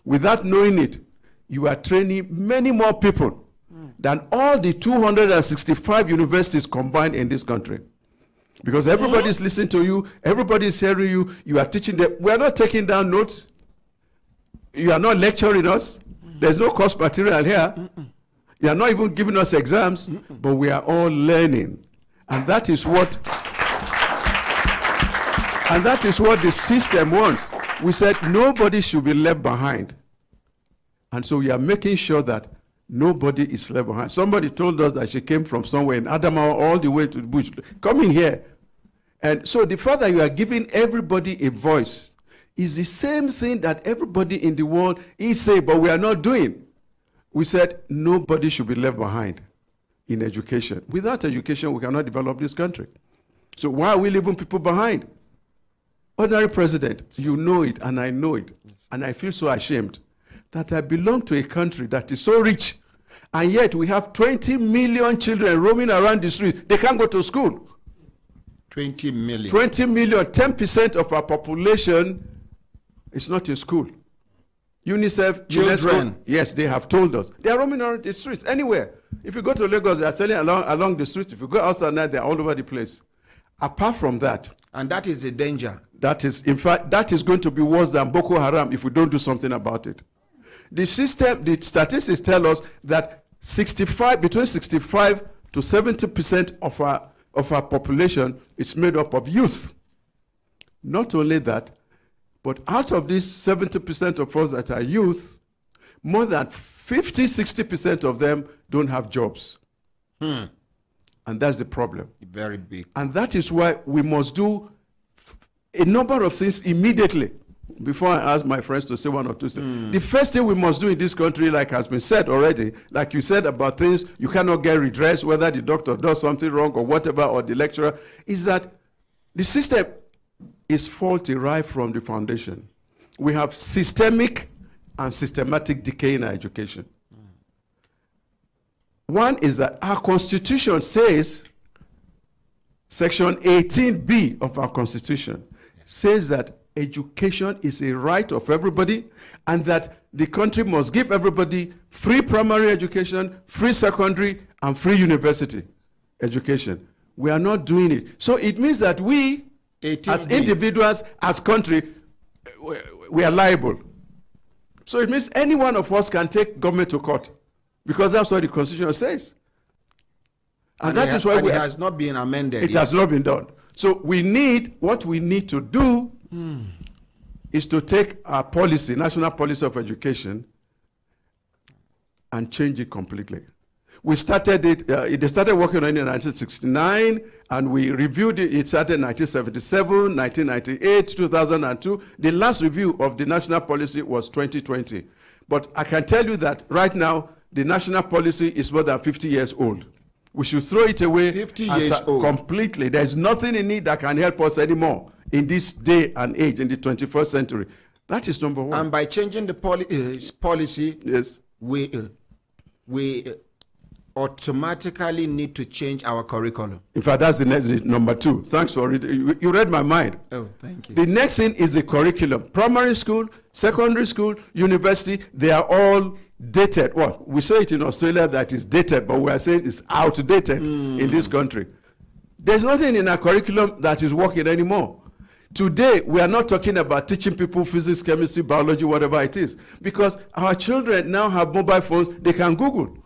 Speaker 15: Without knowing it, you are training many more people than all the 265 universities combined in this country. Because everybody's listening to you, everybody's hearing you, you are teaching them. We are not taking down notes. You are not lecturing us. There's no course material here. You are not even giving us exams, but we are all learning. And that is what the system wants. We said nobody should be left behind. And so we are making sure that nobody is left behind. Somebody told us that she came from somewhere in Adamawa all the way to the bush, coming here. And so the fact that you are giving everybody a voice is the same thing that everybody in the world is saying, but we are not doing. We said nobody should be left behind in education. Without education, we cannot develop this country. So why are we leaving people behind? Ordinary president, you know it, and I know it, and I feel so ashamed that I belong to a country that is so rich, and yet we have 20 million children roaming around the street. They can't go to school.
Speaker 1: 20 million.
Speaker 15: 20 million, 10% of our population is not in school. UNICEF,
Speaker 1: Children.
Speaker 15: UNESCO, yes, they have told us. They are roaming around the streets, anywhere. If you go to Lagos, they are selling along the streets. If you go outside now, they are all over the place. Apart from that.
Speaker 1: And that is the danger.
Speaker 15: That is, in fact, that is going to be worse than Boko Haram if we don't do something about it. The statistics tell us that between 65 to 70% of our population is made up of youth. Not only that, but out of these 70% of us that are youth, more than 50-60% of them don't have jobs. And that's the problem.
Speaker 1: Very big.
Speaker 15: And that is why we must do a number of things immediately before I ask my friends to say one or two things. The first thing we must do in this country, like has been said already, like you said about things you cannot get redress, whether the doctor does something wrong or whatever, or the lecturer, is that the system is faulty right from the foundation. We have systemic and systematic decay in our education. One is that our constitution says, section 18B of our constitution says that education is a right of everybody, and that the country must give everybody free primary education, free secondary, and free university education. We are not doing it. So it means that we, 18B. As individuals, as country, we are liable. So it means any one of us can take government to court, because that's what the constitution says. And that is why
Speaker 1: it has not been amended.
Speaker 15: It has not been done. So what we need to do is to take our policy, national policy of education, and change it completely. We started it, they started working on it in 1969, and we reviewed it. It started in 1977, 1998, 2002. The last review of the national policy was 2020. But I can tell you that right now, the national policy is more than 50 years old. We should throw it away
Speaker 1: 50 years old.
Speaker 15: Completely. There's nothing in it that can help us anymore in this day and age, in the 21st century. That is number one.
Speaker 1: And by changing the policy,
Speaker 15: yes,
Speaker 1: we automatically need to change our curriculum.
Speaker 15: In fact, that's the next, number two. Thanks for reading. You read my mind.
Speaker 1: Oh, thank you.
Speaker 15: The next thing is the curriculum. Primary school, secondary school, university, they are all dated. Well, we say it in Australia that it's dated, but we are saying it's outdated in this country. There's nothing in our curriculum that is working anymore. Today, we are not talking about teaching people physics, chemistry, biology, whatever it is, because our children now have mobile phones. They can Google.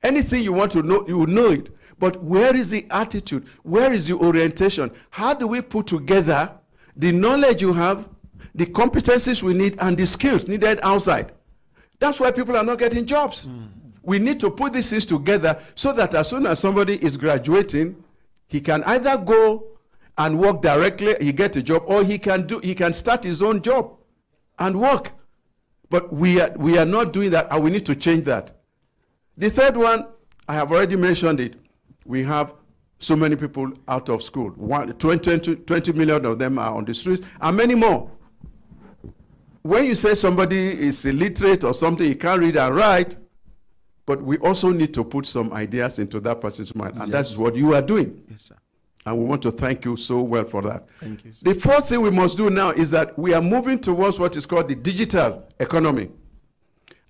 Speaker 15: Anything you want to know, you will know it. But where is the attitude? Where is the orientation? How do we put together the knowledge you have, the competencies we need, and the skills needed outside? That's why people are not getting jobs. We need to put these things together so that as soon as somebody is graduating, he can either go and work directly, he get a job, or he can start his own job and work. But we are not doing that, and we need to change that. The third one, I have already mentioned it. We have so many people out of school. 20 million of them are on the streets, and many more. When you say somebody is illiterate or something, he can't read and write, but we also need to put some ideas into that person's mind, and that's what you are doing.
Speaker 1: Yes, sir.
Speaker 15: And we want to thank you so well for that.
Speaker 1: Thank you, sir.
Speaker 15: The fourth thing we must do now is that we are moving towards what is called the digital economy.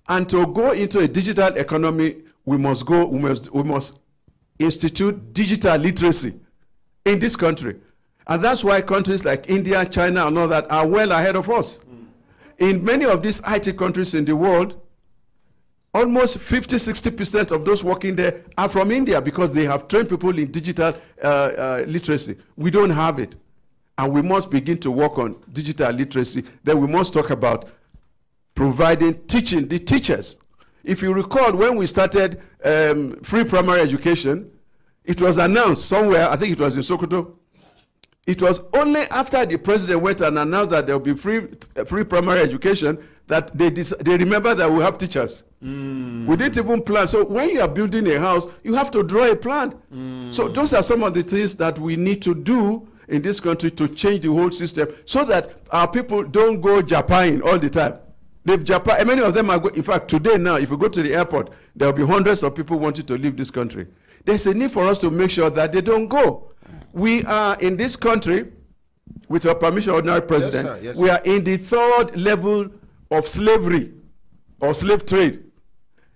Speaker 15: And to go into a digital economy, we must institute digital literacy in this country. And that's why countries like India, China, and all that are well ahead of us. In many of these IT countries in the world, almost 50-60% of those working there are from India, because they have trained people in digital literacy. We don't have it. And we must begin to work on digital literacy. Then we must talk about teaching the teachers. If you recall, when we started free primary education, it was announced somewhere, I think it was in Sokoto. It was only after the president went and announced that there will be free primary education that they remember that we have teachers. We didn't even plan. So when you are building a house, you have to draw a plan. So those are some of the things that we need to do in this country to change the whole system, so that our people don't go Japan all the time. Japan, many of them are in fact, today now, if you go to the airport, there will be hundreds of people wanting to leave this country. There's a need for us to make sure that they don't go. We are in this country, with your permission, Ordinary President,
Speaker 1: yes, sir. Yes,
Speaker 15: we are in the third level of slavery, or slave trade.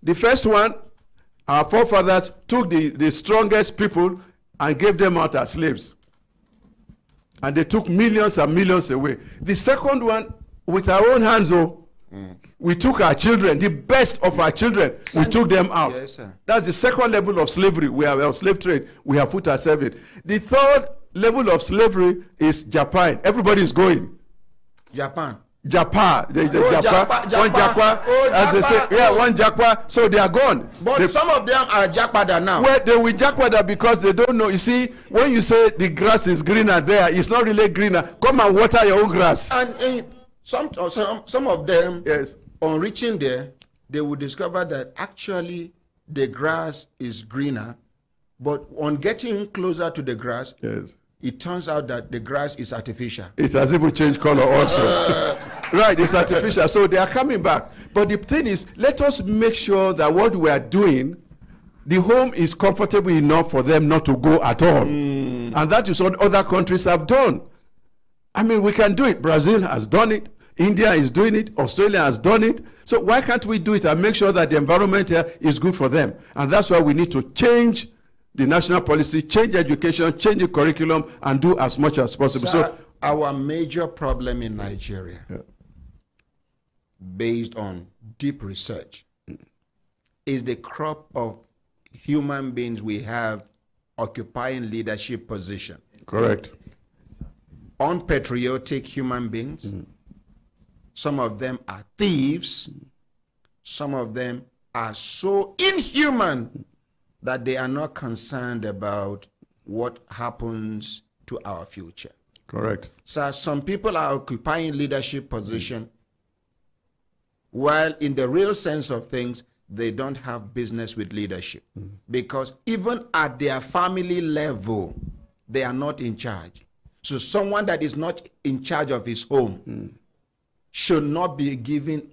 Speaker 15: The first one, our forefathers took the strongest people and gave them out as slaves. And they took millions and millions away. The second one, with our own hands, we took our children, the best of our children, we took them out.
Speaker 1: Yes, sir.
Speaker 15: That's the second level of slavery. We have slave trade. We have put ourselves in. The third level of slavery is Japan. Everybody is going.
Speaker 1: Japan.
Speaker 15: Japan. One Japa, as they say, one Japa. So they are gone.
Speaker 1: But some of them are Japada now.
Speaker 15: Well, they will Japada because they don't know. You see, when you say the grass is greener there, it's not really greener. Come and water your own grass.
Speaker 1: And Some of them, yes, on reaching there, they will discover that actually the grass is greener, but on getting closer to the grass,
Speaker 15: yes,
Speaker 1: it turns out that the grass is artificial.
Speaker 15: It has even changed color also. Right, it's artificial. So they are coming back. But the thing is, let us make sure that what we are doing, the home is comfortable enough for them not to go at all. And that is what other countries have done. I mean, we can do it. Brazil has done it. India is doing it. Australia has done it. So why can't we do it and make sure that the environment here is good for them? And that's why we need to change the national policy, change education, change the curriculum, and do as much as possible.
Speaker 1: Sir,
Speaker 15: so
Speaker 1: our major problem in Nigeria, based on deep research, is the crop of human beings we have occupying leadership position.
Speaker 15: Correct.
Speaker 1: Unpatriotic human beings. Some of them are thieves. Some of them are so inhuman that they are not concerned about what happens to our future.
Speaker 15: Correct.
Speaker 1: So some people are occupying leadership position while in the real sense of things, they don't have business with leadership. Because even at their family level, they are not in charge. So someone that is not in charge of his home should not be given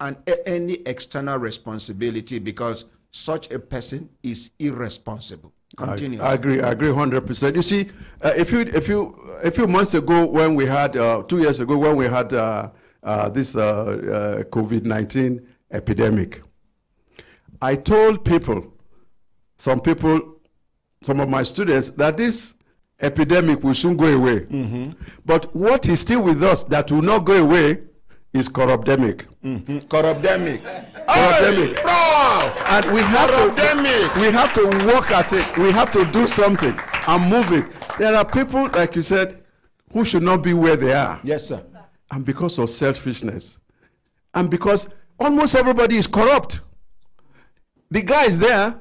Speaker 1: any external responsibility, because such a person is irresponsible. Continue.
Speaker 15: I agree 100%. You see, a few months ago when we had, 2 years ago when we had this COVID-19 epidemic, I told some of my students, that this epidemic will soon go away. But what is still with us that will not go away is corruptemic.
Speaker 1: Corruptemic.
Speaker 15: Corruptemic. And we have to work at it. We have to do something and move it. There are people, like you said, who should not be where they are.
Speaker 1: Yes, sir.
Speaker 15: And because of selfishness. And because almost everybody is corrupt. The guys there,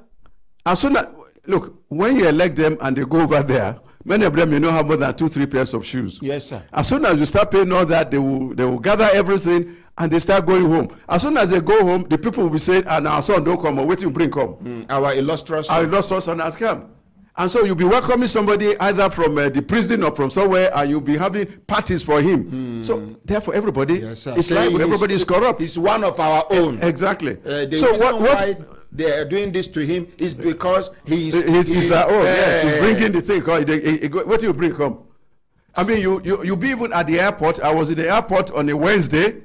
Speaker 15: as soon as, look, when you elect them and they go over there, many of them may not have more than 2-3 pairs of shoes.
Speaker 1: Yes, sir.
Speaker 15: As soon as you start paying all that, they will gather everything and they start going home. As soon as they go home, the people will be saying, and our son don't come, or wait till you bring come.
Speaker 1: Our illustrious son.
Speaker 15: Our illustrious son has come. And so you'll be welcoming somebody either from the prison or from somewhere, and you'll be having parties for him. So therefore, everybody,
Speaker 1: yes,
Speaker 15: it's like everybody is corrupt.
Speaker 1: He's one of our own.
Speaker 15: Exactly.
Speaker 1: So why they are doing this to him is because he's
Speaker 15: our own. Yes, he's bringing the thing. What do you bring? Come. I mean, you be even at the airport. I was in the airport on a Wednesday.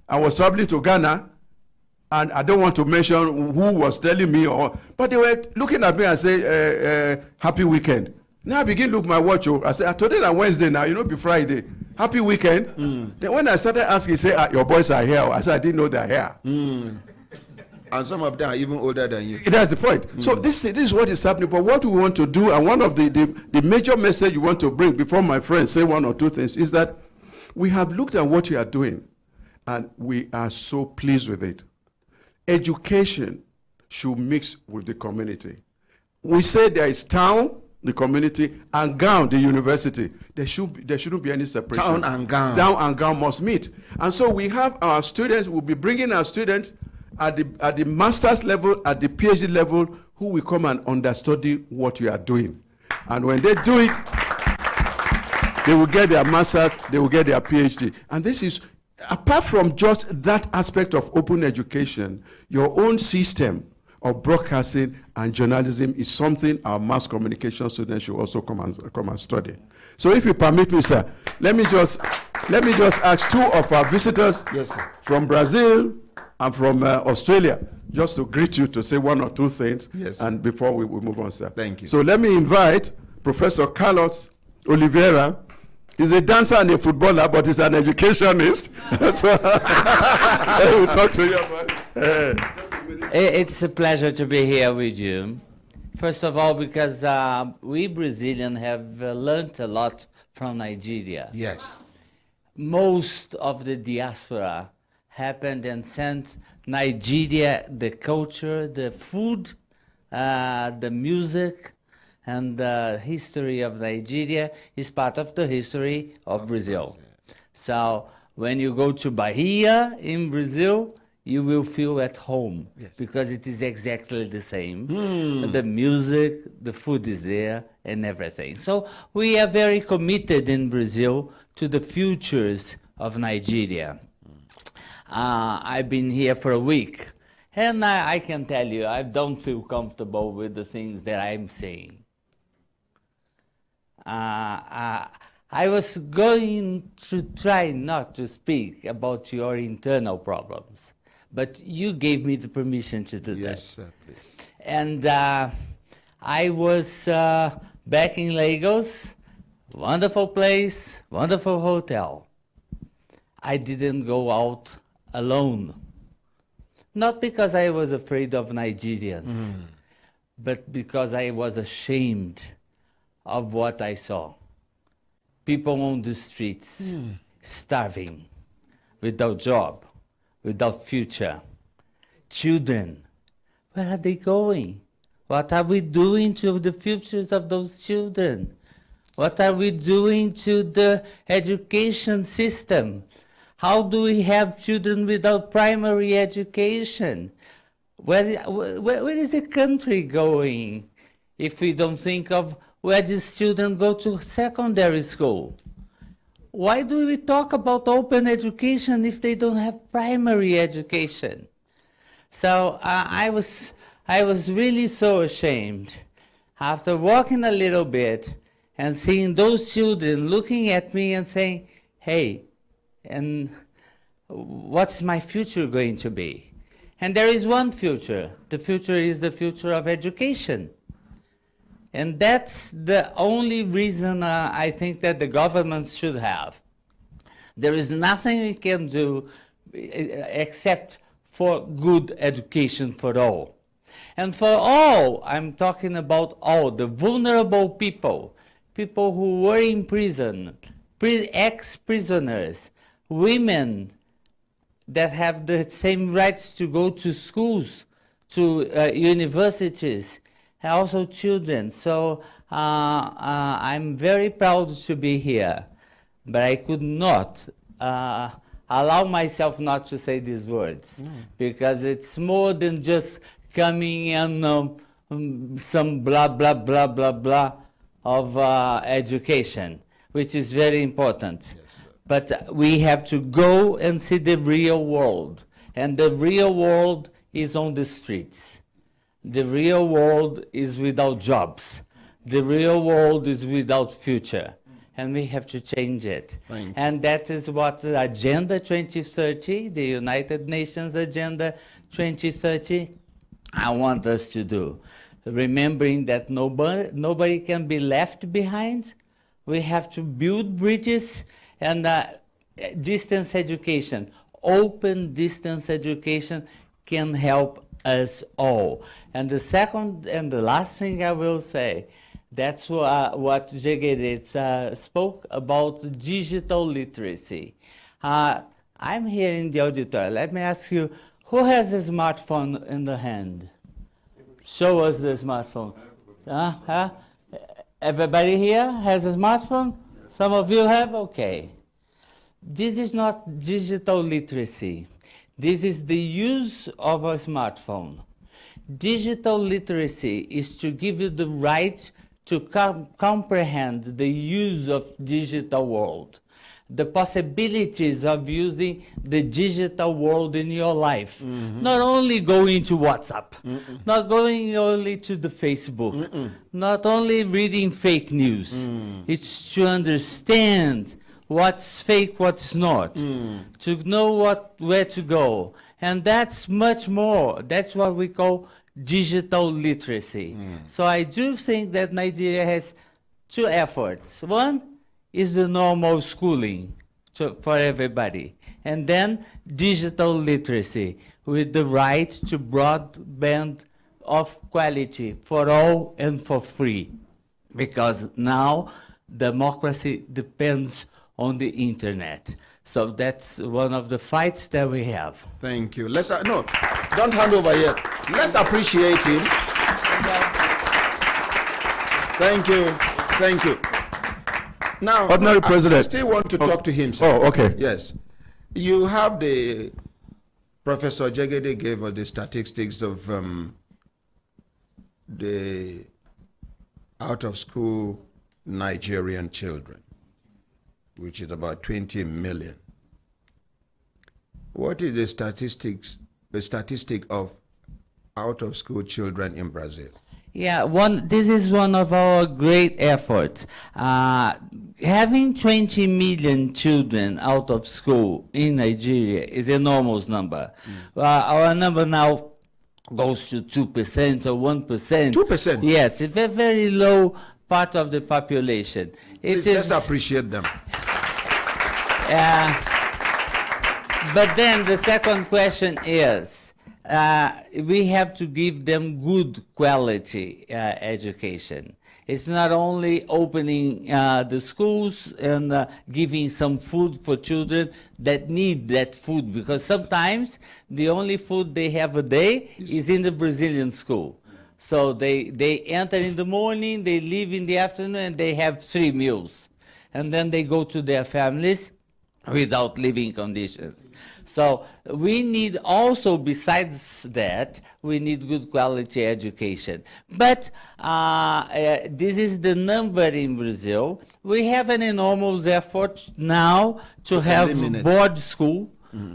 Speaker 15: I was traveling to Ghana, and I don't want to mention who was telling me, but they were looking at me and say, "Happy weekend." Now I begin to look my watch. I said, "Today is Wednesday now. You know, be Friday. Happy weekend." Then when I started asking, he said, "Your boys are here." I said, "I didn't know they're here."
Speaker 1: And some of them are even older than you.
Speaker 15: That's the point. So this is what is happening. But what we want to do, and one of the major message you want to bring before my friends say one or two things, is that we have looked at what you are doing, and we are so pleased with it. Education should mix with the community. We say there is town, the community, and gown, the university. There shouldn't be any separation.
Speaker 1: Town and gown.
Speaker 15: Town and gown must meet. And so we have our students, we'll be bringing our students at the master's level, at the PhD level, who will come and understudy what you are doing. And when they do it, they will get their master's, they will get their PhD. And this is, apart from just that aspect of open education, your own system of broadcasting and journalism is something our mass communication students should also come and study. So if you permit me, sir, let me just ask two of our visitors,
Speaker 1: yes, sir,
Speaker 15: from Brazil and from Australia, just to greet you, to say one or two things,
Speaker 1: yes,
Speaker 15: and before we move on, sir.
Speaker 1: Thank you.
Speaker 15: So let me invite Professor Carlos Oliveira. He's a dancer and a footballer, but he's an educationist. So we'll talk to you about it.
Speaker 16: It's a pleasure to be here with you. First of all, because we Brazilians have learned a lot from Nigeria.
Speaker 1: Yes.
Speaker 16: Most of the diaspora happened and sent Nigeria the culture, the food, the music, and the history of Nigeria is part of the history of Brazil. So When you go to Bahia in Brazil, you will feel at home, because it is exactly the same. The music, the food is there, and everything. So we are very committed in Brazil to the futures of Nigeria. I've been here for a week, and I can tell you, I don't feel comfortable with the things that I'm saying. I was going to try not to speak about your internal problems, but you gave me the permission to do that.
Speaker 1: Yes, sir, please.
Speaker 16: And I was back in Lagos, wonderful place, wonderful hotel. I didn't go out alone. Not because I was afraid of Nigerians, but because I was ashamed of what I saw. People on the streets, starving, without job, without future. Children, where are they going? What are we doing to the futures of those children? What are we doing to the education system? How do we have children without primary education? Where is the country going if we don't think of where these children go to secondary school? Why do we talk about open education if they don't have primary education? So I was really so ashamed after walking a little bit and seeing those children looking at me and saying, hey, and what's my future going to be? And there is one future. The future is the future of education. And that's the only reason I think that the government should have. There is nothing we can do except for good education for all. And for all, I'm talking about all, the vulnerable people, people who were in prison, ex-prisoners, women that have the same rights to go to schools, to universities, and also children. So I'm very proud to be here, but I could not allow myself not to say these words, because it's more than just coming and some blah, blah, blah, blah, blah of education, which is very important. Yes, but we have to go and see the real world, and the real world is on the streets. The real world is without jobs. The real world is without future. And we have to change it. And that is what the Agenda 2030, the United Nations Agenda 2030, I want us to do. Remembering that nobody can be left behind. We have to build bridges and distance education. Open distance education can help us all. And the second and the last thing I will say, that's what Brekete spoke about, digital literacy. I'm here in the auditorium. Let me ask you, who has a smartphone in the hand? Show us the smartphone. Everybody here has a smartphone? Some of you have? Okay. This is not digital literacy. This is the use of a smartphone. Digital literacy is to give you the right to comprehend the use of digital world, the possibilities of using the digital world in your life. Not only going to WhatsApp, not going only to the Facebook, not only reading fake news. It's to understand what's fake, what's not, to know where to go. And that's much more. That's what we call digital literacy. So I do think that Nigeria has two efforts. One is the normal schooling for everybody. And then digital literacy with the right to broadband of quality for all and for free. Because now democracy depends on the internet. So that's one of the fights that we have.
Speaker 1: Thank you. Let's no, don't hand over yet. Let's appreciate him. Thank you. Thank you. Now,
Speaker 15: Ordinary President.
Speaker 1: I still want to talk to him, sir.
Speaker 15: Oh, okay.
Speaker 1: Yes. You have the Professor Jegede gave us the statistics of the out-of-school Nigerian children, which is about 20 million. What is the statistic of out-of-school children in Brazil?
Speaker 16: Yeah, this is one of our great efforts. Having 20 million children out of school in Nigeria is an enormous number. Our number now goes to 2% or 1%.
Speaker 1: 2%?
Speaker 16: Yes, it's a very low part of the population.
Speaker 1: Please, let's appreciate them.
Speaker 16: But then the second question is, we have to give them good quality education. It's not only opening the schools and giving some food for children that need that food, because sometimes the only food they have a day is in the Brazilian school. So they enter in the morning, they leave in the afternoon, and they have 3 meals. And then they go to their families without living conditions. So we need also, besides that, we need good quality education. But this is the number in Brazil. We have an enormous effort now to have board school,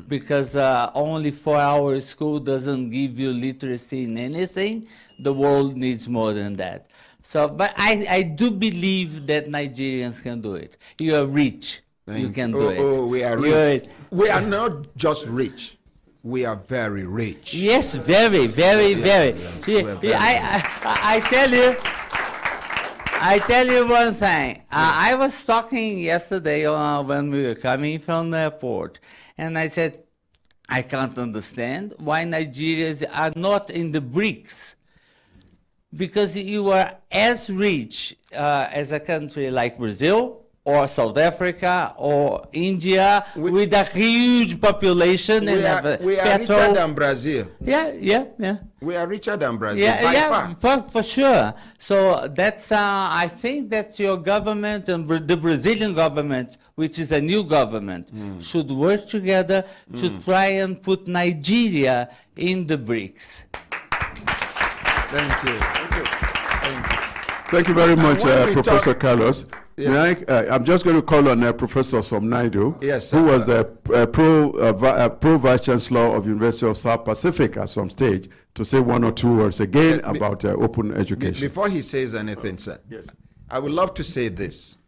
Speaker 16: because only 4-hour school doesn't give you literacy in anything. The world needs more than that. So, but I do believe that Nigerians can do it. You are rich. You can do it.
Speaker 1: Oh, we are rich. We are not just rich. We are very rich.
Speaker 16: Yes, very, very, very. I tell you one thing. I was talking yesterday when we were coming from the airport, and I said, I can't understand why Nigerians are not in the BRICS. Because you are as rich as a country like Brazil, or South Africa, or India, with a huge population.
Speaker 1: We are richer than Brazil.
Speaker 16: Yeah.
Speaker 1: We are richer than Brazil, by
Speaker 16: far. For sure. So that's, I think that your government and the Brazilian government, which is a new government, should work together to try and put Nigeria in the BRICS.
Speaker 1: Thank you.
Speaker 15: Thank you very much, Professor Carlos.
Speaker 1: Yes.
Speaker 15: I'm just going to call on Professor Somnaido,
Speaker 1: yes,
Speaker 15: who was the pro Vice Chancellor of University of South Pacific at some stage, to say 1 or 2 words again about open education.
Speaker 1: Before he says anything, sir, yes, I would love to say this.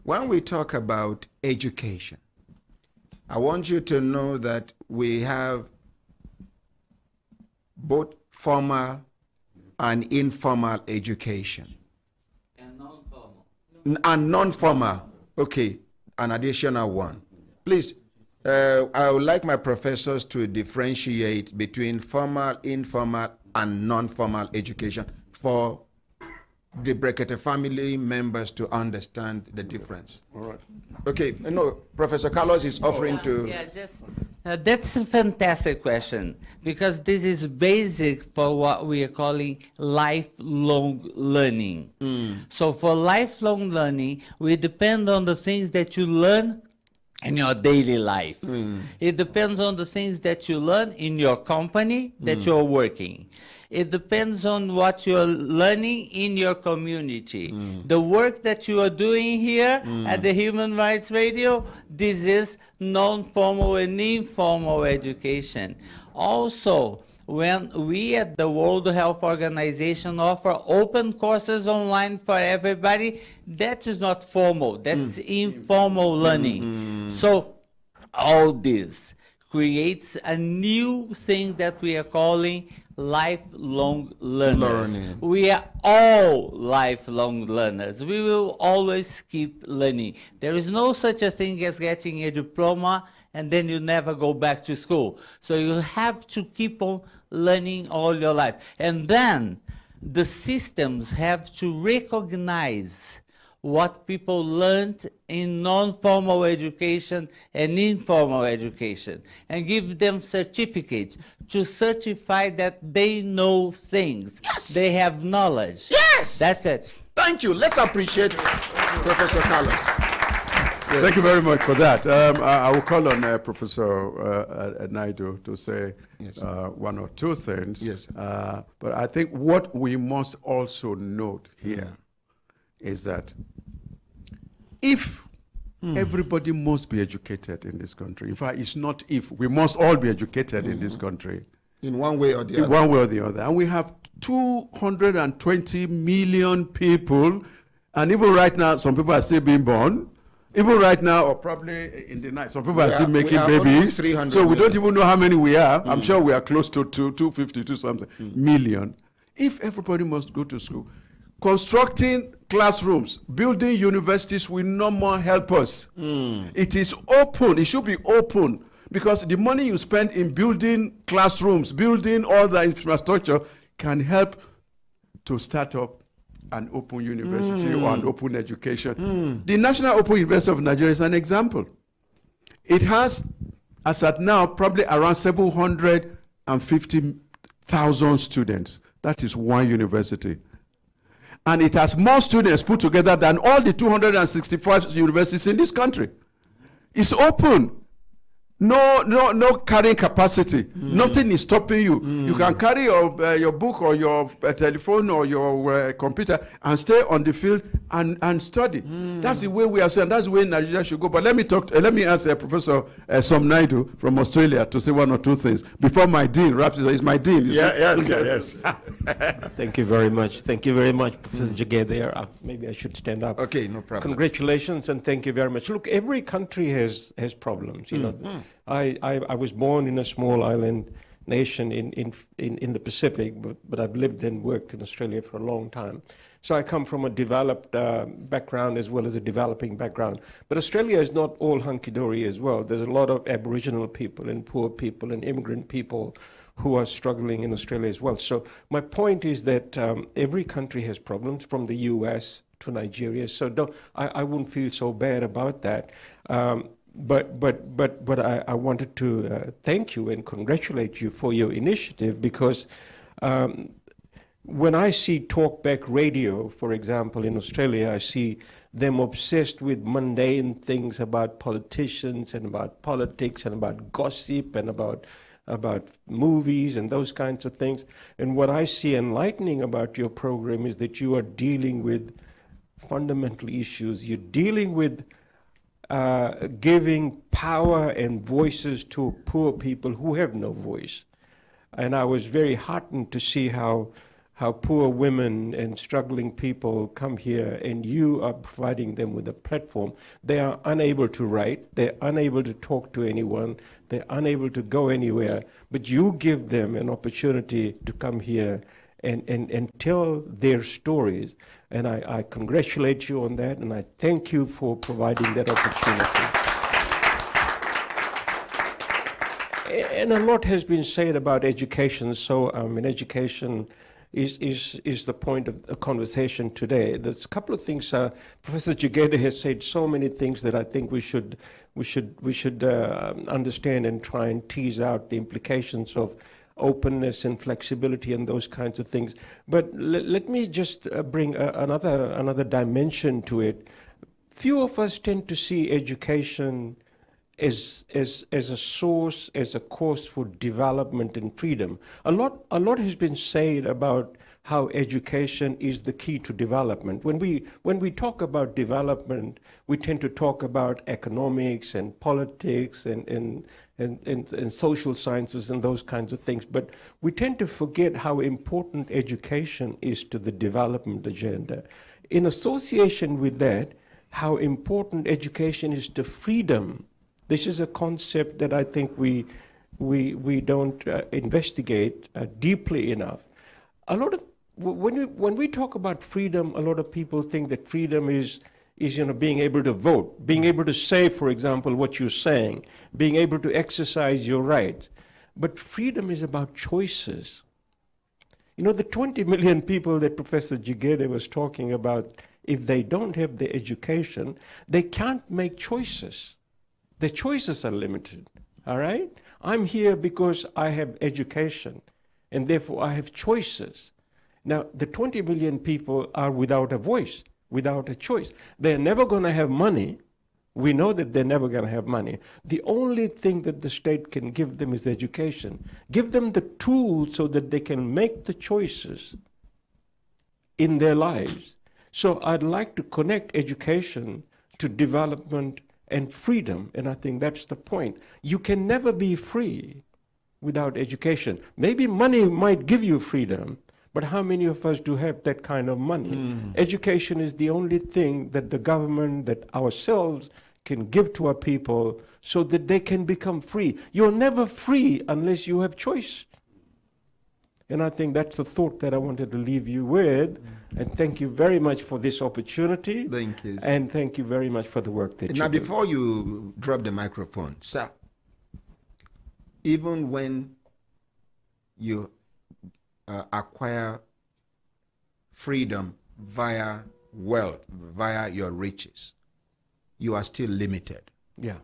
Speaker 1: When we talk about education, I want you to know that we have both formal and informal education. And non-formal. Okay, an additional one. Please, I would like my professors to differentiate between formal, informal, and non-formal education for the Brekete family members to understand the difference.
Speaker 15: All right.
Speaker 1: Okay, no, Professor Carlos is offering to...
Speaker 16: Yeah, that's a fantastic question, because this is basic for what we are calling lifelong learning. So for lifelong learning, we depend on the things that you learn in your daily life. It depends on the things that you learn in your company that you're working. It depends on what you're learning in your community. The work that you are doing here at the Human Rights Radio, this is non-formal and informal education. Also, when we at the World Health Organization offer open courses online for everybody, that is not formal, that's informal learning. So all this creates a new thing that we are calling lifelong learners. We are all lifelong learners. We will always keep learning. There is no such a thing as getting a diploma and then you never go back to school. So you have to keep on learning all your life. And then the systems have to recognize what people learned in non-formal education and informal education, and give them certificates to certify that they know things.
Speaker 1: Yes.
Speaker 16: They have knowledge.
Speaker 1: Yes.
Speaker 16: That's it.
Speaker 1: Thank you. Let's appreciate Professor Carlos.
Speaker 15: Thank you very much for that. I will call on Professor Naidu to say one or two things.
Speaker 1: Yes.
Speaker 15: But I think what we must also note here is that if everybody must be educated in this country, in fact, it's not if, we must all be educated in this country.
Speaker 1: In one way or the other.
Speaker 15: In one way or the other. And we have 220 million people, and even right now, some people are still being born. Even right now, or probably in the night, some people are still making babies. So we don't even know how many we are. I'm sure we are close to 252 something million. If everybody must go to school, constructing classrooms, building universities will no more help us. It is open. It should be open. Because the money you spend in building classrooms, building all the infrastructure, can help to start up an open university or an open education. The National Open University of Nigeria is an example. It has, as at now, probably around 750,000 students. That is one university. And it has more students put together than all the 265 universities in this country. It's open. No carrying capacity. Nothing is stopping you. You can carry your book or your telephone or your computer and stay on the field and study. That's the way we are saying. That's the way Nigeria should go. But let me ask Professor Som Naidu from Australia to say one or two things before my dean wraps it up. It's my dean.
Speaker 17: Yes. Thank you very much. Thank you very much, Professor Jagede. Maybe I should stand up.
Speaker 1: Okay, no problem.
Speaker 17: Congratulations and thank you very much. Look, every country has problems. You know, I was born in a small island nation in the Pacific, but I've lived and worked in Australia for a long time. So I come from a developed background as well as a developing background. But Australia is not all hunky-dory as well. There's a lot of Aboriginal people and poor people and immigrant people who are struggling in Australia as well. So my point is that every country has problems, from the US to Nigeria. So I wouldn't feel so bad about that. But I wanted to thank you and congratulate you for your initiative, because when I see talkback radio, for example, in Australia, I see them obsessed with mundane things about politicians and about politics and about gossip and about movies and those kinds of things. And what I see enlightening about your program is that you are dealing with fundamental issues. You're dealing with giving power and voices to poor people who have no voice. And I was very heartened to see how poor women and struggling people come here, and you are providing them with a platform. They are unable to write, they're unable to talk to anyone, they're unable to go anywhere, but you give them an opportunity to come here and tell their stories. And I congratulate you on that, and I thank you for providing that opportunity. And a lot has been said about education, so education is the point of the conversation today. There's a couple of things. Professor Jagede has said so many things that I think we should understand and try and tease out the implications of openness and flexibility and those kinds of things. But let me just bring another dimension to it. Few of us tend to see education as a source, as a cause for development and freedom. A lot has been said about how education is the key to development. When we talk about development, we tend to talk about economics and politics and social sciences and those kinds of things. But we tend to forget how important education is to the development agenda. In association with that, how important education is to freedom. This is a concept that I think we don't investigate deeply enough. When we talk about freedom, a lot of people think that freedom is being able to vote, being able to say, for example, what you're saying, being able to exercise your rights. But freedom is about choices. You know, the 20 million people that Professor Jagede was talking about, if they don't have the education, they can't make choices. The choices are limited, all right? I'm here because I have education, and therefore I have choices. Now, the 20 million people are without a voice, without a choice. They're never going to have money We know that they're never going to have money. The only thing that the state can give them is education. Give them the tools so that they can make the choices in their lives. So I'd like to connect education to development and freedom, and I think that's the point. You can never be free without education. Maybe money might give you freedom, but how many of us do have that kind of money? Education is the only thing that the government, that ourselves can give to our people so that they can become free. You're never free unless you have choice. And I think that's the thought that I wanted to leave you with. And thank you very much for this opportunity.
Speaker 1: Thank you.
Speaker 17: And thank you very much for the work that you do.
Speaker 1: Now, before you drop the microphone, sir, even when you acquire freedom via wealth, via your riches, you are still limited.
Speaker 17: Yeah,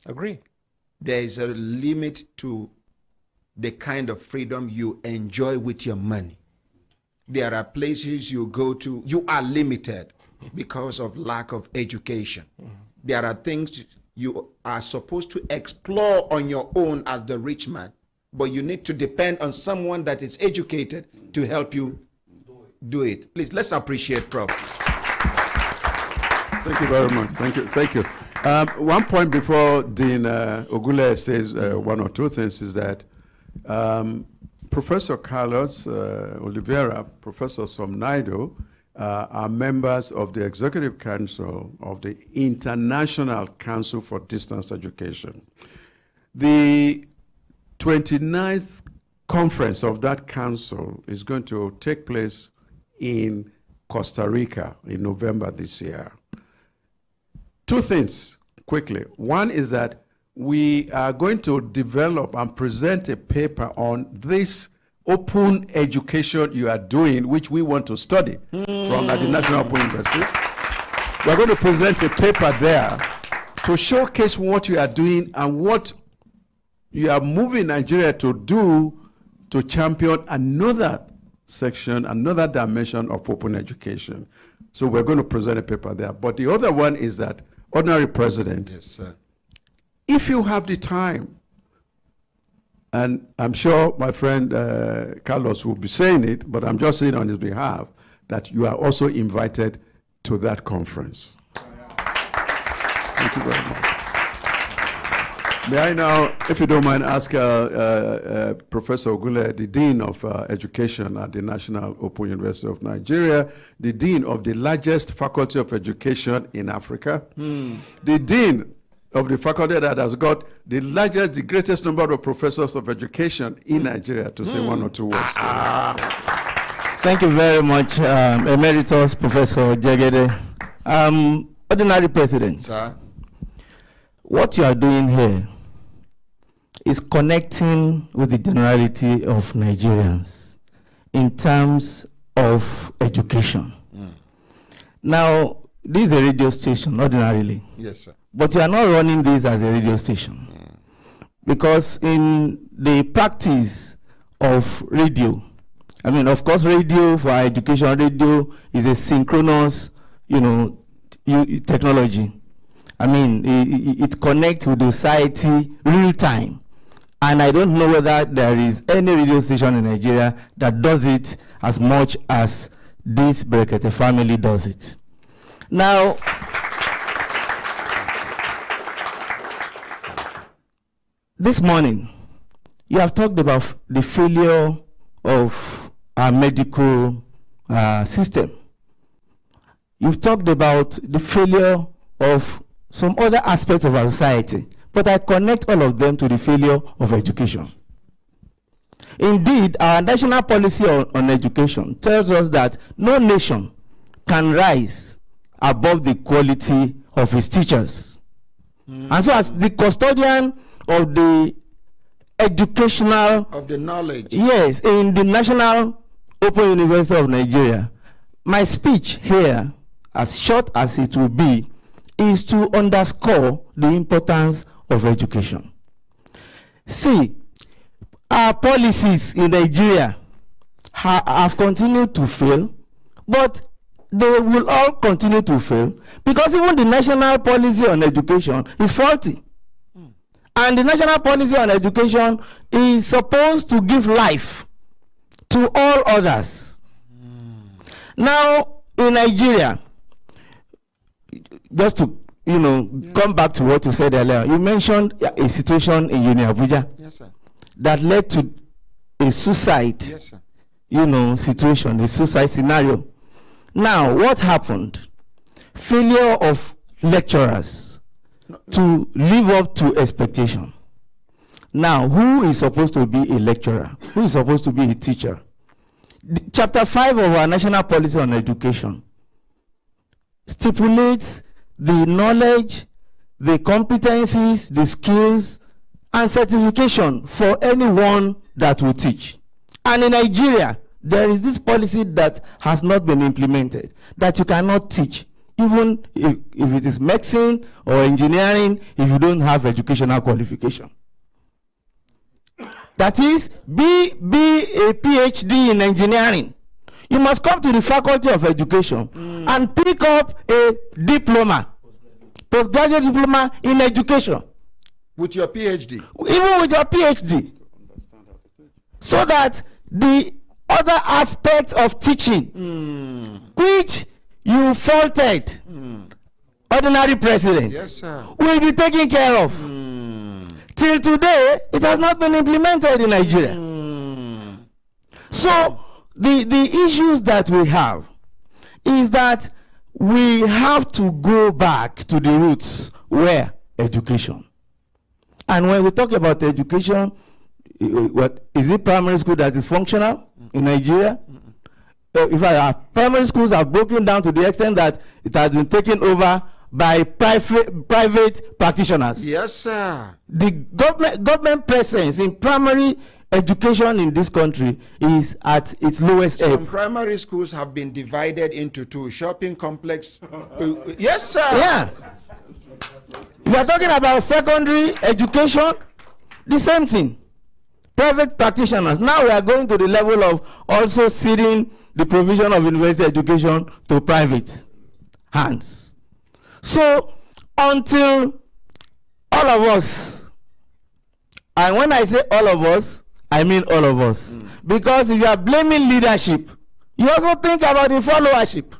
Speaker 17: agree.
Speaker 1: There is a limit to the kind of freedom you enjoy with your money. There are places you go to, you are limited because of lack of education. There are things you are supposed to explore on your own as the rich man, but you need to depend on someone that is educated to help you do it. Please, let's appreciate Prof.
Speaker 15: Thank you very much. Thank you. Thank you. One point before Dean Ogule says one or two things is that Professor Carlos Oliveira, Professor Somnaido, are members of the Executive Council of the International Council for Distance Education. The 29th conference of that council is going to take place in Costa Rica in November this year. Two things quickly. One is that we are going to develop and present a paper on this open education you are doing, which we want to study from at the National Open University. We're going to present a paper there to showcase what you are doing and what you are moving Nigeria to do to champion another section, another dimension of open education. So we're going to present a paper there. But the other one is that, Ordinary President,
Speaker 1: yes, sir,
Speaker 15: if you have the time, and I'm sure my friend Carlos will be saying it, but I'm just saying on his behalf that you are also invited to that conference. Thank you very much. May I now, if you don't mind, ask Professor Ogule, the Dean of Education at the National Open University of Nigeria, the Dean of the largest faculty of education in Africa, the Dean of the faculty that has got the largest, the greatest number of professors of education in Nigeria, to say one or two words.
Speaker 18: Thank you very much, Emeritus Professor Brekete. Ordinary President,
Speaker 1: sir,
Speaker 18: what you are doing here is connecting with the generality of Nigerians in terms of education. Now, this is a radio station, ordinarily.
Speaker 1: Yes, sir.
Speaker 18: But you are not running this as a radio station. Because in the practice of radio, I mean, of course, radio for education, radio is a synchronous, technology. I mean, it connects with the society real time. And I don't know whether there is any radio station in Nigeria that does it as much as this Brekete family does it. Now, this morning, you have talked about the failure of our medical system. You've talked about the failure of some other aspects of our society, but I connect all of them to the failure of education. Indeed, our national policy on education tells us that no nation can rise above the quality of its teachers. And so as the custodian of the educational
Speaker 1: of the knowledge,
Speaker 18: yes, in the National Open University of Nigeria, my speech here, as short as it will be, is to underscore the importance of education. See, our policies in Nigeria have continued to fail, but they will all continue to fail because even the national policy on education is faulty. And the national policy on education is supposed to give life to all others. Now, in Nigeria, just to come back to what you said earlier, you mentioned a situation in Uni Abuja that led to a suicide, situation, a suicide scenario. Now, what happened? Failure of lecturers to live up to expectation. Now, who is supposed to be a lecturer? Who is supposed to be a teacher? Chapter 5 of our National Policy on Education stipulates the knowledge, the competencies, the skills, and certification for anyone that will teach. And in Nigeria, there is this policy that has not been implemented, that you cannot teach, even if it is medicine or engineering, if you don't have educational qualification. That is, be a PhD in engineering. You must come to the Faculty of Education and pick up a diploma, postgraduate diploma in education.
Speaker 1: With your PhD?
Speaker 18: Even with your PhD. So that the other aspects of teaching, which you faulted, ordinary president, will be taken care of. Till today, it has not been implemented in Nigeria. So, the issues that we have is that we have to go back to the roots where education. And when we talk about education, what is it primary school that is functional in Nigeria? In fact, our primary schools are broken down to the extent that it has been taken over by private practitioners.
Speaker 1: Yes, sir.
Speaker 18: The government presence in primary education in this country is at its lowest ebb.
Speaker 1: Some primary schools have been divided into two shopping complex. Yes, sir.
Speaker 18: Yeah. We are talking about secondary education, the same thing. Private practitioners. Now we are going to the level of also ceding the provision of university education to private hands. So until all of us, and when I say all of us, I mean all of us. Because if you are blaming leadership, you also think about the followership.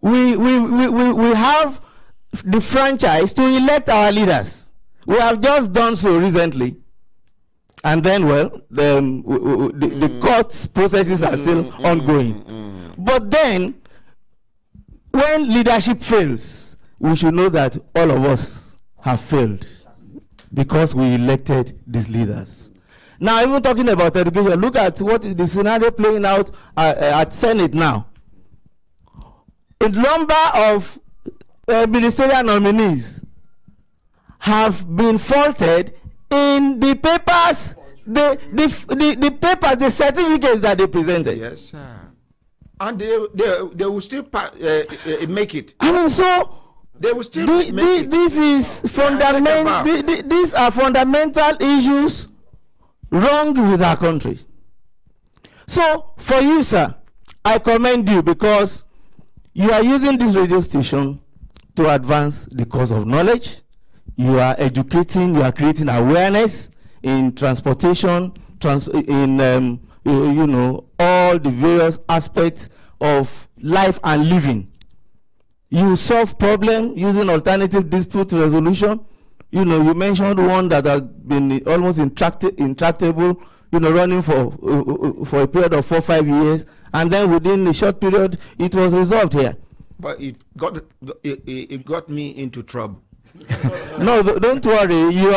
Speaker 18: We have the franchise to elect our leaders. We have just done so recently. And then, well, the court processes are still ongoing. But then, when leadership fails, we should know that all of us have failed because we elected these leaders. Now, even talking about education, look at what is the scenario playing out at Senate now. A number of ministerial nominees have been faulted in the papers, the papers, the certificates that they presented.
Speaker 1: Yes, sir. And they will still make it.
Speaker 18: I mean, so
Speaker 1: they will still make it.
Speaker 18: This is fundamental. These are fundamental issues wrong with our country. So, for you, sir, I commend you because you are using this radio station to advance the cause of knowledge. You are educating, you are creating awareness in transportation, in all the various aspects of life and living. You solve problems using alternative dispute resolution. You mentioned one that has been almost intractable, running for a period of 4 or 5 years, and then within a short period, it was resolved here.
Speaker 1: But it got me into trouble.
Speaker 18: No, don't worry. You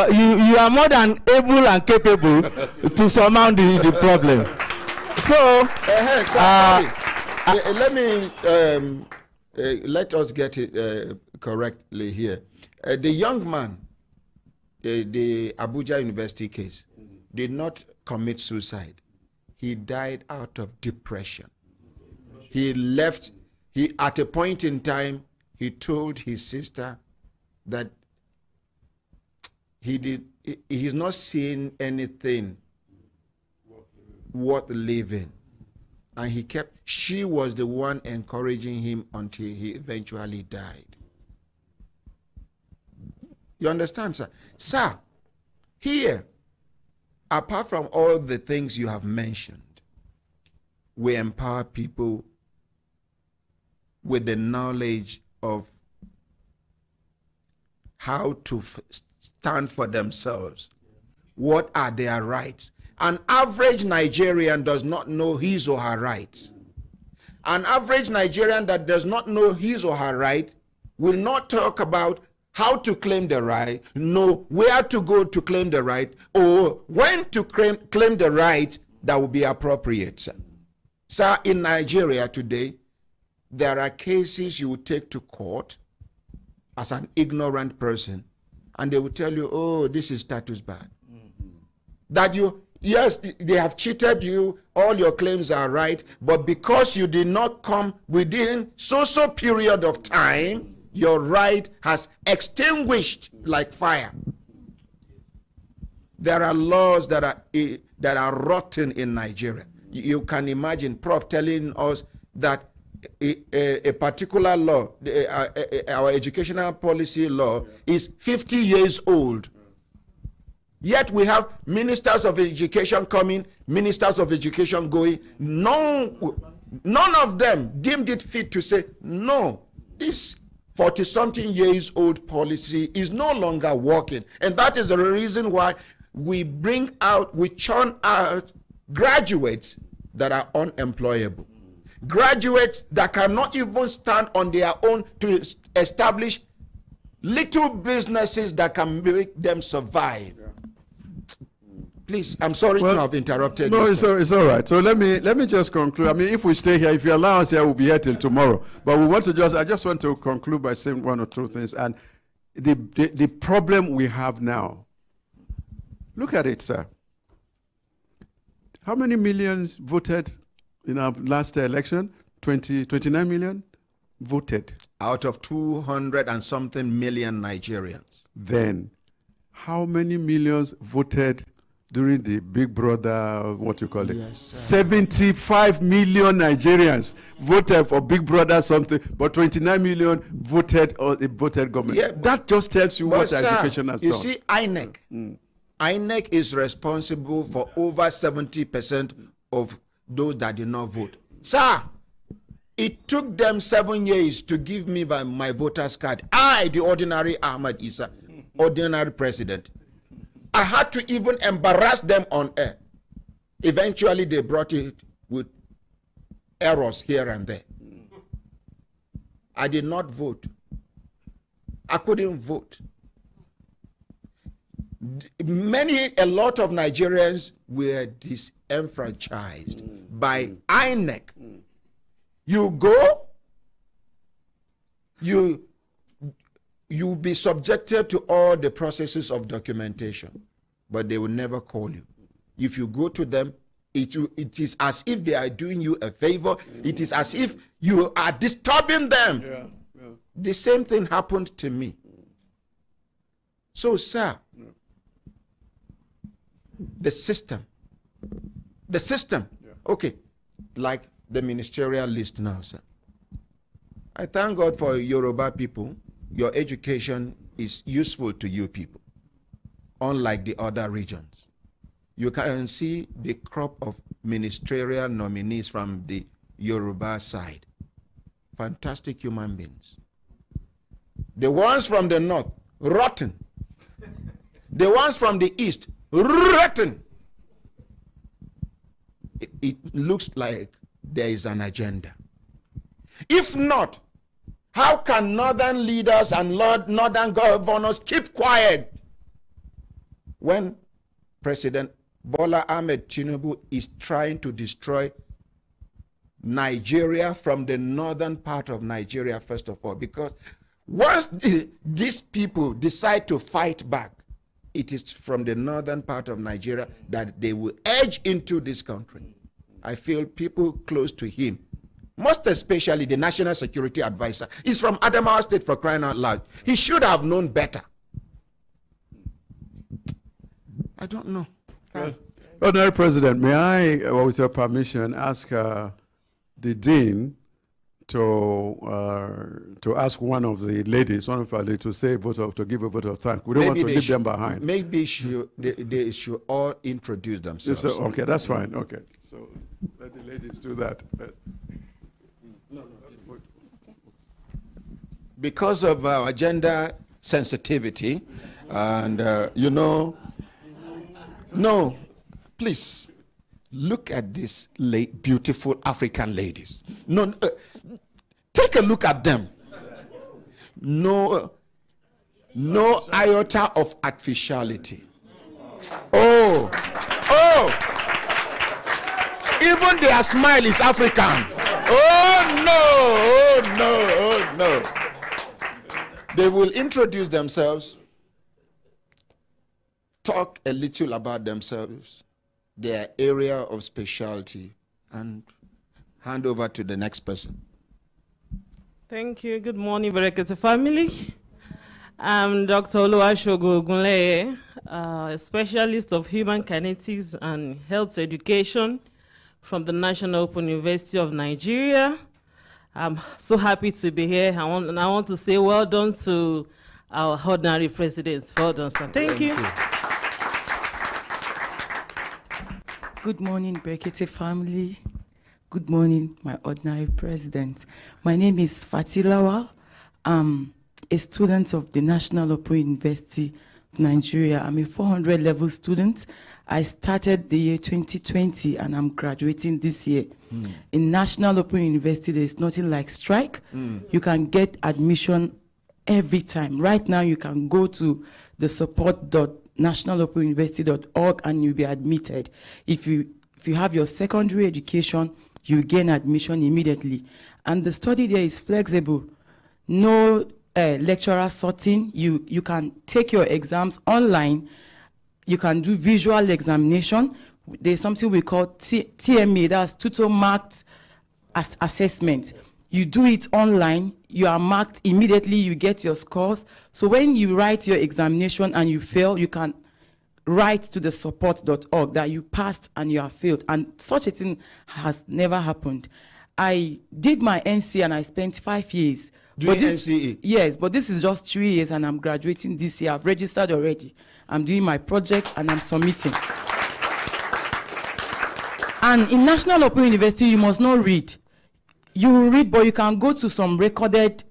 Speaker 18: are more than able and capable to surmount the problem. So,
Speaker 1: let me let us get it correctly here. The young man, the Abuja University case, did not commit suicide. He died out of depression. He left. At a point in time, he told his sister that he's not seeing anything worth living. And she was the one encouraging him until he eventually died. You understand, sir? Sir, here, apart from all the things you have mentioned, we empower people with the knowledge of how to stand for themselves. What are their rights? An average Nigerian does not know his or her rights. An average Nigerian that does not know his or her right will not talk about how to claim the right, know where to go to claim the right, or when to claim the right that will be appropriate. Sir. Sir, in Nigeria today, there are cases you will take to court as an ignorant person, and they will tell you, oh, this is status bad. That yes, they have cheated you, all your claims are right, but because you did not come within so period of time, your right has extinguished like fire. There are laws that are rotten in Nigeria. You can imagine Prof telling us that a particular law, our educational policy law, is 50 years old. Yet we have ministers of education coming, ministers of education going. None of them deemed it fit to say, no, this 40-something years old policy is no longer working. And that is the reason why we churn out graduates that are unemployable. Graduates that cannot even stand on their own to establish little businesses that can make them survive. Please, I'm sorry to have interrupted you.
Speaker 15: No, it's all right. So let me just conclude. I mean, if we stay here, if you allow us here, we'll be here till tomorrow. But I just want to conclude by saying one or two things. And the problem we have now, look at it, sir. How many millions voted in our last election? 29 million voted.
Speaker 1: Out of 200 and something million Nigerians.
Speaker 15: Then, how many millions voted during the Big Brother, what you call it?
Speaker 1: Yes,
Speaker 15: 75 million Nigerians voted for Big Brother something, but 29 million voted government.
Speaker 1: Yeah,
Speaker 15: that just tells you what education has done.
Speaker 1: You see, INEC is responsible for over 70% of those that did not vote. Sir, it took them 7 years to give me my voter's card. I, the ordinary Ahmad Isa, ordinary president, I had to even embarrass them on air. Eventually, they brought it with errors here and there. I did not vote. I couldn't vote. A lot of Nigerians were disenfranchised by INEC. You go, you'll be subjected to all the processes of documentation, but they will never call you. If you go to them, it is as if they are doing you a favor. It is as if you are disturbing them. Yeah. The same thing happened to me. So, sir, the system, okay, like the ministerial list now, sir. I thank God for Yoruba people. Your education is useful to you people, unlike the other regions. You can see the crop of ministerial nominees from the Yoruba side. Fantastic human beings. The ones from the north, rotten. The ones from the east, rotten. It looks like there is an agenda. If not, how can northern leaders and northern governors keep quiet when President Bola Ahmed Tinubu is trying to destroy Nigeria from the northern part of Nigeria, first of all? Because once these people decide to fight back, it is from the northern part of Nigeria that they will edge into this country. I feel people close to him, most especially the National Security Advisor, is from Adamawa State, for crying out loud. He should have known better. I don't know.
Speaker 15: Honorary President, may I, with your permission, ask the dean to ask one of our ladies to say to give a vote of thanks. We don't want to leave them behind.
Speaker 1: Maybe they should all introduce themselves.
Speaker 15: Okay, that's fine. Okay, so let the ladies do that.
Speaker 1: Because of our gender sensitivity, and no, please look at these beautiful African ladies. No, take a look at them. No iota of artificiality. Oh, even their smile is African. Oh no. They will introduce themselves, talk a little about themselves, their area of specialty, and hand over to the next person.
Speaker 19: Thank you. Good morning, Brekete family. I'm Dr. Oluwasegun Ogunleye, a specialist of human kinetics and health education from the National Open University of Nigeria. I'm so happy to be here. I want to say well done to our ordinary presidents. Well done, sir. Thank you.
Speaker 5: Good morning, Brekete family. Good morning, my ordinary president. My name is Fatilawa. I'm a student of the National Open University of Nigeria. I'm a 400 level student. I started the year 2020 and I'm graduating this year. In National Open University, there is nothing like strike. You can get admission every time. Right now, you can go to the support.nationalopenuniversity.org and you'll be admitted. If you have your secondary education, you gain admission immediately. And the study there is flexible. No lecturer sorting. You can take your exams online. You can do visual examination. There's something we call TMA, that's tutor marked assessment. You do it online, you are marked immediately, you get your scores. So when you write your examination and you fail, you can write to the support.org that you passed and you have failed. And such a thing has never happened. I did my NCE and I spent 5 years.
Speaker 1: Doing NCE?
Speaker 5: Yes, but this is just 3 years and I'm graduating this year. I've registered already. I'm doing my project and I'm submitting. And in National Open University, you must not read. You will read, but you can go to some recorded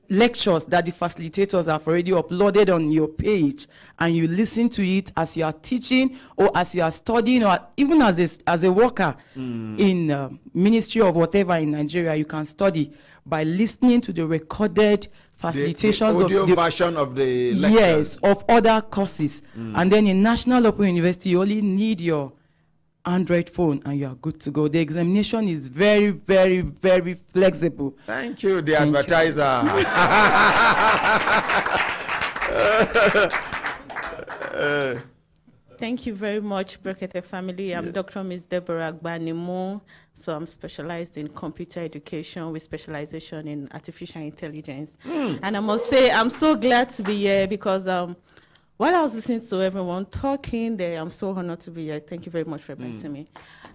Speaker 5: lectures that the facilitators have already uploaded on your page, and you listen to it as you are teaching or as you are studying, or even as a worker in ministry of whatever in Nigeria. You can study by listening to the recorded facilitations
Speaker 1: the audio version of the lectures.
Speaker 5: Yes, of other courses. And then in National Open University, you only need your Android phone and you are good to go. The examination is very, very, very flexible.
Speaker 1: Thank you, the advertiser.
Speaker 20: Thank you very much, Brekete family. I'm Dr. Ms. Deborah Agbanimo. So I'm specialized in computer education with specialization in artificial intelligence. And I must say, I'm so glad to be here because while I was listening to everyone talking there, I'm so honored to be here. Thank you very much for inviting me.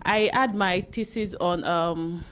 Speaker 20: I had my thesis on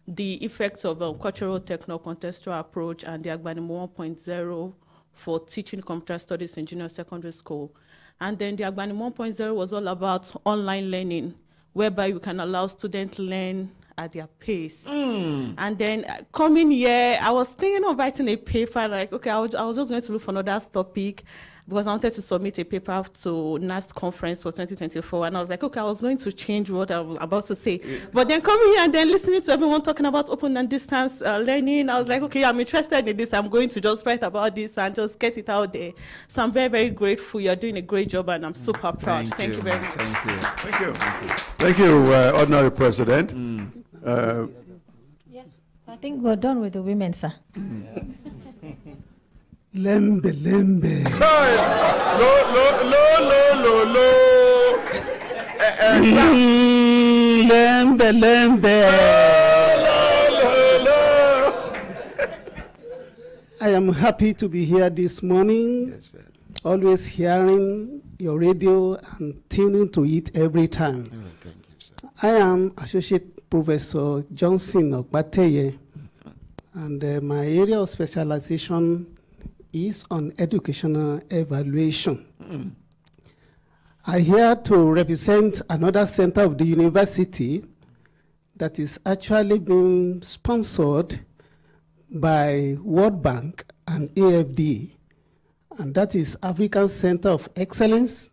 Speaker 20: the effects of cultural techno-contextual approach and the Agbanimo 1.0 for teaching computer studies in junior secondary school. And then the Agbanimo 1.0 was all about online learning, whereby you can allow students to learn at their pace. And then coming here, I was thinking of writing a paper, like, okay, I was just going to look for another topic because I wanted to submit a paper to NAST conference for 2024. And I was like, okay, I was going to change what I was about to say. But then coming here and then listening to everyone talking about open and distance learning, I was like, okay, I'm interested in this. I'm going to just write about this and just get it out there. So I'm very, very grateful. You're doing a great job and I'm super proud. Thank you very much.
Speaker 15: Thank you. Thank you. Thank you, Ordinary President.
Speaker 3: Yes, I think we're done with the women, sir.
Speaker 21: Lembe.
Speaker 1: Lo.
Speaker 21: Lembe. I am happy to be here this morning.
Speaker 1: Yes, sir.
Speaker 21: Always hearing your radio and tuning to it every time.
Speaker 1: Thank you, sir.
Speaker 21: I am Associate Professor Johnson Okpateye, and my area of specialization is on educational evaluation. I'm here to represent another center of the university that is actually being sponsored by World Bank and AFD, and that is African Center of Excellence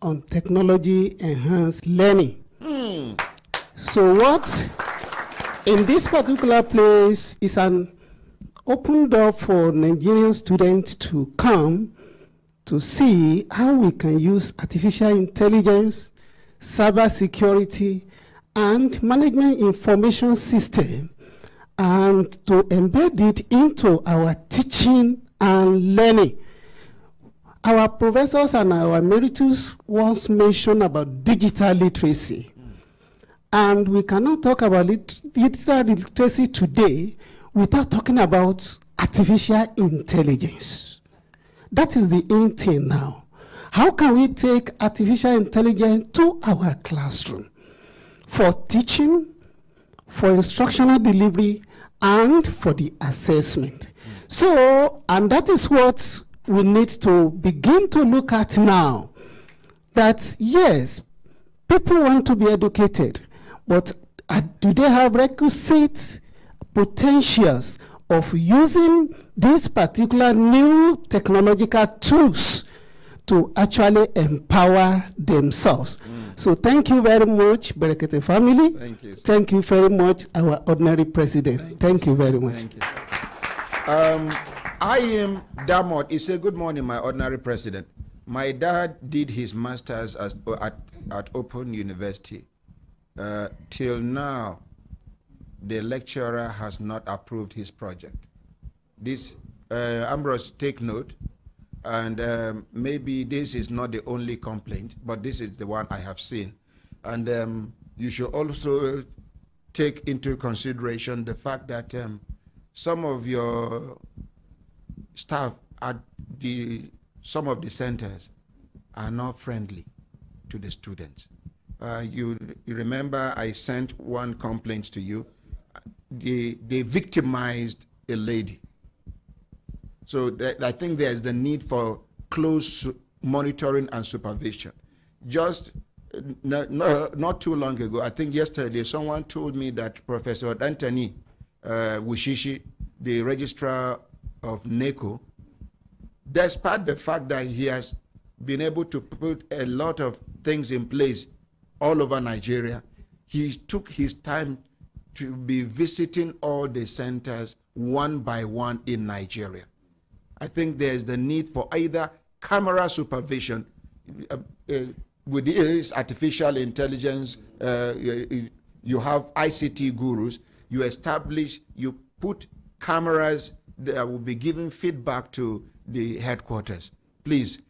Speaker 21: on Technology Enhanced Learning. So what in this particular place is an open door for Nigerian students to come to see how we can use artificial intelligence, cyber security, and management information system, and to embed it into our teaching and learning. Our professors and our emeritus once mentioned about digital literacy. And we cannot talk about digital literacy today without talking about artificial intelligence. That is the in thing now. How can we take artificial intelligence to our classroom for teaching, for instructional delivery, and for the assessment? So, and that is what we need to begin to look at now. That yes, people want to be educated, but do they have requisite potentials of using these particular new technological tools to actually empower themselves? So thank you very much, Brekete family.
Speaker 1: Thank you.
Speaker 21: Thank you very much, our ordinary president. Thank you very much.
Speaker 1: Thank you. I am Damot. He said, good morning, my ordinary president. My dad did his master's at Open University. Till now, the lecturer has not approved his project. This, Ambrose, take note, and maybe this is not the only complaint, but this is the one I have seen. And you should also take into consideration the fact that some of your staff at some of the centers are not friendly to the students. You remember I sent one complaint to you. They victimized a lady. So I think there's the need for close monitoring and supervision. Just not too long ago, I think yesterday, someone told me that Professor Anthony Wushishi, the registrar of NECO, despite the fact that he has been able to put a lot of things in place all over Nigeria, he took his time to be visiting all the centers one by one in Nigeria. I think there's the need for either camera supervision with this artificial intelligence. You have ICT gurus. You establish, you put cameras that will be giving feedback to the headquarters. Please,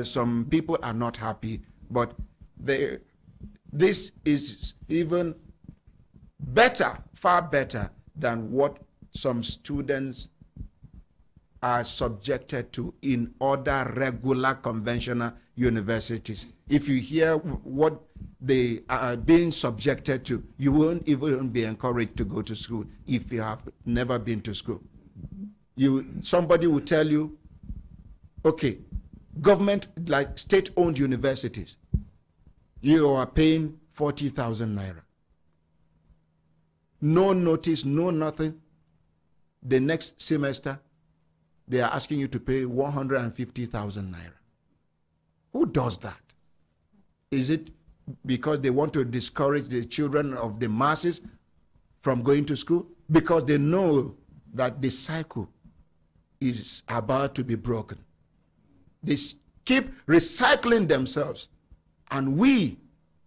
Speaker 1: some people are not happy, but this is even better, far better than what some students are subjected to in other regular conventional universities. If you hear what they are being subjected to, you won't even be encouraged to go to school if you have never been to school. Somebody will tell you, okay, government, like state-owned universities, you are paying 40,000 naira. No notice, no nothing. The next semester, they are asking you to pay 150,000 naira. Who does that? Is it because they want to discourage the children of the masses from going to school? Because they know that the cycle is about to be broken. They keep recycling themselves. And we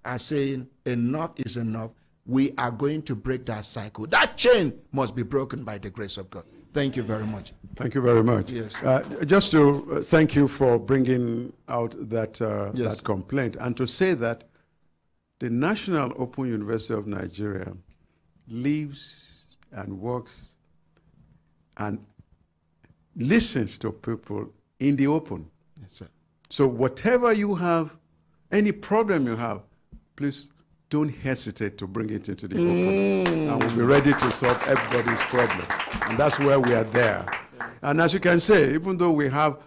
Speaker 1: are saying enough is enough. We are going to break that cycle. That chain must be broken by the grace of God. Thank you very much.
Speaker 15: Thank you very much.
Speaker 1: Yes.
Speaker 15: Just to thank you for bringing out that, that complaint, and to say that the National Open University of Nigeria lives and works and listens to people in the open.
Speaker 1: Yes, sir.
Speaker 15: So whatever you have, any problem you have, please don't hesitate to bring it into the open. And we'll be ready to solve everybody's problem. And that's where we are there. And as you can say, even though we have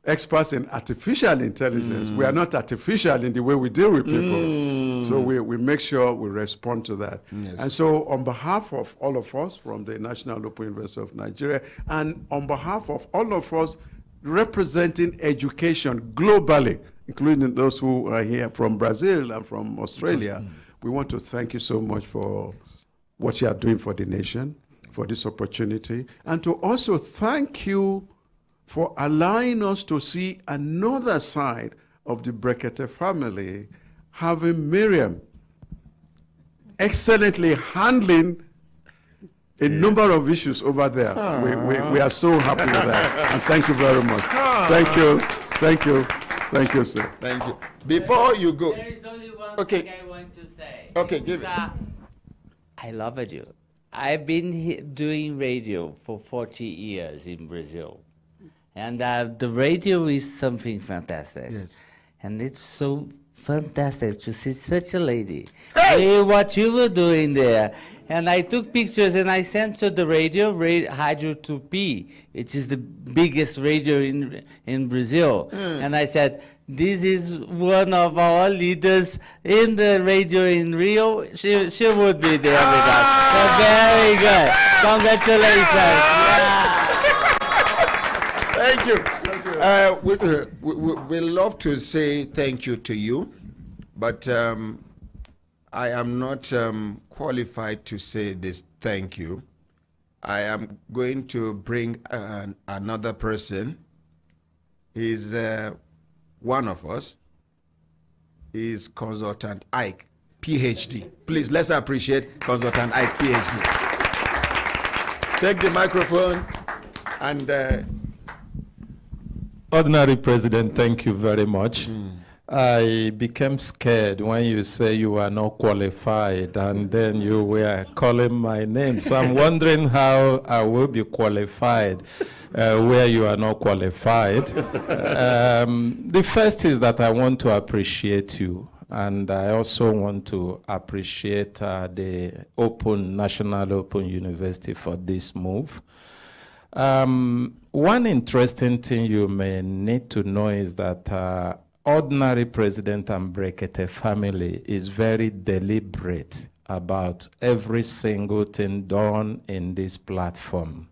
Speaker 15: experts in artificial intelligence, we are not artificial in the way we deal with people. So we make sure we respond to that.
Speaker 1: Yes.
Speaker 15: And so on behalf of all of us from the National Open University of Nigeria, and on behalf of all of us representing education globally, including those who are here from Brazil and from Australia, we want to thank you so much for what you are doing for the nation, for this opportunity, and to also thank you for allowing us to see another side of the Brekete family, having Miriam excellently handling a number of issues over there. We are so happy with that. And thank you very much. Thank you. Thank you. Thank you, sir.
Speaker 1: Thank you. Before you go.
Speaker 16: There is only one thing I want to say.
Speaker 1: Okay, give it.
Speaker 16: I love you. I've been doing radio for 40 years in Brazil. And the radio is something fantastic.
Speaker 1: Yes.
Speaker 16: And it's so fantastic to see such a lady. Hey, what you were doing there. And I took pictures and I sent to the radio, Radio Tupi, which is the biggest radio in Brazil. And I said, this is one of our leaders in the radio in Rio. She would be there with us. So very good. Congratulations.
Speaker 1: Thank you. We love to say thank you to you, but I am not qualified to say this thank you. I am going to bring another person. He's one of us. He's Consultant Ike, PhD. Please, let's appreciate Consultant Ike, PhD. Take the microphone and...
Speaker 10: Ordinary President, thank you very much. I became scared when you say you are not qualified and then you were calling my name. So I'm wondering how I will be qualified where you are not qualified. The first is that I want to appreciate you. And I also want to appreciate the National Open University for this move. One interesting thing you may need to know is that Ordinary President and Brekete family is very deliberate about every single thing done in this platform.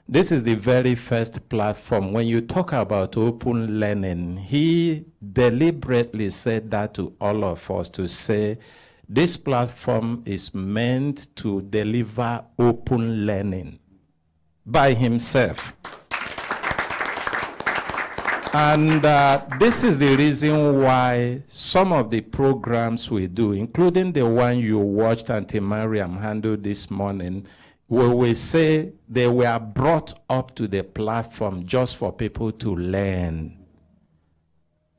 Speaker 10: This is the very first platform. When you talk about open learning, he deliberately said that to all of us to say, this platform is meant to deliver open learning by himself. And this is the reason why some of the programs we do, including the one you watched Auntie Mariam handle this morning, where we say they were brought up to the platform just for people to learn.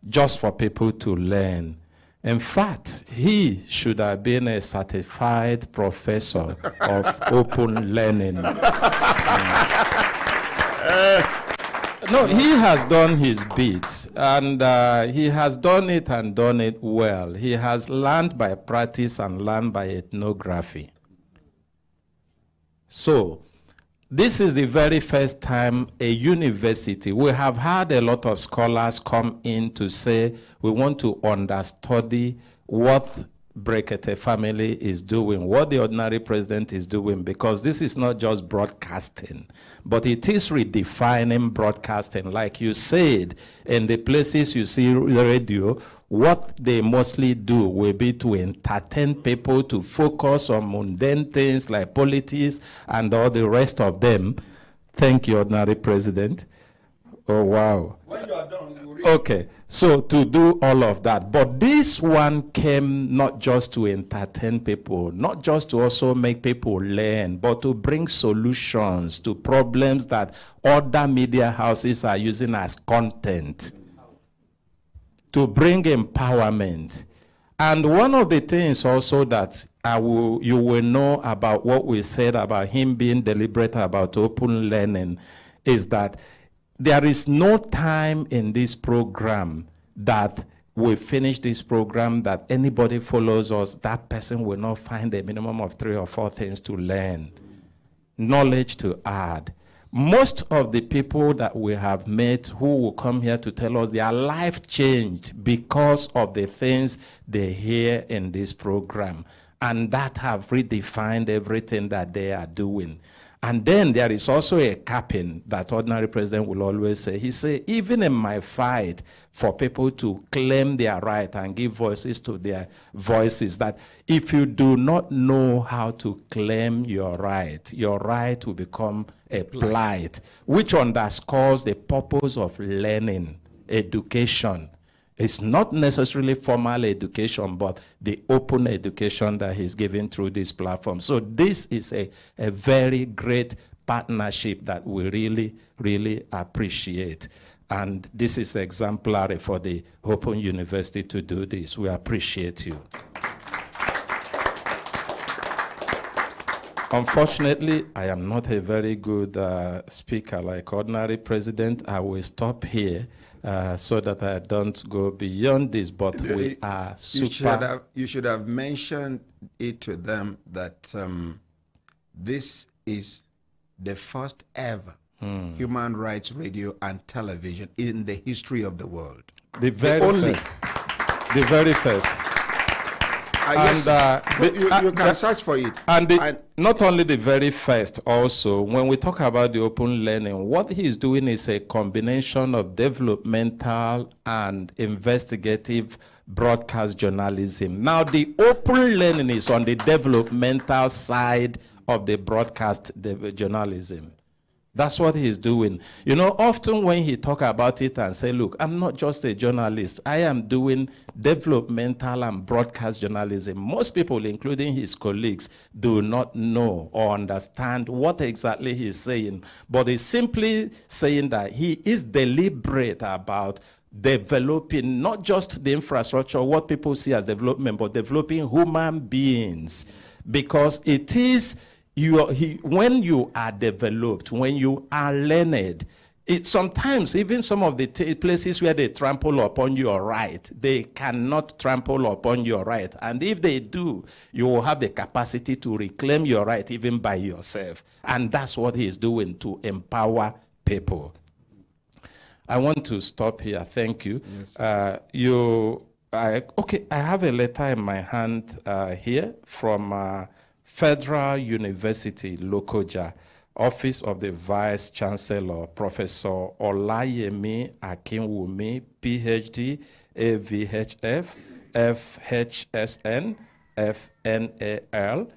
Speaker 10: Just for people to learn. In fact, he should have been a certified professor of open learning. No, he has done his bit, and he has done it and done it well. He has learned by practice and learned by ethnography. So, this is the very first time a university, we have had a lot of scholars come in to say, we want to understudy what Brekete family is doing, what the Ordinary President is doing, because this is not just broadcasting, but it is redefining broadcasting. Like you said, in the places you see the radio, what they mostly do will be to entertain people, to focus on mundane things like politics and all the rest of them. Thank you, Ordinary President. Oh, wow.
Speaker 1: When you are done, you read.
Speaker 10: Okay, so to do all of that. But this one came not just to entertain people, not just to also make people learn, but to bring solutions to problems that other media houses are using as content. To bring empowerment. And one of the things also that you will know about what we said about him being deliberate about open learning is that there is no time in this program that we finish this program, that anybody follows us, that person will not find a minimum of 3 or 4 things to learn, knowledge to add. Most of the people that we have met who will come here to tell us their life changed because of the things they hear in this program, and that have redefined everything that they are doing. And then there is also a capping that ordinary president will always say. He say, even in my fight for people to claim their right and give voices to their voices, that if you do not know how to claim your right will become a plight, which underscores the purpose of learning, education. It's not necessarily formal education, but the open education that he's giving through this platform. So this is a very great partnership that we really, really appreciate. And this is exemplary for the Open University to do this. We appreciate you. Unfortunately, I am not a very good speaker like ordinary president. I will stop here. So that I don't go beyond this, but we are super.
Speaker 1: You should have mentioned it to them that this is the first ever human rights radio and television in the history of the world.
Speaker 10: The very first. The very first.
Speaker 1: Yes, you can search for it.
Speaker 10: And not only the very first, also, when we talk about the open learning, what he's doing is a combination of developmental and investigative broadcast journalism. Now, the open learning is on the developmental side of the broadcast journalism. That's what he's doing. You know, often when he talk about it and say, look, I'm not just a journalist. I am doing developmental and broadcast journalism. Most people, including his colleagues, do not know or understand what exactly he's saying. But he's simply saying that he is deliberate about developing not just the infrastructure, what people see as development, but developing human beings. Because it is... when you are developed, when you are learned, it sometimes even some of the places where they trample upon your right, they cannot trample upon your right. And if they do, you will have the capacity to reclaim your right even by yourself. And that's what he is doing, to empower people. I want to stop here. Thank you. Yes, I have a letter in my hand here from Federal University, Lokoja, Office of the Vice Chancellor, Professor Olayemi Akinwumi, PhD, AVHF, FHSN, FNAL,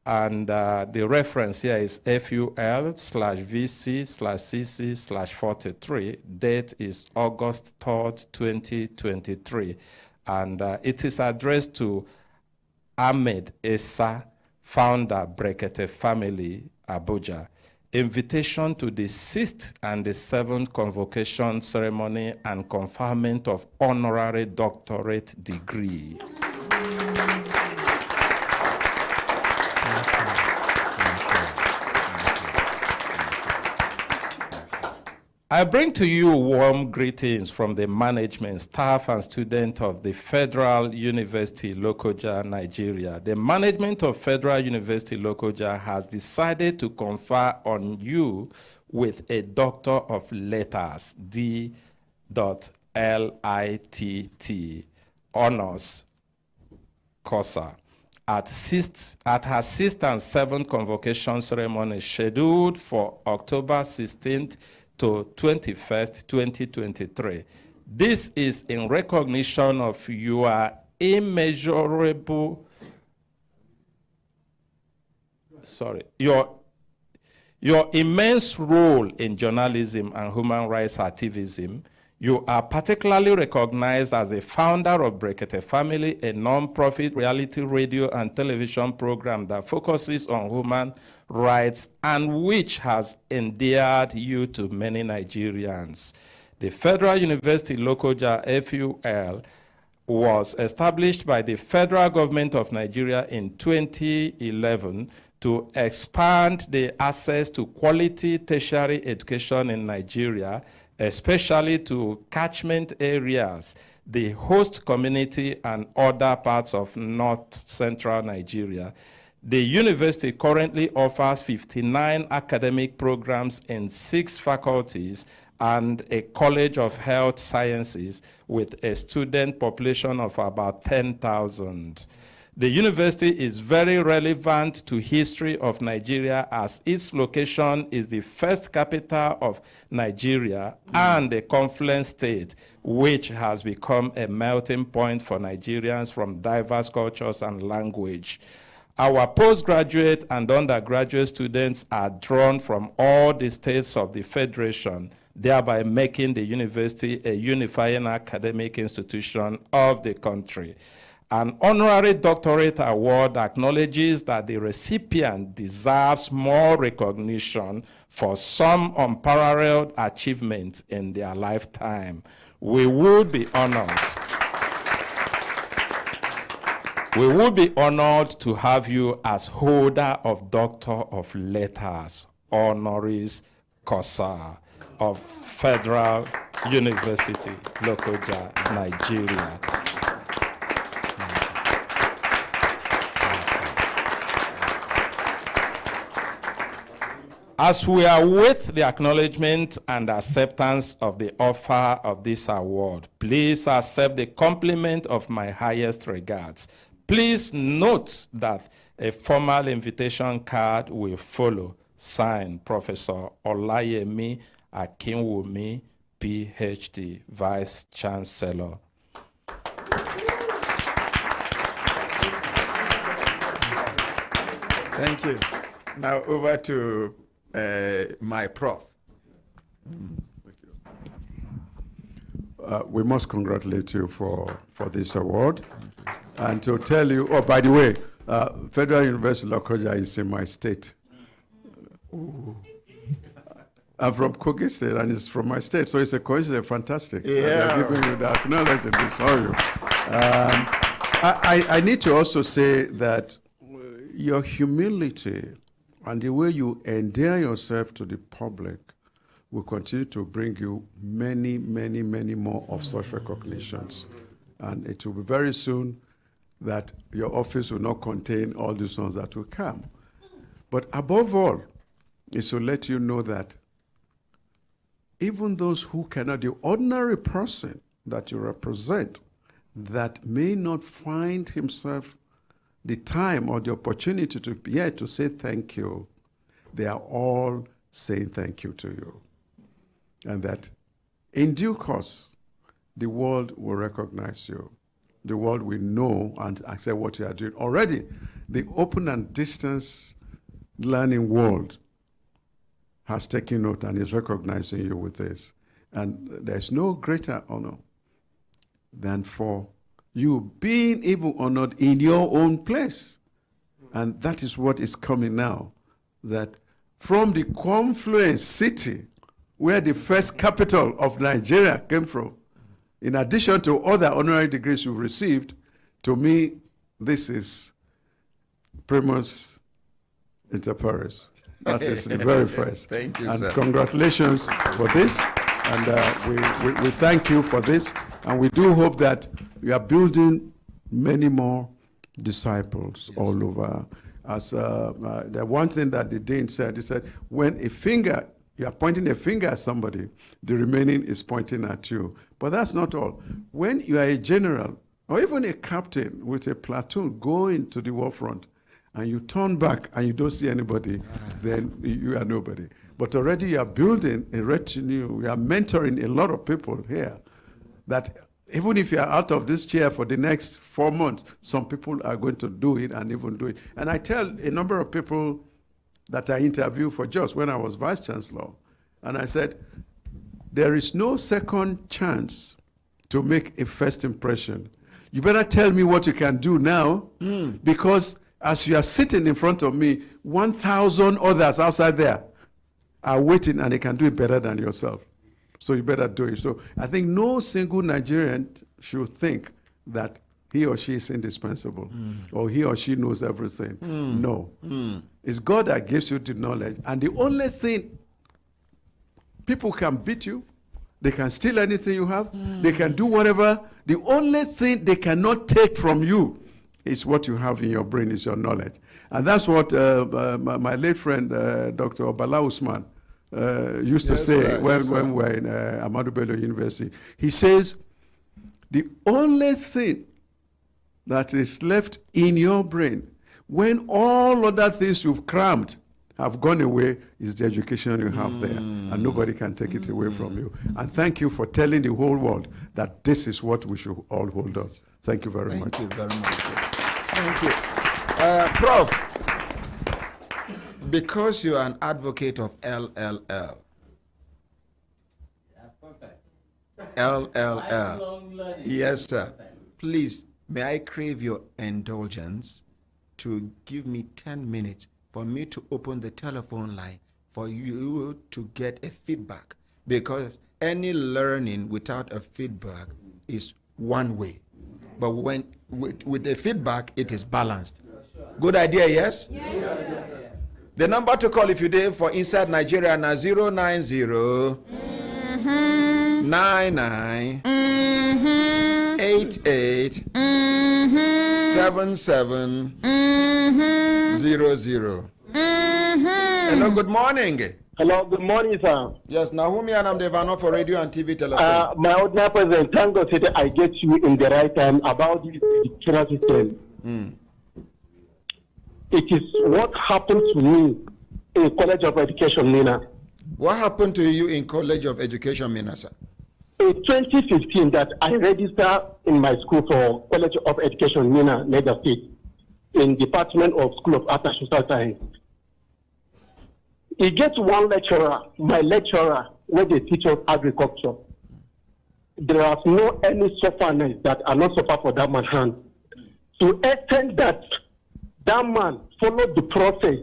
Speaker 10: and the reference here is FUL/VC/CC/43. Date is August 3rd, 2023. And it is addressed to Ahmed Essa, founder, Brekete family, Abuja. Invitation to the 6th and the 7th convocation ceremony and conferment of honorary doctorate degree. I bring to you warm greetings from the management, staff, and students of the Federal University, Lokoja, Nigeria. The management of Federal University, Lokoja has decided to confer on you with a Doctor of Letters, D.LITT, honors Kosa, at her 6th and 7th convocation ceremony scheduled for October 16th to 21st, 2023. This is in recognition of your immeasurable, your immense role in journalism and human rights activism. You are particularly recognized as a founder of Brekete Family, a non-profit reality radio and television program that focuses on human rights and which has endeared you to many Nigerians. The Federal University Lokoja, FUL, was established by the federal government of Nigeria in 2011 to expand the access to quality tertiary education in Nigeria, especially to catchment areas the host community, and other parts of North Central Nigeria. The university currently offers 59 academic programs in 6 faculties and a College of Health Sciences with a student population of about 10,000. The university is very relevant to history of Nigeria as its location is the first capital of Nigeria and a confluence state, which has become a melting point for Nigerians from diverse cultures and language. Our postgraduate and undergraduate students are drawn from all the states of the Federation, thereby making the university a unifying academic institution of the country. An honorary doctorate award acknowledges that the recipient deserves more recognition for some unparalleled achievements in their lifetime. We would be honored. We would be honored to have you as holder of Doctor of Letters, honoris causa of Federal University, Lokoja, Nigeria. As we await the acknowledgement and acceptance of the offer of this award, please accept the compliment of my highest regards. Please note that a formal invitation card will follow. Signed, Professor Olayemi Akinwumi, PhD, Vice Chancellor.
Speaker 1: Thank you. Now over to my prof.
Speaker 15: We must congratulate you for this award. And to tell you, oh, by the way, Federal University Lokoja is in my state. I'm from Kogi State, and it's from my state, so it's a coincidence. Fantastic.
Speaker 1: Yeah.
Speaker 15: I'm giving you the acknowledgement. Sorry. I need to also say that your humility and the way you endear yourself to the public will continue to bring you many, many, many more of such recognitions. And it will be very soon that your office will not contain all these ones that will come. But above all, is to let you know that even those who cannot, the ordinary person that you represent, that may not find himself the time or the opportunity to be here to say thank you, they are all saying thank you to you. And that in due course, the world will recognize you. The world will know and accept what you are doing. Already, the open and distance learning world has taken note and is recognizing you with this. And there's no greater honor than for you being even honored in your own place. And that is what is coming now, that from the confluence city, where the first capital of Nigeria came from, in addition to other honorary degrees you've received, to me, this is primus inter pares. That is the very first.
Speaker 1: Thank you,
Speaker 15: and
Speaker 1: sir.
Speaker 15: Congratulations for this. And we thank you for this. And we do hope that we are building many more disciples all over. As the one thing that the Dean said, he said, when you are pointing a finger at somebody, the remaining is pointing at you. But that's not all. When you are a general or even a captain with a platoon going to the war front and you turn back and you don't see anybody, then you are nobody. But already you are building a retinue, you are mentoring a lot of people here that even if you are out of this chair for the next 4 months, some people are going to do it and even do it. And I tell a number of people that I interviewed for JOS when I was Vice Chancellor, and I said, there is no second chance to make a first impression. You better tell me what you can do now, because as you are sitting in front of me, 1,000 others outside there are waiting and they can do it better than yourself. So you better do it. So I think no single Nigerian should think that he or she is indispensable or he or she knows everything. No. It's God that gives you the knowledge. And the only thing, people can beat you They can steal anything you have. They can do whatever. The only thing they cannot take from you is what you have in your brain, is your knowledge. And that's what my late friend, Dr. Bala Usman, used to say when we were in Ahmadu Bello University. He says, the only thing that is left in your brain when all other things you've crammed have gone away is the education you have there, and nobody can take it away from you. And thank you for telling the whole world that this is what we should all hold on. Thank you very much.
Speaker 1: Thank you very much. Thank you. Prof, because you are an advocate of LLL, yes, sir. Please, may I crave your indulgence to give me 10 minutes for me to open the telephone line for you to get a feedback, because any learning without a feedback is one way, but when with a feedback it is balanced. Good idea, yes? Yes. The number to call if you did for inside Nigeria now 090 99 88 77 00. Hello, good morning.
Speaker 6: Hello, good morning, sir.
Speaker 1: Yes, Naomi and I'm Devano for radio and TV telephone.
Speaker 6: My ordinary president, thank God that I get you in the right time about the educational system. It is what happened to me in College of Education, Mina.
Speaker 1: What happened to you in College of Education, Mina, sir?
Speaker 6: In 2015, that I registered in my school for College of Education, Mina, Niger State, in Department of School of Art and Social Science. He gets one lecturer, my lecturer, where they teach us agriculture. There are no any suffering that are not suffer for that man's hand. To extend that man followed the process.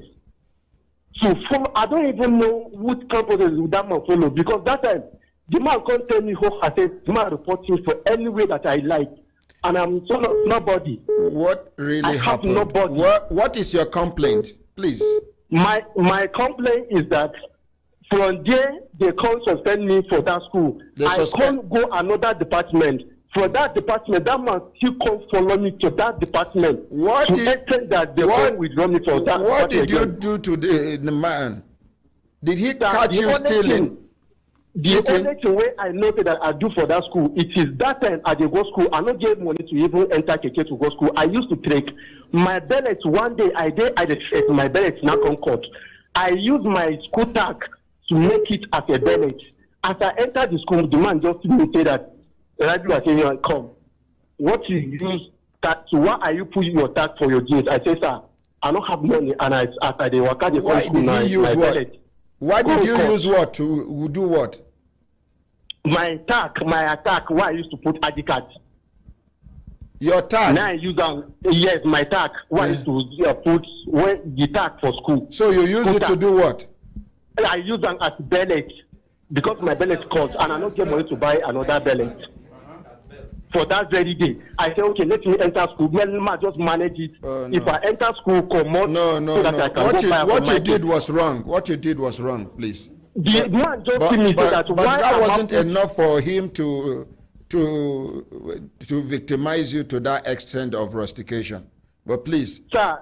Speaker 6: To follow, I don't even know which process that man follow, because that time the man can't tell me who I said the man reporting for any way that I like, and I'm sort of nobody.
Speaker 1: What really happened?
Speaker 6: Nobody.
Speaker 1: What is your complaint, please?
Speaker 6: My complaint is that from there they can't suspend me for that school. I can't go another department. For that department, that man still can't follow me to that department.
Speaker 1: What did
Speaker 6: that they can't withdraw me from that?
Speaker 1: What did you do to the man? Did he catch you stealing?
Speaker 6: The only thing way I know that I do for that school, it is that time I go school. I don't get money to even enter Keke to go school. I used to take my ballot one day. I take my ballot not Concord. I use my school tag to make it as a ballot. As I enter the school, the man just say that, come. What you use that? So why are you pushing your tag for your jeans? I say, sir, I don't have money, and I work at the
Speaker 1: Why
Speaker 6: school.
Speaker 1: did you use what? Why did you use what to do what?
Speaker 6: My attack. Why I used to put ID card.
Speaker 1: Your tag.
Speaker 6: Now I use yes, my tag. Why I used to put the tag for school.
Speaker 1: So you used it to do what?
Speaker 6: I use them as ballot because my ballot costs, and I don't get money to buy another ballot. For that very day, I say, okay, let me enter school. Just manage it.
Speaker 1: No.
Speaker 6: If I enter school, come on.
Speaker 1: No.
Speaker 6: That I can
Speaker 1: What you did was wrong. What you did was wrong, please.
Speaker 6: The man just see me say that.
Speaker 1: But
Speaker 6: why
Speaker 1: that wasn't enough for him to victimize you to that extent of rustication. But please.
Speaker 6: Sir,